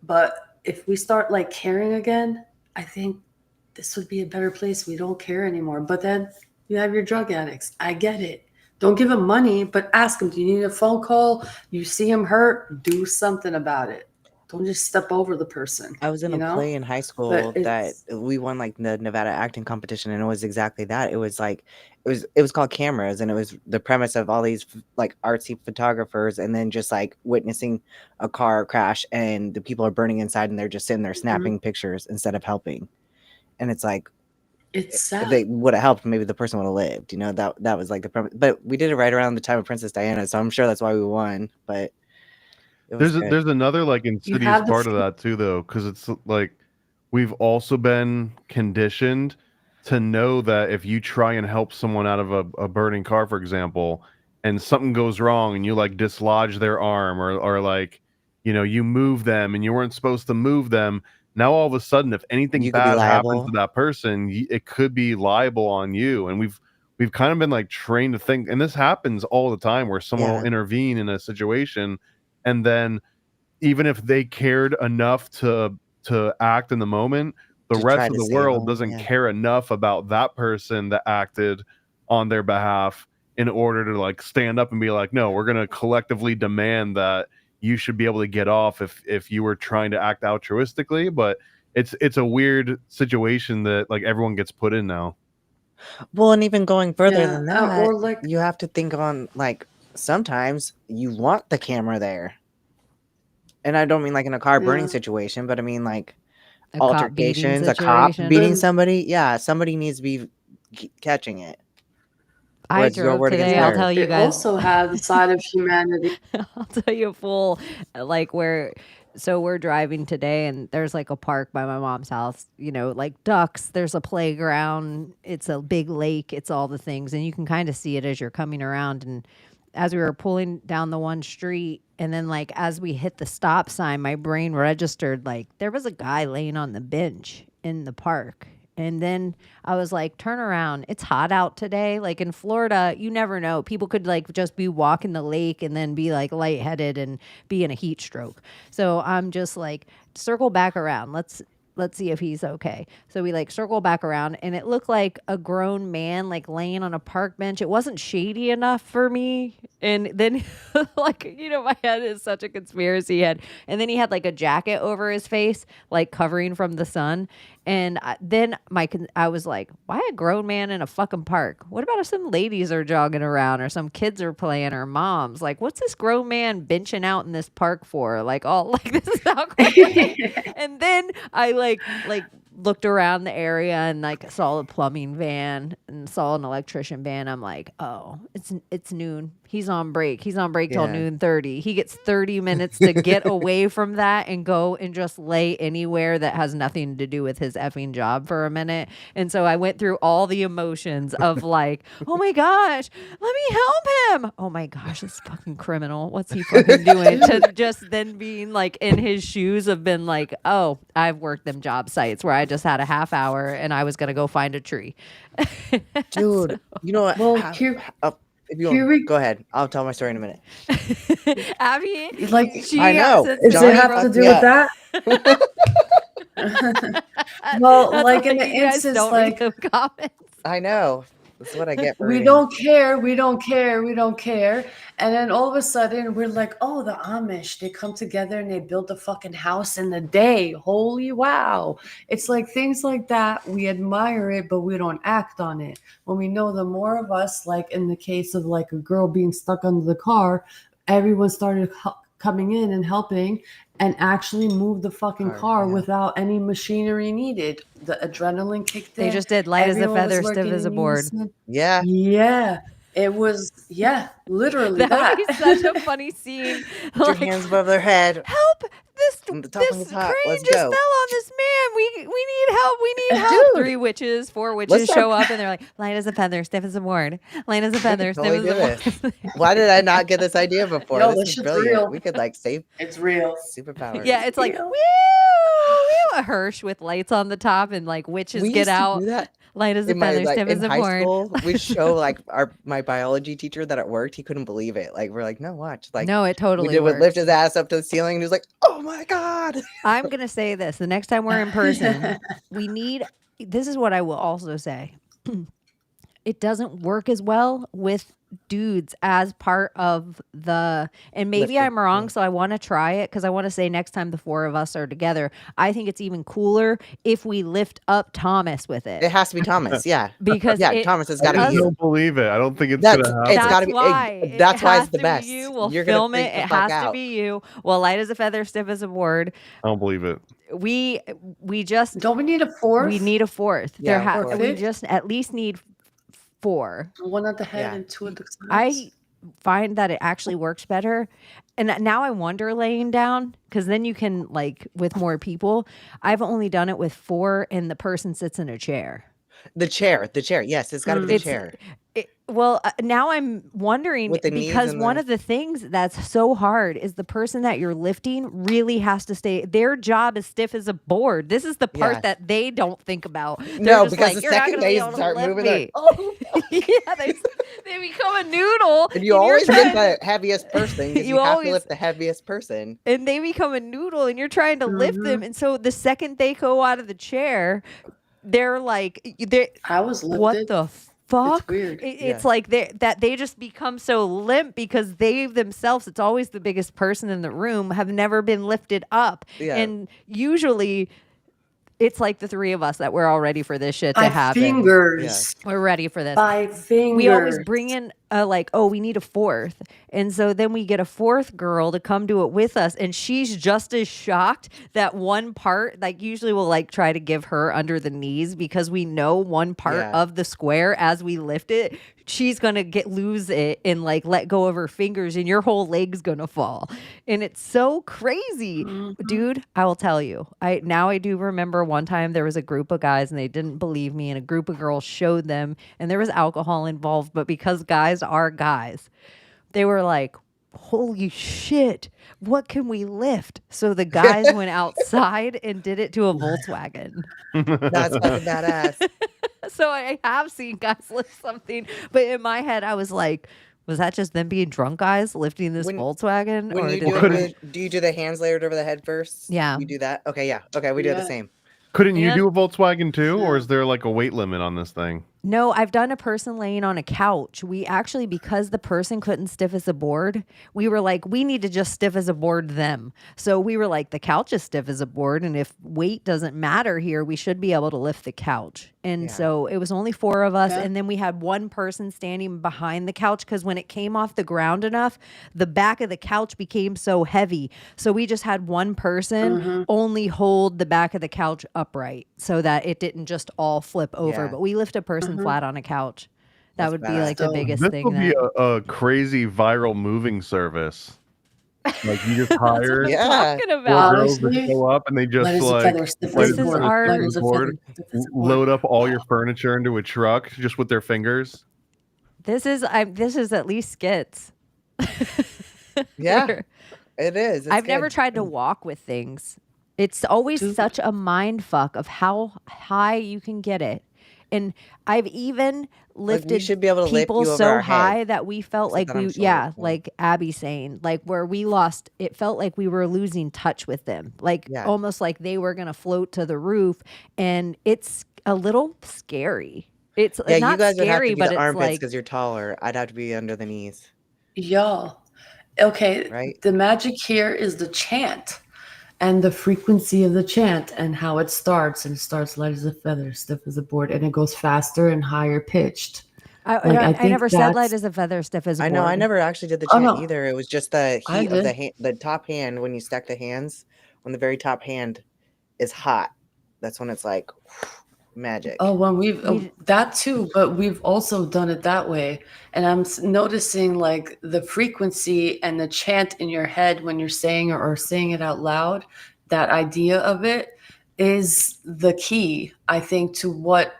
but if we start like caring again, I think this would be a better place. We don't care anymore. But then you have your drug addicts. I get it. Don't give them money, but ask them, do you need a phone call? You see them hurt, do something about it. Don't just step over the person. I was in a play in high school that we won like the Nevada acting competition, and it was exactly that. It was like it was called Cameras, and it was the premise of all these like artsy photographers, and then just like witnessing a car crash, and the people are burning inside, and they're just sitting there snapping pictures instead of helping. And it's like, it's sad. If they would have helped, maybe the person would have lived. You know, that was like the premise. But we did it right around the time of Princess Diana, so I'm sure that's why we won. But there's another like insidious part of that too, though, because it's like we've also been conditioned to know that if you try and help someone out of a burning car, for example, and something goes wrong and you like dislodge their arm or like, you know, you move them and you weren't supposed to move them. Now all of a sudden, if anything bad happens to that person, it could be liable on you. And we've kind of been like trained to think, and this happens all the time, where someone will intervene in a situation, and then even if they cared enough to act in the moment, the rest of the world doesn't care enough about that person that acted on their behalf in order to like stand up and be like, no, we're going to collectively demand that you should be able to get off if you were trying to act altruistically. But it's a weird situation that like everyone gets put in now. Well, and even going further than that, or like, you have to think on like, sometimes you want the camera there. And I don't mean like in a car burning situation, but I mean like altercations, a cop beating somebody. Yeah, somebody needs to be catching it. I drove today. I'll tell you guys. Also have the side of humanity. I'll tell you a full, like we're driving today, and there's like a park by my mom's house, you know, like ducks. There's a playground. It's a big lake. It's all the things. And you can kind of see it as you're coming around. And as we were pulling down the one street, and then like as we hit the stop sign, my brain registered like there was a guy laying on the bench in the park. And then I was like, turn around. It's hot out today. Like in Florida, you never know. People could like just be walking the lake and then be like lightheaded and be in a heat stroke. So I'm just like, circle back around. Let's see if he's okay. So we like circle back around, and it looked like a grown man like laying on a park bench. It wasn't shady enough for me. And then like, you know, my head is such a conspiracy head. And then he had like a jacket over his face, like covering from the sun. And then I was like, why a grown man in a fucking park? What about if some ladies are jogging around or some kids are playing or moms? Like, what's this grown man benching out in this park for? Like, all like, this is how crazy. And then I like looked around the area and like saw a plumbing van and saw an electrician van. I'm like, oh, it's noon. He's on break. He's on break till noon 30. He gets 30 minutes to get away from that and go and just lay anywhere that has nothing to do with his effing job for a minute. And so I went through all the emotions of like, oh my gosh, let me help him. Oh my gosh, this fucking criminal. What's he fucking doing? To just then being like in his shoes of been like, oh, I've worked them job sites where I just had a half hour and I was going to go find a tree. Dude, you know what? Well, here, If you Here want, we go ahead. I'll tell my story in a minute. Abby, like. she I know. since Does it Johnny have to fucked do me with up. that? Well, That's like why in the you guys instance, don't read like the comments. I know. That's what I get for we reading. don't care, we don't care, we don't care. And then all of a sudden we're like, oh, the Amish, they come together and they build a fucking house in a day. Holy wow. It's like things like that. We admire it, but we don't act on it. When we know the more of us, like in the case of like a girl being stuck under the car, everyone started coming in and helping and actually move the fucking car without any machinery needed. The adrenaline kicked in. They just did light as a Everyone was feather, stiff working as a in board. unison. Yeah. Yeah, it was. Yeah, literally That would be such a that. funny scene. Put your Like, hands above their head. help! On the top of This his crane hat. Let's just go. fell on this man. We need help. We need help. Dude. 3 witches, 4 Let's witches start- show up and they're like, light as a feather, stiff as a board. Light as a feather, stiff totally as a do board. Why did I not get this idea before? Yo, this this is shit's brilliant. real. We could like save It's real. superpowers. Yeah, it's like Real. woo, a Hirsch with lights on the top and like witches we get used to out. do that Light as a in my feather, like stiff in as a high board. school. We'd show like my biology teacher that it worked. He couldn't believe it. Like we're like, no, watch. Like No, it totally we did would works. lift his ass up to the ceiling and he was like, oh my god. I'm gonna say this: the next time we're in person, we need. This is what I will also say. It doesn't work as well with dudes as part of the, and maybe Lifting, I'm wrong, so I want to try it because I want to say next time the 4 of us are together, I think it's even cooler if we lift up Thomas with it. It has to be Thomas. Yeah. Because yeah, Thomas has got to I be don't you. believe it. I don't think it's That's gonna it's happen. got to be. why. That's It why has it's the to be best. You. We'll You're gonna film freak it. the It fuck has out. to be you. Well, light as a feather, stiff as a board. I don't believe it. We just Don't we need a fourth? we need a 4th. Yeah, There a fourth. we just at least need 4. one at the head Yeah. and 2 at the sides. I find that it actually works better. And now I wonder laying down because then you can like with more people. I've only done it with 4 and the person sits in a chair. The chair. Yes, it's got to be the It's- chair. Now I'm wondering With the knees because and one the- of the things that's so hard is the person that you're lifting really has to stay. Their job is stiff as a board. This is the part Yes. that they don't think about. They're No, just because like, the "You're not second gonna be they able to start lift moving, they're me." like, oh. Yeah, they become a noodle. And you you're always trying- get the heaviest person because You you have always- to lift the heaviest person. and they become a noodle and you're trying to lift them. And so the second they go out of the chair, they're like, I was lifted. what the fuck? It's weird. It's like they just become so limp because they themselves, it's always the biggest person in the room, have never been lifted up. Yeah. And usually it's like the 3 of us that we're all ready for this shit to By happen. fingers. We're ready for this. By fingers. We always bring in we need a 4th. And so then we get a 4th girl to come do it with us. And she's just as shocked that one part, like usually we'll like try to give her under the knees because we know one part Yeah. of the square as we lift it, she's going to lose it and like let go of her fingers and your whole leg's going to fall. And it's so crazy. Dude, I will tell you. I do remember one time there was a group of guys and they didn't believe me and a group of girls showed them and there was alcohol involved, but because guys are guys, they were like, holy shit, what can we lift? So the guys went outside and did it to a Volkswagen. That's fucking badass. So I have seen guys lift something, but in my head I was like, was that just them being drunk guys lifting this Volkswagen? When or you did do you do the hands layered over the head first? Yeah. You do that? Okay, yeah. Okay, we do the same. Couldn't you And- do a Volkswagen too, or is there like a weight limit on this thing? No, I've done a person laying on a couch. We actually, because the person couldn't stiff as a board, we were like, we need to just stiff as a board them. So we were like, the couch is stiff as a board. And if weight doesn't matter here, we should be able to lift the couch. And so it was only 4 of us. Yeah. And then we had one person standing behind the couch because when it came off the ground enough, the back of the couch became so heavy. So we just had one person only hold the back of the couch upright so that it didn't just all flip over. Yeah. But we lift a person flat on a couch. That That's would be badass. like the biggest This thing. will be that- a crazy viral moving service. Like you just hire Yeah. talking four about. girls that Honestly, show up and they just light as a like feather, stiff light as This a is board. our- Light as a board, feather, stiff as a board. load up all your furniture into a truck just with their fingers. This is at least skits. Yeah. Where- It is. It's I've never good. tried to walk with things. It's always Dude. such a mind fuck of how high you can get it. And I've even lifted should be able to lift people you over so our head. high that we felt Sit like on our we, shoulder. yeah, like Abbie saying, like where we lost, it felt like we were losing touch with them, like Yeah. almost like they were gonna float to the roof, and it's a little scary. It's Yeah, not you guys would have to scary, be but the it's armpits like because you're taller. I'd have to be under the knees, Y'all, okay, right? the magic here is the chant. And the frequency of the chant and how it starts. And it starts light as a feather, stiff as a board, and it goes faster and higher pitched. Like, I I think never said light that's- as a feather, stiff as a I board. know. I never actually did the Oh, chant no. either. It was just the I heat of did. the top hand. When you stack the hands, when the very top hand is hot, that's when it's like magic. Oh, when that too, but we've also done it that way. And I'm noticing like the frequency and the chant in your head when you're saying or saying it out loud, that idea of it is the key, I think, to what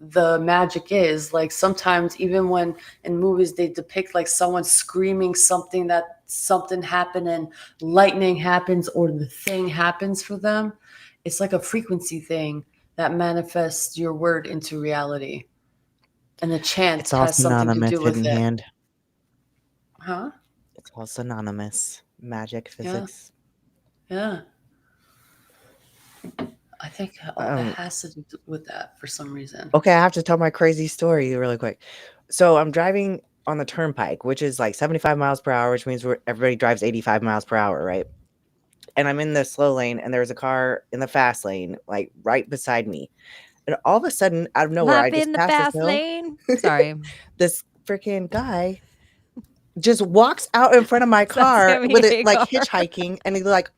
the magic is. Like sometimes even when in movies they depict like someone screaming something that something happened and lightning happens or the thing happens for them, it's like a frequency thing that manifests your word into reality. And the chant It's all has something to synonymous, do with hidden it. hand. Huh? It's all synonymous. Magic, Yeah. physics. Yeah. I think it has to do with that for some reason. Okay, I have to tell my crazy story really quick. So I'm driving on the turnpike, which is like 75 miles per hour, which means everybody drives 85 miles per hour, right? And I'm in the slow lane, and there's a car in the fast lane, like right beside me. And all of a sudden, out of nowhere, I Life just in the passed fast this hill. lane. Sorry. This freaking guy just walks out in front of my car Sammy with it like Hagar. hitchhiking, and he's like,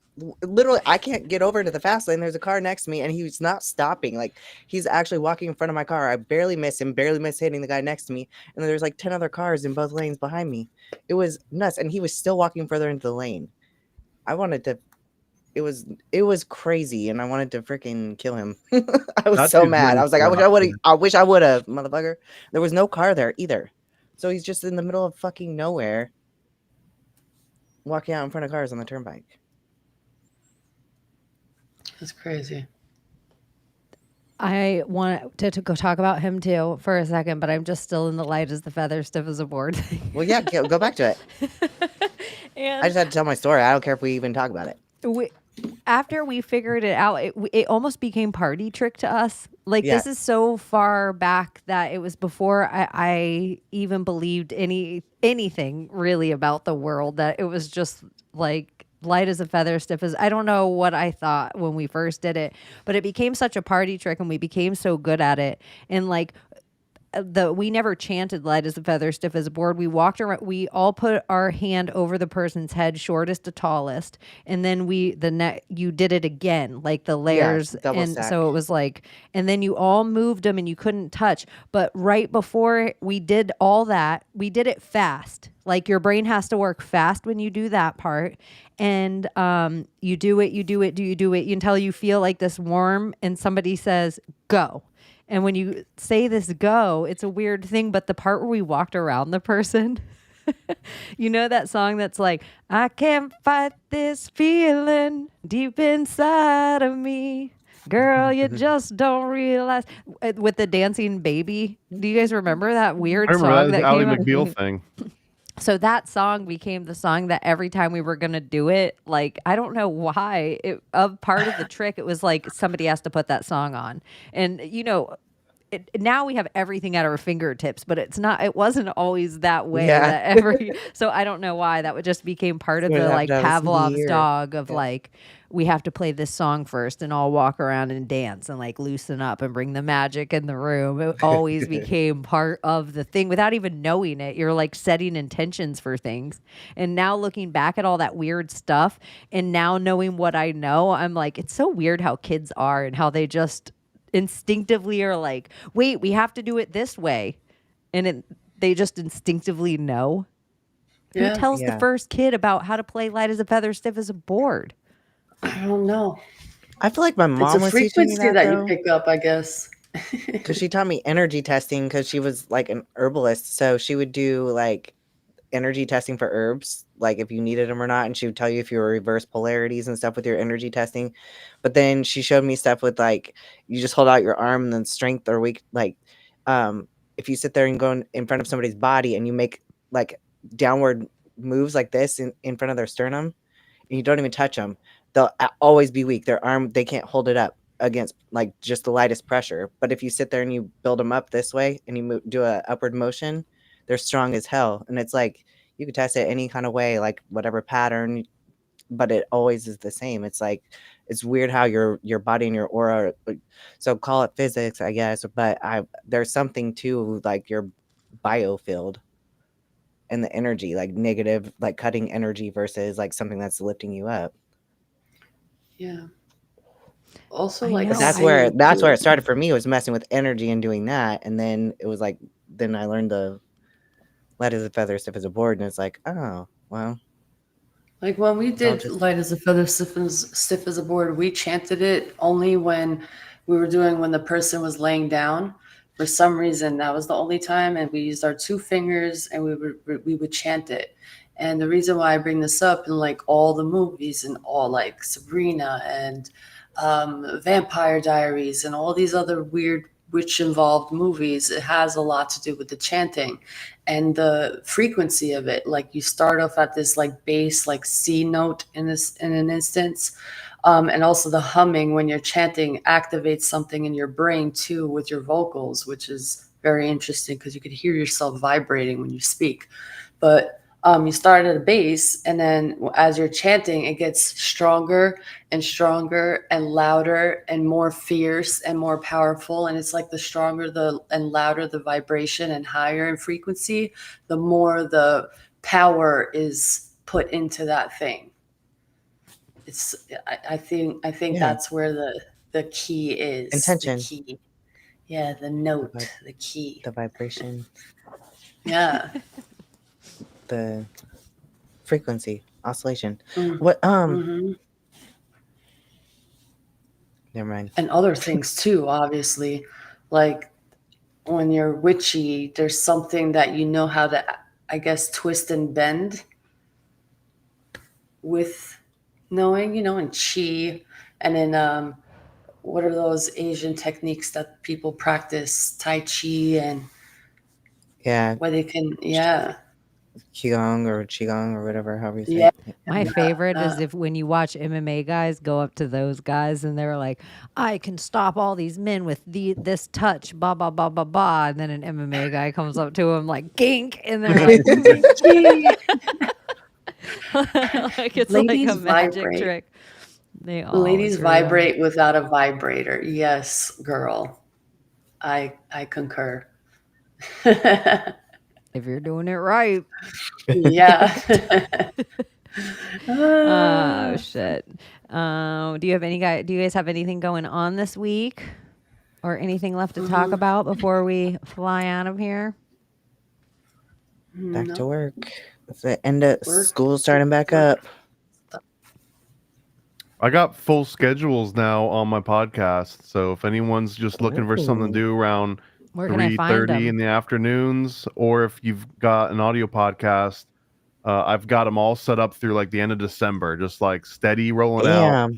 literally, I can't get over to the fast lane. There's a car next to me, and he's not stopping. Like, he's actually walking in front of my car. I barely miss him, barely miss hitting the guy next to me, and there's like 10 other cars in both lanes behind me. It was nuts, and he was still walking further into the lane. I wanted to. It was crazy, and I wanted to freaking kill him. I was That so dude's mad. really I was like, I wish smart, I would have. man. I wish I would have, motherfucker. There was no car there either, so he's just in the middle of fucking nowhere, walking out in front of cars on the turnpike. That's crazy. I want to go talk about him too for a second, but I'm just still in the light as the feather, stiff as a board thing. Well, yeah, go back to it. And I just had to tell my story. I don't care if we even talk about it. after we figured it out, it almost became party trick to us. Like Yeah. this is so far back that it was before I even believed anything really about the world, that it was just like light as a feather, stiff as, I don't know what I thought when we first did it, but it became such a party trick and we became so good at it. And like we never chanted light as a feather, stiff as a board. We walked around, we all put our hand over the person's head, shortest to tallest, and then you did it again, like the layers. double And stack. so it was like, and then you all moved them and you couldn't touch. But right before we did all that, we did it fast. Like your brain has to work fast when you do that part. And you do it until you feel like this warm and somebody says, go. And when you say this go, it's a weird thing, but the part where we walked around the person, you know that song that's like, I can't fight this feeling deep inside of me. Girl, you just don't realize, with the dancing baby. Do you guys remember that weird I remember song that was that Ally came out? McBeal thing. So that song became the song that every time we were going to do it, like, I don't know why, part of the trick, it was like somebody has to put that song on. And, you know, now we have everything at our fingertips, but it wasn't always that way. Yeah. So I don't know why that would just became part of We'd the have like to have a Pavlov's CD or- dog of yeah. like, we have to play this song first and all walk around and dance and like loosen up and bring the magic in the room. It always became part of the thing without even knowing it. You're like setting intentions for things. And now looking back at all that weird stuff and now knowing what I know, I'm like, it's so weird how kids are and how they just instinctively are like, wait, we have to do it this way. And they just instinctively know. Yeah. Who tells Yeah. the first kid about how to play light as a feather, stiff as a board? I don't know. I feel like my It's mom a was teaching me frequency that, that you though, pick up, I guess. because she taught me energy testing because she was like an herbalist. So she would do like energy testing for herbs, like if you needed them or not, and she would tell you if you were reverse polarities and stuff with your energy testing. But then she showed me stuff with like you just hold out your arm and then strength or weak, like if you sit there and go in front of somebody's body and you make like downward moves like this in front of their sternum and you don't even touch them, they'll always be weak. Their arm, they can't hold it up against like just the lightest pressure. But if you sit there and you build them up this way and you do a upward motion, they're strong as hell. And it's like you could test it any kind of way, like whatever pattern, but it always is the same. It's like it's weird how your body and your aura, so call it physics, I guess, but there's something to like your biofield and the energy, like negative, like cutting energy versus like something that's lifting you up. Yeah. Also, I like know. That's where it started for me, was messing with energy and doing that. And then it was like, then I learned the light as a feather, stiff as a board, and it's like, oh, well. Like when we did light as a feather, stiff as a board, we chanted it only when when the person was laying down. For some reason, that was the only time, and we used our 2 fingers and we would chant it. And the reason why I bring this up in like all the movies and all like Sabrina and Vampire Diaries and all these other weird witch involved movies, it has a lot to do with the chanting and the frequency of it. Like you start off at this like bass, like C note in an instance. And also the humming when you're chanting activates something in your brain too with your vocals, which is very interesting because you could hear yourself vibrating when you speak. But you start at a bass, and then as you're chanting, it gets stronger and stronger and louder and more fierce and more powerful. And it's like the stronger and louder the vibration and higher in frequency, the more the power is put into that thing. I think that's where the key is. Intention. The key. Yeah, the note, the key. The vibration. Yeah. The frequency, oscillation. Mm. What Mhm. Never mind. And other things too, obviously. Like when you're witchy, there's something that you know how to, I guess, twist and bend with knowing, and chi. And then what are those Asian techniques that people practice? Tai Chi and where they can, Qigong or whatever, however you say Yeah. it. My favorite is if when you watch MMA guys go up to those guys and they're like, I can stop all these men with this touch, blah, blah, blah, blah, blah. And then an MMA guy comes up to him like, gink. And they're like, like it's Ladies like a magic vibrate. trick. They all Ladies agree. vibrate without a vibrator. Yes, girl. I concur. If you're doing it right. Yeah. Oh shit. Do you guys have anything going on this week or anything left to talk about before we fly out of here? Back to work. It's the end of school starting back up. I got full schedules now on my podcast, so if anyone's just looking for something to do around Where can I find 3:30 them? in the afternoons, or if you've got an audio podcast, I've got them all set up through like the end of December, just like steady rolling out.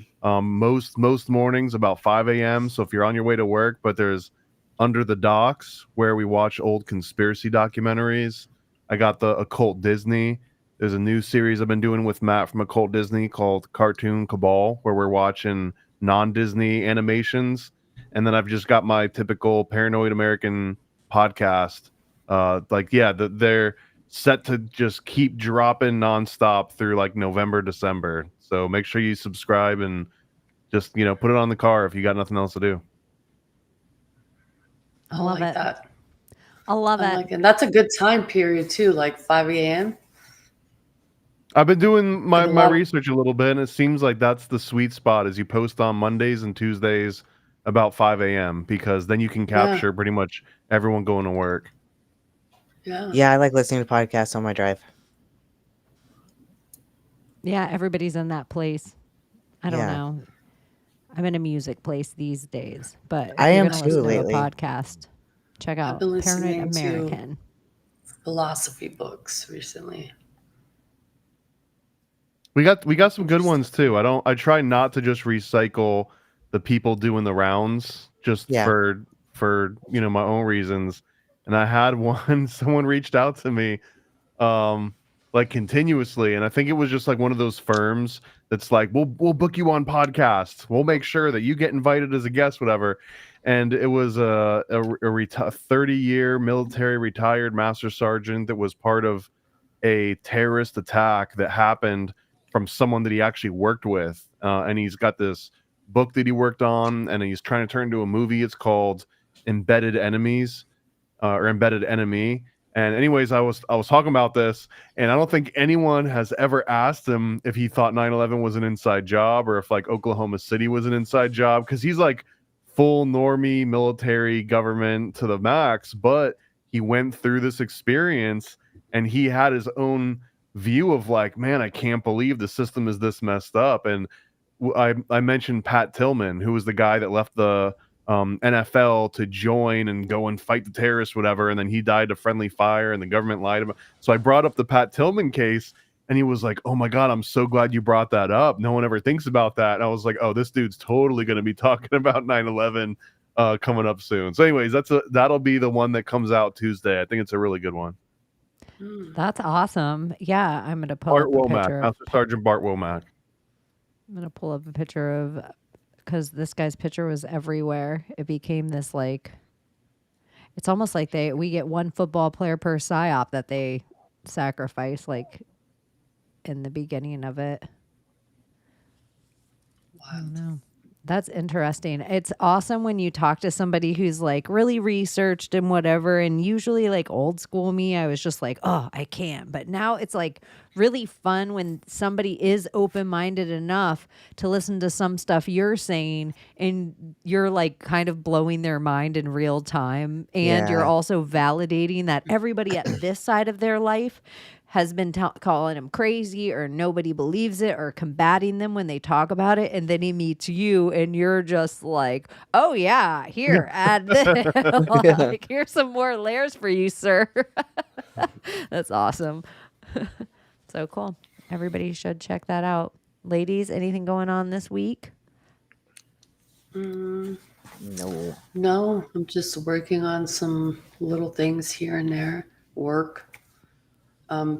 Most mornings about 5 a.m. So if you're on your way to work, but there's Under the Docks where we watch old conspiracy documentaries. I got the Occult Disney. There's a new series I've been doing with Matt from Occult Disney called Cartoon Cabal, where we're watching non-Disney animations. And then I've just got my typical Paranoid American podcast. They're set to just keep dropping nonstop through like November, December. So make sure you subscribe and just, put it on the car if you got nothing else to do. I love like it. that. I love it. Like, and that's a good time period too, like 5 a.m. I've been doing my research a little bit, and it seems like that's the sweet spot is you post on Mondays and Tuesdays about 5 a.m. because then you can capture pretty much everyone going to work. Yeah, I like listening to podcasts on my drive. Yeah, everybody's in that place. I don't know. I'm in a music place these days, but if I you're am gonna too listen lately. To a podcast, check out been listening Paranoid to American. Philosophy books recently. We got some good ones too. I try not to just recycle the people doing the rounds just for for, you know, my own reasons. And I had someone reached out to me, like continuously. And I think it was just like one of those firms that's like, we'll book you on podcasts. We'll make sure that you get invited as a guest, whatever. And it was a 30-year military retired master sergeant that was part of a terrorist attack that happened from someone that he actually worked with. And he's got this book that he worked on, and he's trying to turn into a movie. It's called Embedded Enemies, or Embedded Enemy. And anyways, I was talking about this, and I don't think anyone has ever asked him if he thought 9/11 was an inside job, or if like Oklahoma City was an inside job, because he's like full normie military government to the max, but he went through this experience and he had his own view of like, man, I can't believe the system is this messed up. And I mentioned Pat Tillman, who was the guy that left the NFL to join and go and fight the terrorists, whatever, and then he died of friendly fire and the government lied about. So I brought up the Pat Tillman case, and he was like, oh my God, I'm so glad you brought that up. No one ever thinks about that. And I was like, oh, this dude's totally going to be talking about 9/11 coming up soon. So anyways, that'll be the one that comes out Tuesday. I think it's a really good one. That's awesome. Yeah, I'm gonna pull Bart up a Womack, picture. Master Sergeant Bart Womack. I'm gonna pull up a picture of, because this guy's picture was everywhere. It became this like, it's almost like we get one football player per psyop that they sacrifice like in the beginning of it. I don't know. That's interesting. It's awesome when you talk to somebody who's like really researched and whatever. And usually like old school me, I was just like, oh, I can't. But now it's like really fun when somebody is open-minded enough to listen to some stuff you're saying, and you're like kind of blowing their mind in real time. And you're also validating that everybody at this side of their life has been calling him crazy, or nobody believes it, or combating them when they talk about it. And then he meets you and you're just like, oh yeah, here, add this. Like, here's some more layers for you, sir. That's awesome. So cool. Everybody should check that out. Ladies, anything going on this week? No. No, I'm just working on some little things here and there. Work.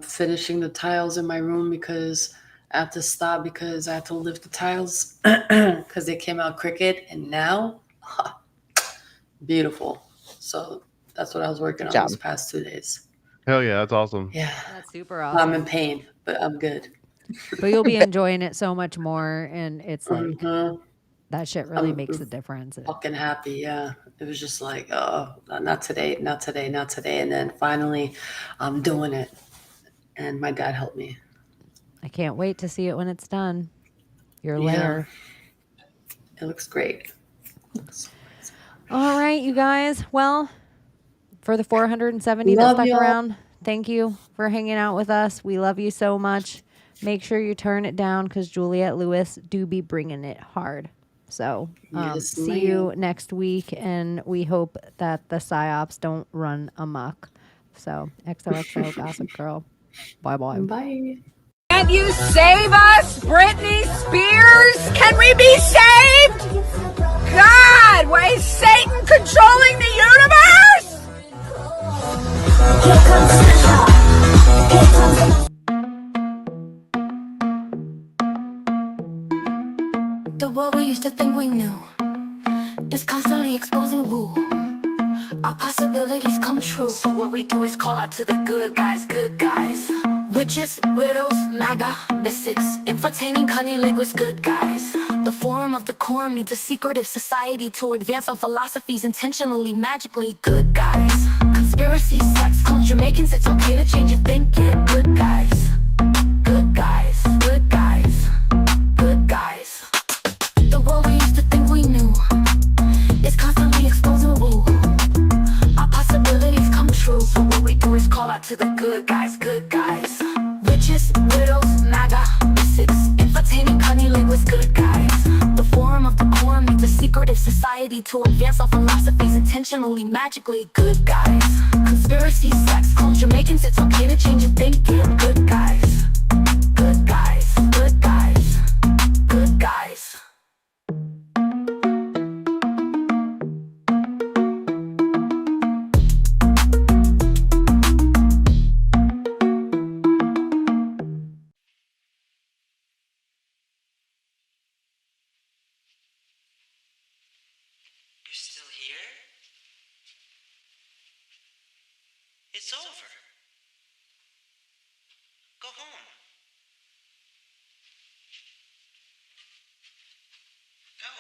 Finishing the tiles in my room because I have to stop because I have to lift the tiles because they came out crooked, and now beautiful. So that's what I was working on these past 2 days. Hell yeah, that's awesome. Yeah, That's super awesome. I'm in pain, but I'm good. But you'll be enjoying it so much more, and it's like that shit really makes a difference. Fucking happy, yeah. It was just like, oh, not today, not today, not today, and then finally, I'm doing it, and my dad helped me. I can't wait to see it when it's done. Your lair. It looks great. All right, you guys. Well, for the 470 that Love stuck y'all. around, thank you for hanging out with us. We love you so much. Make sure you turn it down because Juliette Lewis do be bringing it hard. So Yes, see you next week, and we hope that the psyops don't run amok. So XOXO Gossip Girl. Bye-bye. Bye. Can you save us, Britney Spears? Can we be saved? God, why is Satan controlling the universe? Here comes the Here comes the world we used to think we knew is constantly exposing woo. Our possibilities come true. So what we do is call out to the good guys, good guys. Witches, widows, MAGA, mystics, entertaining cunnilinguist good guys. The forum of the quorum needs a secretive society to advance our philosophies intentionally, magically good guys. Conspiracy, sex, cult, Jamaicans, it's okay to change your thinking. Good guys, good guys, good guys, good guys. The world we used to think we knew is constantly exposing woo. Our possibilities come true. So what we do is call out to the good guys, good guys. Witches, widows, MAGA, mystics, entertaining cunnilinguist good guys. The forum of the quorum needs a secretive society to advance our philosophies intentionally, magically good guys. Conspiracy, sex, cult, Jamaicans, it's okay to change your thinking. Good guys, good guys, good guys, good guys. second.